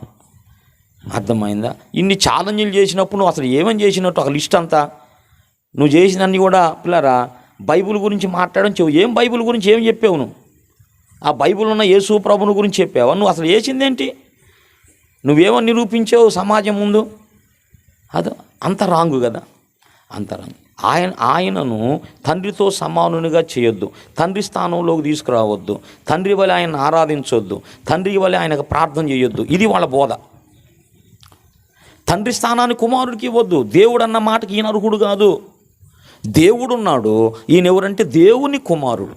అర్థమైందా? ఇన్ని ఛాలెంజ్లు చేసినప్పుడు నువ్వు అసలు ఏమని చేసినట్టు ఒక లిస్ట్ అంతా నువ్వు చేసినన్ని కూడా పిల్లరా బైబిల్ గురించి మాట్లాడడం చెవు. ఏం బైబిల్ గురించి ఏం చెప్పావు నువ్వు? ఆ బైబిల్ ఉన్న యేసు ప్రభుని గురించి చెప్పావా? నువ్వు అసలు చేసిందేంటి? నువ్వేమో నిరూపించావు సమాజం ముందు? అది అంత రాంగు కదా, అంత రాంగు. ఆయనను తండ్రితో సమానునిగా చేయొద్దు, తండ్రి స్థానంలోకి తీసుకురావద్దు, తండ్రి వలె ఆయన ఆరాధించొద్దు, తండ్రి వలె ఆయనకు ప్రార్థన చేయొద్దు. ఇది వాళ్ళ బోధ. తండ్రి స్థానాన్ని కుమారుడికి ఇవ్వద్దు. దేవుడు అన్న మాటకి ఈయన అర్హుడు కాదు. దేవుడున్నాడు, ఈయన ఎవరంటే దేవుని కుమారుడు.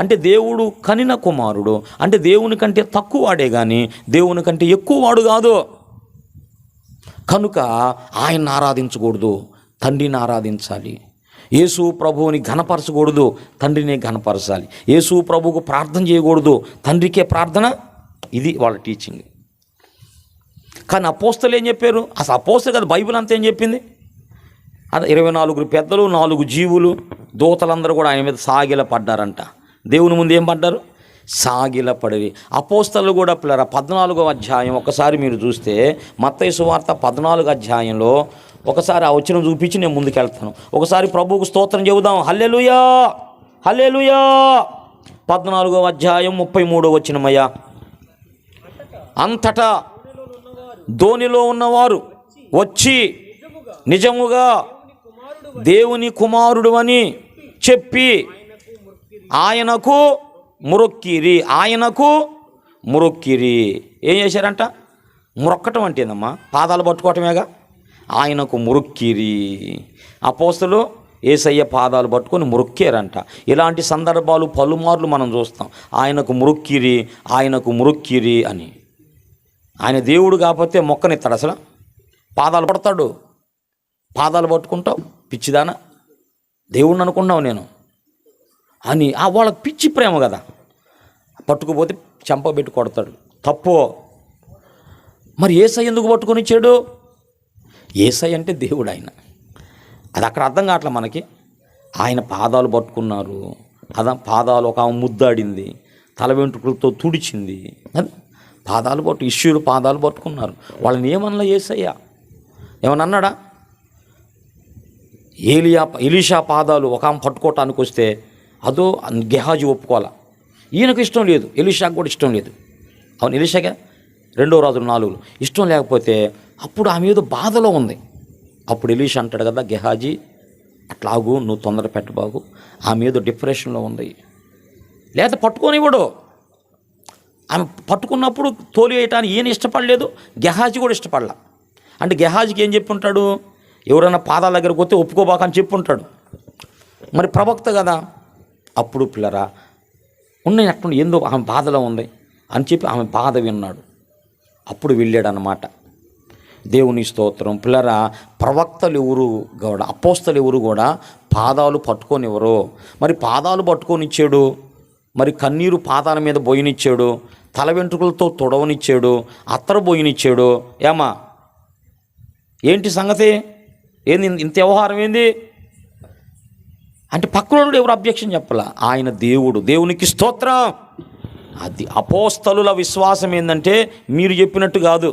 అంటే దేవుడు కనిన కుమారుడు, అంటే దేవుని కంటే తక్కువ వాడే కానీ దేవుని కంటే ఎక్కువ వాడు కాదు. కనుక ఆయన్ని ఆరాధించకూడదు, తండ్రిని ఆరాధించాలి. యేసు ప్రభువుని ఘనపరచకూడదు, తండ్రినే ఘనపరచాలి. యేసు ప్రభువుకు ప్రార్థన చేయకూడదు, తండ్రికే ప్రార్థన. ఇది వాళ్ళ టీచింగ్. కానీ అపోస్తలు ఏం చెప్పారు? అసలు అపోస్తలు కదా, బైబిల్ అంతా ఏం చెప్పింది? అదే 24 పెద్దలు, 4 జీవులు, దూతలందరూ కూడా ఆయన మీద సాగిల పడ్డారంట. దేవుని ముందు ఏం పడ్డారు? సాగిల పడి. అపోస్తలు కూడా పిల్లరా 14వ అధ్యాయం ఒకసారి మీరు చూస్తే, మత్తయి సువార్త 14వ అధ్యాయంలో ఒకసారి ఆ వచనం చూపించి నేను ముందుకెళ్తాను. ఒకసారి ప్రభువుకు స్తోత్రం చెబుదాం. హల్లెలూయా, హల్లెలూయా. 14వ అధ్యాయం 33వ వచనమయ్యా. అంతటా ధోనిలో ఉన్నవారు వచ్చి నిజముగా దేవుని కుమారుడు అని చెప్పి ఆయనకు మురొక్కిరి. ఆయనకు మురొక్కిరి. ఏం చేశారంట? మురొక్కటం అంటే ఏందమ్మా? పాదాలు పట్టుకోవటమేగా. ఆయనకు మురొక్కిరి. అపోస్తలు యేసయ్య పాదాలు పట్టుకొని మురొక్కారంట. ఇలాంటి సందర్భాలు పలుమార్లు మనం చూస్తాం. ఆయనకు మురొక్కిరి, ఆయనకు మురొక్కిరి అని. ఆయన దేవుడు కాకపోతే మొక్కనెత్తాడు? అసలు పాదాలు పడతాడు? పాదాలు పట్టుకుంటావు? పిచ్చిదానా, దేవుణ్ణి అనుకున్నావు నేను అని. వాళ్ళకి పిచ్చి ప్రేమ కదా. పట్టుకుపోతే చెంప పెట్టి కొడతాడు. తప్పు. మరి యేసయ్య ఎందుకు పట్టుకొని ఇచ్చాడు? యేసయ్య అంటే దేవుడు. ఆయన అది అక్కడ అర్థం కావట్లే మనకి. ఆయన పాదాలు పట్టుకున్నారు. పాదాలు ఒక ముద్దాడింది, తల వెంట్రుకలతో తుడిచింది. అది పాదాలు ఇష్యూలు పాదాలు పట్టుకున్నారు. వాళ్ళని ఏమన్నా యేసయ్య ఏమన్నా అన్నాడా? ఎలీషా పాదాలు ఒక ఆమె పట్టుకోవటానికి వస్తే అదో గెహాజీ ఒప్పుకోవాలా. ఈయనకు ఇష్టం లేదు, ఎలీషాకు కూడా ఇష్టం లేదు. అవును, ఎలీషాగా 2వ రాజులు 4 ఇష్టం లేకపోతే అప్పుడు ఆమె ఏదో బాధలో ఉంది. అప్పుడు ఎలీషా అంటాడు కదా, గెహాజీ అట్లాగూ నువ్వు తొందర పెట్టబాగు, ఆమె ఏదో డిప్రెషన్లో ఉంది. లేదా పట్టుకోనివ్వడు. ఆమె పట్టుకున్నప్పుడు తోలి వేయటానికి ఈయన ఇష్టపడలేదు, గెహాజీ కూడా ఇష్టపడలా. అంటే గెహాజీకి ఏం చెప్పుంటాడు? ఎవరైనా పాదాల దగ్గరకు వస్తే ఒప్పుకోబాక అని చెప్పుంటాడు. మరి ప్రవక్త కదా. అప్పుడు పిల్లరా ఉన్నాయి అట్లా ఏందో ఆమె బాధలో ఉంది అని చెప్పి ఆమె బాధ విన్నాడు. అప్పుడు వెళ్ళాడనమాట. దేవుని స్తోత్రం. పిల్లరా ప్రవక్తలు ఎవరు కూడా, అపోస్తలు ఎవరు కూడా పాదాలు పట్టుకొనివ్వరు. మరి పాదాలు పట్టుకొనిచ్చాడు, మరి కన్నీరు పాదాల మీద బోయినిచ్చాడు, తల వెంట్రుకలతో తొడవనిచ్చాడు, అత్తరు బోయినిచ్చాడు. ఏమా ఏంటి సంగతి? ఏంది ఇంత వ్యవహారం ఏంది అంటే పక్కనోడు ఎవరు అబ్జెక్షన్ చెప్పాల. ఆయన దేవుడు, దేవునికి స్తోత్రం. అది అపోస్తలుల విశ్వాసం ఏంటంటే మీరు చెప్పినట్టు కాదు,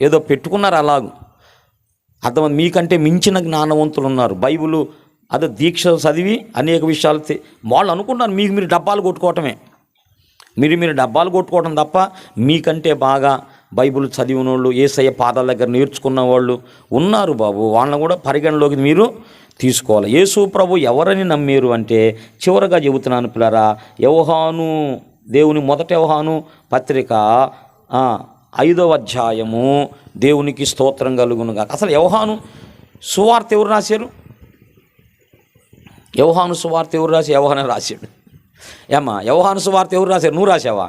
ఏదో పెట్టుకున్నారు అలాగూ. అర్థం, మీకంటే మించిన జ్ఞానవంతులు ఉన్నారు. బైబిల్ అదే దీక్ష చదివి అనేక విషయాలు వాళ్ళు అనుకుంటారు మీరు డబ్బాలు కొట్టుకోవటమే. మీరు డబ్బాలు కొట్టుకోవటం తప్ప మీకంటే బాగా బైబిల్ చదివిన వాళ్ళు, యేసయ్య పాదాల దగ్గర నేర్చుకున్న వాళ్ళు ఉన్నారు బాబు. వాళ్ళని కూడా పరిగణలోకి మీరు తీసుకోవాలి. యేసు ప్రభు ఎవరని నమ్మారు అంటే చివరగా చెబుతున్నాను పిల్లరా, యోహాను, దేవుని మొదటి యోహాను పత్రిక 5వ అధ్యాయము, దేవునికి స్తోత్రం కలుగునుగా. అసలు యోహాను సువార్త ఎవరు రాశారు? యోహాను సువార్త ఎవరు రాసి? యోహాను రాశాడు. ఏమ్మా యోహాను సువార్త ఎవరు రాశారు? నువ్వు రాశావా?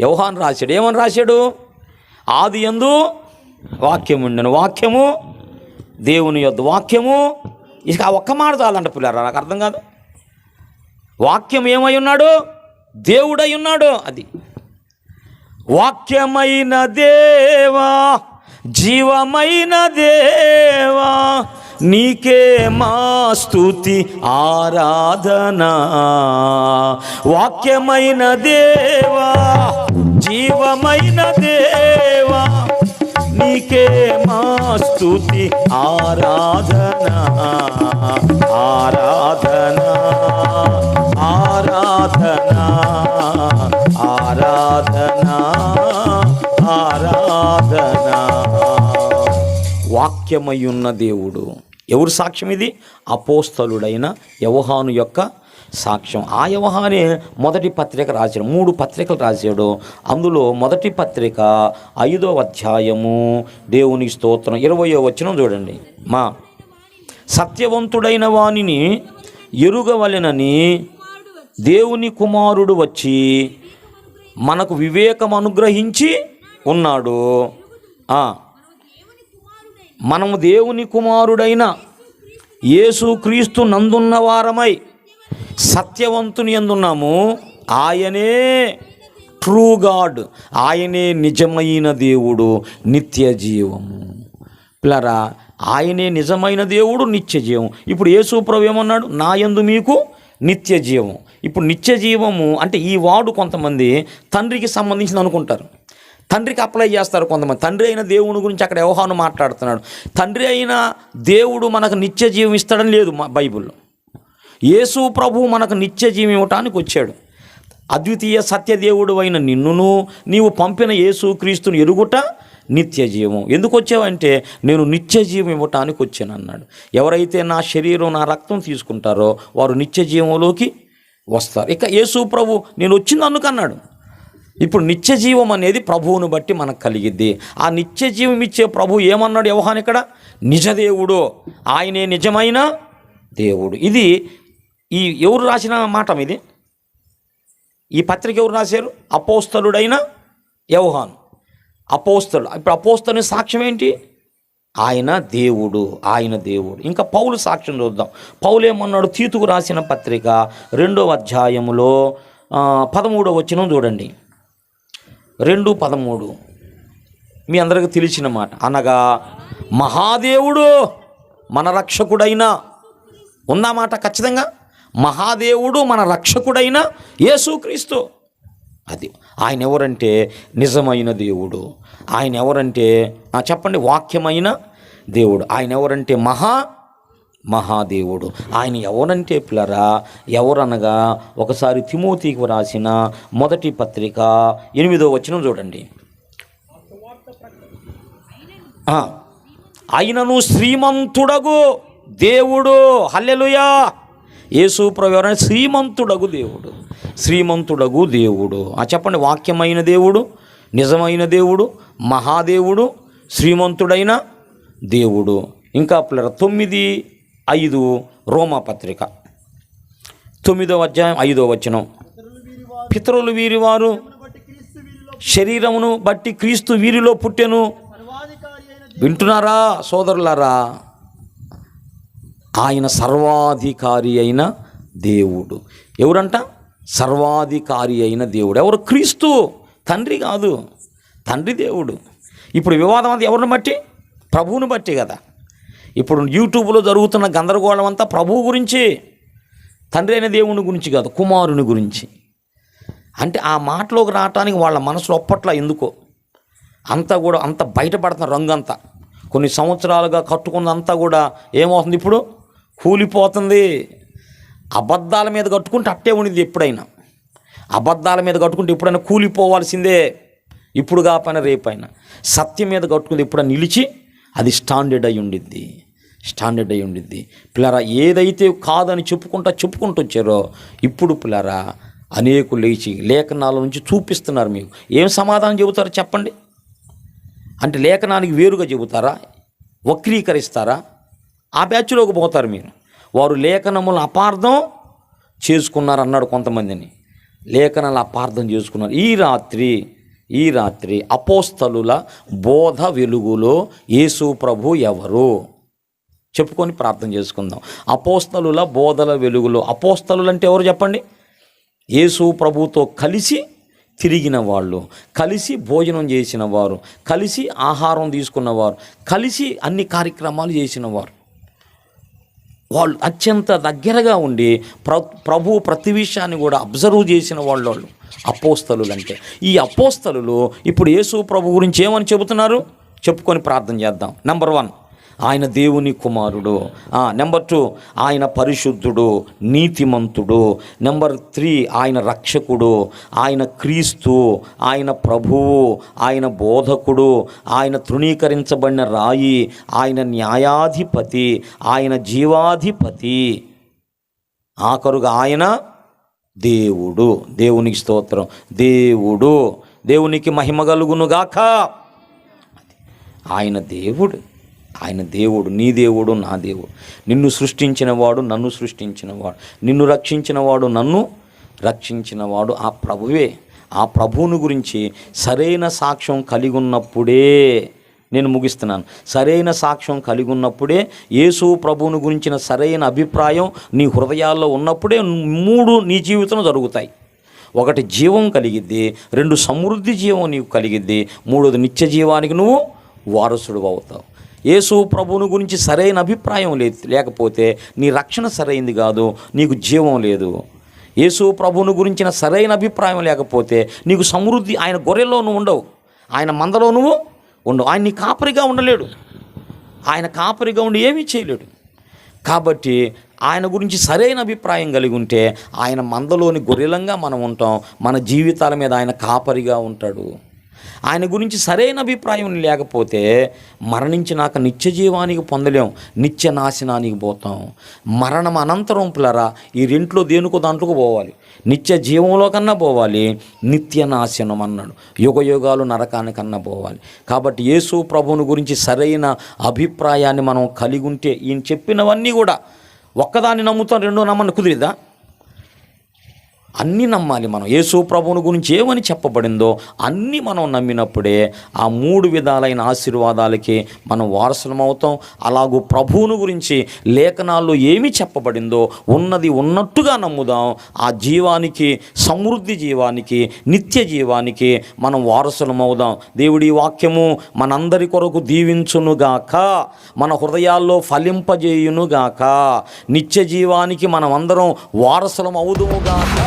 యోహాను రాశాడు. ఏమని రాశాడు? ఆది యందు వాక్యం ఉండెను, వాక్యము దేవుని యొద్ద, వాక్యము. ఇక ఆ ఒక్క మాట చాలంట పిల్లరా, నాకు అర్థం కాదు. వాక్యం ఏమై ఉన్నాడు? దేవుడై ఉన్నాడు. అది వాక్యమైన దేవా, జీవమైన దేవా, నీకే మా స్తుతి ఆరాధన. వాక్యమైన దేవా, జీవమైన దేవా, నీకే మా స్తుతి ఆరాధన. ఆరాధన, ఆరాధన, ఆరాధన, ఆరాధన. వాక్యమయ్యున్న దేవుడు. ఎవరు సాక్ష్యం ఇది? అపోస్తలుడైన యోహాను యొక్క సాక్ష్యం. ఆ యోహానే మొదటి పత్రిక రాశాడు. 3 పత్రికలు రాశాడు. అందులో మొదటి పత్రిక 5వ అధ్యాయము, దేవుని స్తోత్రం 20వ వచనం చూడండి. మా సత్యవంతుడైన వానిని ఎరుగవలెనని దేవుని కుమారుడు వచ్చి మనకు వివేకం అనుగ్రహించి ఉన్నాడు. మనము దేవుని కుమారుడైన యేసుక్రీస్తు నందున్న వారమై సత్యవంతుని యందున్నాము. ఆయనే ట్రూ గాడ్, ఆయనే నిజమైన దేవుడు, నిత్య జీవము. పిల్లరా, ఆయనే నిజమైన దేవుడు, నిత్య జీవం. ఇప్పుడు యేసు ప్రభు ఏమన్నాడు? నా యందు మీకు నిత్య జీవం. ఇప్పుడు నిత్య జీవము అంటే ఈ వాడు కొంతమంది తండ్రికి సంబంధించింది అనుకుంటారు, తండ్రికి అప్లై చేస్తారు కొంతమంది. తండ్రి అయిన దేవుని గురించి అక్కడ యోహాను మాట్లాడుతున్నాడు. తండ్రి అయిన దేవుడు మనకు నిత్య జీవం ఇస్తాడని లేదు బైబిల్లో. యేసు ప్రభు మనకు నిత్య జీవం ఇవ్వటానికి వచ్చాడు. అద్వితీయ సత్యదేవుడు అయిన నిన్నును నీవు పంపిన యేసుక్రీస్తుని ఎరుగుట నిత్య జీవం. ఎందుకు వచ్చావంటే నేను నిత్య జీవం ఇవ్వటానికి వచ్చాను అన్నాడు. ఎవరైతే నా శరీరం నా రక్తం తీసుకుంటారో వారు నిత్య జీవంలోకి వస్తారు. ఇక యేసు ప్రభు నేను వచ్చింది అందుకన్నాడు. ఇప్పుడు నిత్య జీవం అనేది ప్రభువును బట్టి మనకు కలిగిద్ది. ఆ నిత్య జీవం ఇచ్చే ప్రభు ఏమన్నాడు యోహాను ఇక్కడ? నిజదేవుడు, ఆయనే నిజమైన దేవుడు. ఇది ఎవరు రాసిన మాట? ఇది ఈ పత్రిక ఎవరు రాశారు? అపోస్తలుడైన యోహాను, అపోస్తలుడు. ఇప్పుడు అపోస్తలుని సాక్ష్యం ఏంటి? ఆయన దేవుడు, ఆయన దేవుడు. ఇంకా పౌలు సాక్ష్యం చూద్దాం. పౌలు ఏమన్నాడు? తీతుకు రాసిన పత్రిక 2వ అధ్యాయములో 13వ వచనం చూడండి. 2:13 మీ అందరికీ తెలిసిన మాట. అనగా మహాదేవుడు మన రక్షకుడైన, ఉందన్నమాట ఖచ్చితంగా, మహాదేవుడు మన రక్షకుడైన యేసుక్రీస్తు. అది ఆయన ఎవరంటే నిజమైన దేవుడు. ఆయన ఎవరంటే చెప్పండి, వాక్యమైన దేవుడు. ఆయన ఎవరంటే మహాదేవుడు. ఆయన ఎవరంటే పిల్లరా, ఎవరనగా ఒకసారి తిమోతికి రాసిన మొదటి పత్రిక 8వ వచనం చూడండి. ఆయనను శ్రీమంతుడగు దేవుడు. హల్లెలూయా. యేసు ప్రభు ఎవరైనా శ్రీమంతుడగు దేవుడు, శ్రీమంతుడగు దేవుడు. చెప్పండి, వాక్యమైన దేవుడు, నిజమైన దేవుడు, మహాదేవుడు, శ్రీమంతుడైన దేవుడు. ఇంకా పిల్లరా 9:5 రోమా పత్రిక 9వ అధ్యాయం 5వ వచనం. పితరులు వీరివారు శరీరమును బట్టి క్రీస్తు వీరిలో పుట్టెను. వింటున్నారా సోదరులారా? ఆయన సర్వాధికారి అయిన దేవుడు. ఎవరంట? సర్వాధికారి అయిన దేవుడు. ఎవరు? క్రీస్తు. తండ్రి కాదు, తండ్రి దేవుడు. ఇప్పుడు వివాదం అంతా ఎవరిని బట్టి? ప్రభువుని బట్టి కదా. ఇప్పుడు యూట్యూబ్లో జరుగుతున్న గందరగోళం అంతా ప్రభువు గురించి, తండ్రి అయిన దేవుని గురించి కాదు, కుమారుని గురించి. అంటే ఆ మాటలోకి రావటానికి వాళ్ళ మనసులో ఒప్పట్లా ఎందుకో అంతా కూడా అంత బయటపడుతున్న రంగు అంతా. కొన్ని సంవత్సరాలుగా కట్టుకున్నంతా కూడా ఏమవుతుంది? ఇప్పుడు కూలిపోతుంది. అబద్ధాల మీద కట్టుకుంటే అట్టే ఉండిద్ది. ఎప్పుడైనా అబద్ధాల మీద కట్టుకుంటే ఎప్పుడైనా కూలిపోవాల్సిందే. ఇప్పుడు కాపైనా రేపైనా సత్యం మీద కట్టుకుంది ఎప్పుడైనా నిలిచి అది స్టాండర్డ్ అయి ఉండిద్ది, స్టాండర్డ్ అయి ఉండిద్ది. పిల్లరా, ఏదైతే కాదని చెప్పుకుంటూ వచ్చారో ఇప్పుడు పిల్లరా అనేకులు లేచి లేఖనాల నుంచి చూపిస్తున్నారు. మీకు ఏం సమాధానం చెబుతారో చెప్పండి? అంటే లేఖనానికి వేరుగా చెబుతారా? వక్రీకరిస్తారా? ఆ బ్యాచ్లోకి పోతారు మీరు. వారు లేఖనములను అపార్థం చేసుకున్నారు అన్నాడు కొంతమందిని. లేఖనాలు అపార్థం చేసుకున్నారు. ఈ రాత్రి అపోస్తలుల బోధ వెలుగులో యేసు ప్రభు ఎవరు చెప్పుకొని ప్రార్థన చేసుకుందాం. అపోస్తలుల బోధల వెలుగులో. అపోస్తలులు అంటే ఎవరు చెప్పండి? యేసు ప్రభుతో కలిసి తిరిగిన వాళ్ళు, కలిసి భోజనం చేసిన వారు, కలిసి ఆహారం తీసుకున్నవారు, కలిసి అన్ని కార్యక్రమాలు చేసిన వారు. వాళ్ళు అత్యంత దగ్గరగా ఉండి ప్రభు ప్రతి విషయాన్ని కూడా అబ్జర్వ్ చేసిన వాళ్ళు అపోస్తలులు అంటే. ఈ అపోస్తలులు ఇప్పుడు యేసు ప్రభు గురించి ఏమని చెబుతున్నారు? చెప్పుకొని ప్రార్థన చేద్దాం. నెంబర్ 1, ఆయన దేవుని కుమారుడు. నెంబర్ 2, ఆయన పరిశుద్ధుడు, నీతిమంతుడు. నెంబర్ 3, ఆయన రక్షకుడు, ఆయన క్రీస్తు, ఆయన ప్రభువు, ఆయన బోధకుడు, ఆయన తృణీకరించబడిన రాయి, ఆయన న్యాయాధిపతి, ఆయన జీవాధిపతి, ఆఖరుగా ఆయన దేవుడు. దేవునికి స్తోత్రం. దేవుడు. దేవునికి మహిమ కలుగునుగాక. ఆయన దేవుడు, ఆయన దేవుడు. నీ దేవుడు, నా దేవుడు. నిన్ను సృష్టించినవాడు, నన్ను సృష్టించినవాడు. నిన్ను రక్షించినవాడు, నన్ను రక్షించిన వాడు ఆ ప్రభువే. ఆ ప్రభువుని గురించి సరైన సాక్ష్యం కలిగి ఉన్నప్పుడే, నేను ముగిస్తున్నాను, సరైన సాక్ష్యం కలిగి ఉన్నప్పుడే, యేసు ప్రభువుని గురించిన సరైన అభిప్రాయం నీ హృదయాల్లో ఉన్నప్పుడే 3 నీ జీవితంలో జరుగుతాయి. 1 జీవం కలిగిద్ది, 2 సమృద్ధి జీవం నీకు కలిగిద్ది, 3వది నిత్య జీవానికి నువ్వు వారసుడు అవుతావు. యేసు ప్రభువుని గురించి సరైన అభిప్రాయం లేకపోతే నీ రక్షణ సరైంది కాదు, నీకు జీవం లేదు. యేసు ప్రభువుని గురించిన సరైన అభిప్రాయం లేకపోతే నీకు సమృద్ధి, ఆయన గొర్రెల్లో నువ్వు ఉండవు, ఆయన మందలో నువ్వు ఉండవు. ఆయన నీ కాపరిగా ఉండలేడు, ఆయన కాపరిగా ఉండి ఏమీ చేయలేడు. కాబట్టి ఆయన గురించి సరైన అభిప్రాయం కలిగి ఉంటే ఆయన మందలోని గొర్రెలంగా మనం ఉంటాం, మన జీవితాల మీద ఆయన కాపరిగా ఉంటాడు. ఆయన గురించి సరైన అభిప్రాయం లేకపోతే మరణించినాక నిత్య జీవానికి పొందలేం, నిత్య నాశనానికి పోతాం. మరణం అనంతరం పిల్లరా ఈ రెంట్లో దేనికో దాంట్లోకి పోవాలి. నిత్య జీవంలో కన్నా పోవాలి, నిత్య నాశనం అన్నాడు, యుగ యుగాలు నరకానికన్నా పోవాలి. కాబట్టి యేసు ప్రభువుని గురించి సరైన అభిప్రాయాన్ని మనం కలిగి ఉంటే, ఈయన చెప్పినవన్నీ కూడా ఒక్కదాన్ని నమ్ముతాం, రెండో నమ్మని కుదిరిద్దా? అన్నీ నమ్మాలి మనం. యేసు ప్రభువుని గురించి ఏమని చెప్పబడిందో అన్నీ మనం నమ్మినప్పుడే ఆ 3 విధాలైన ఆశీర్వాదాలకి మనం వారసులం అవుతాం. అలాగూ ప్రభువుని గురించి లేఖనాల్లో ఏమి చెప్పబడిందో ఉన్నది ఉన్నట్టుగా నమ్ముదాం. ఆ జీవానికి, సమృద్ధి జీవానికి, నిత్య జీవానికి మనం వారసులం అవుదాం. దేవుడి వాక్యము మనందరి కొరకు దీవించునుగాక, మన హృదయాల్లో ఫలింపజేయునుగాక, నిత్య జీవానికి మనం అందరం వారసులం అవుదుముగాక.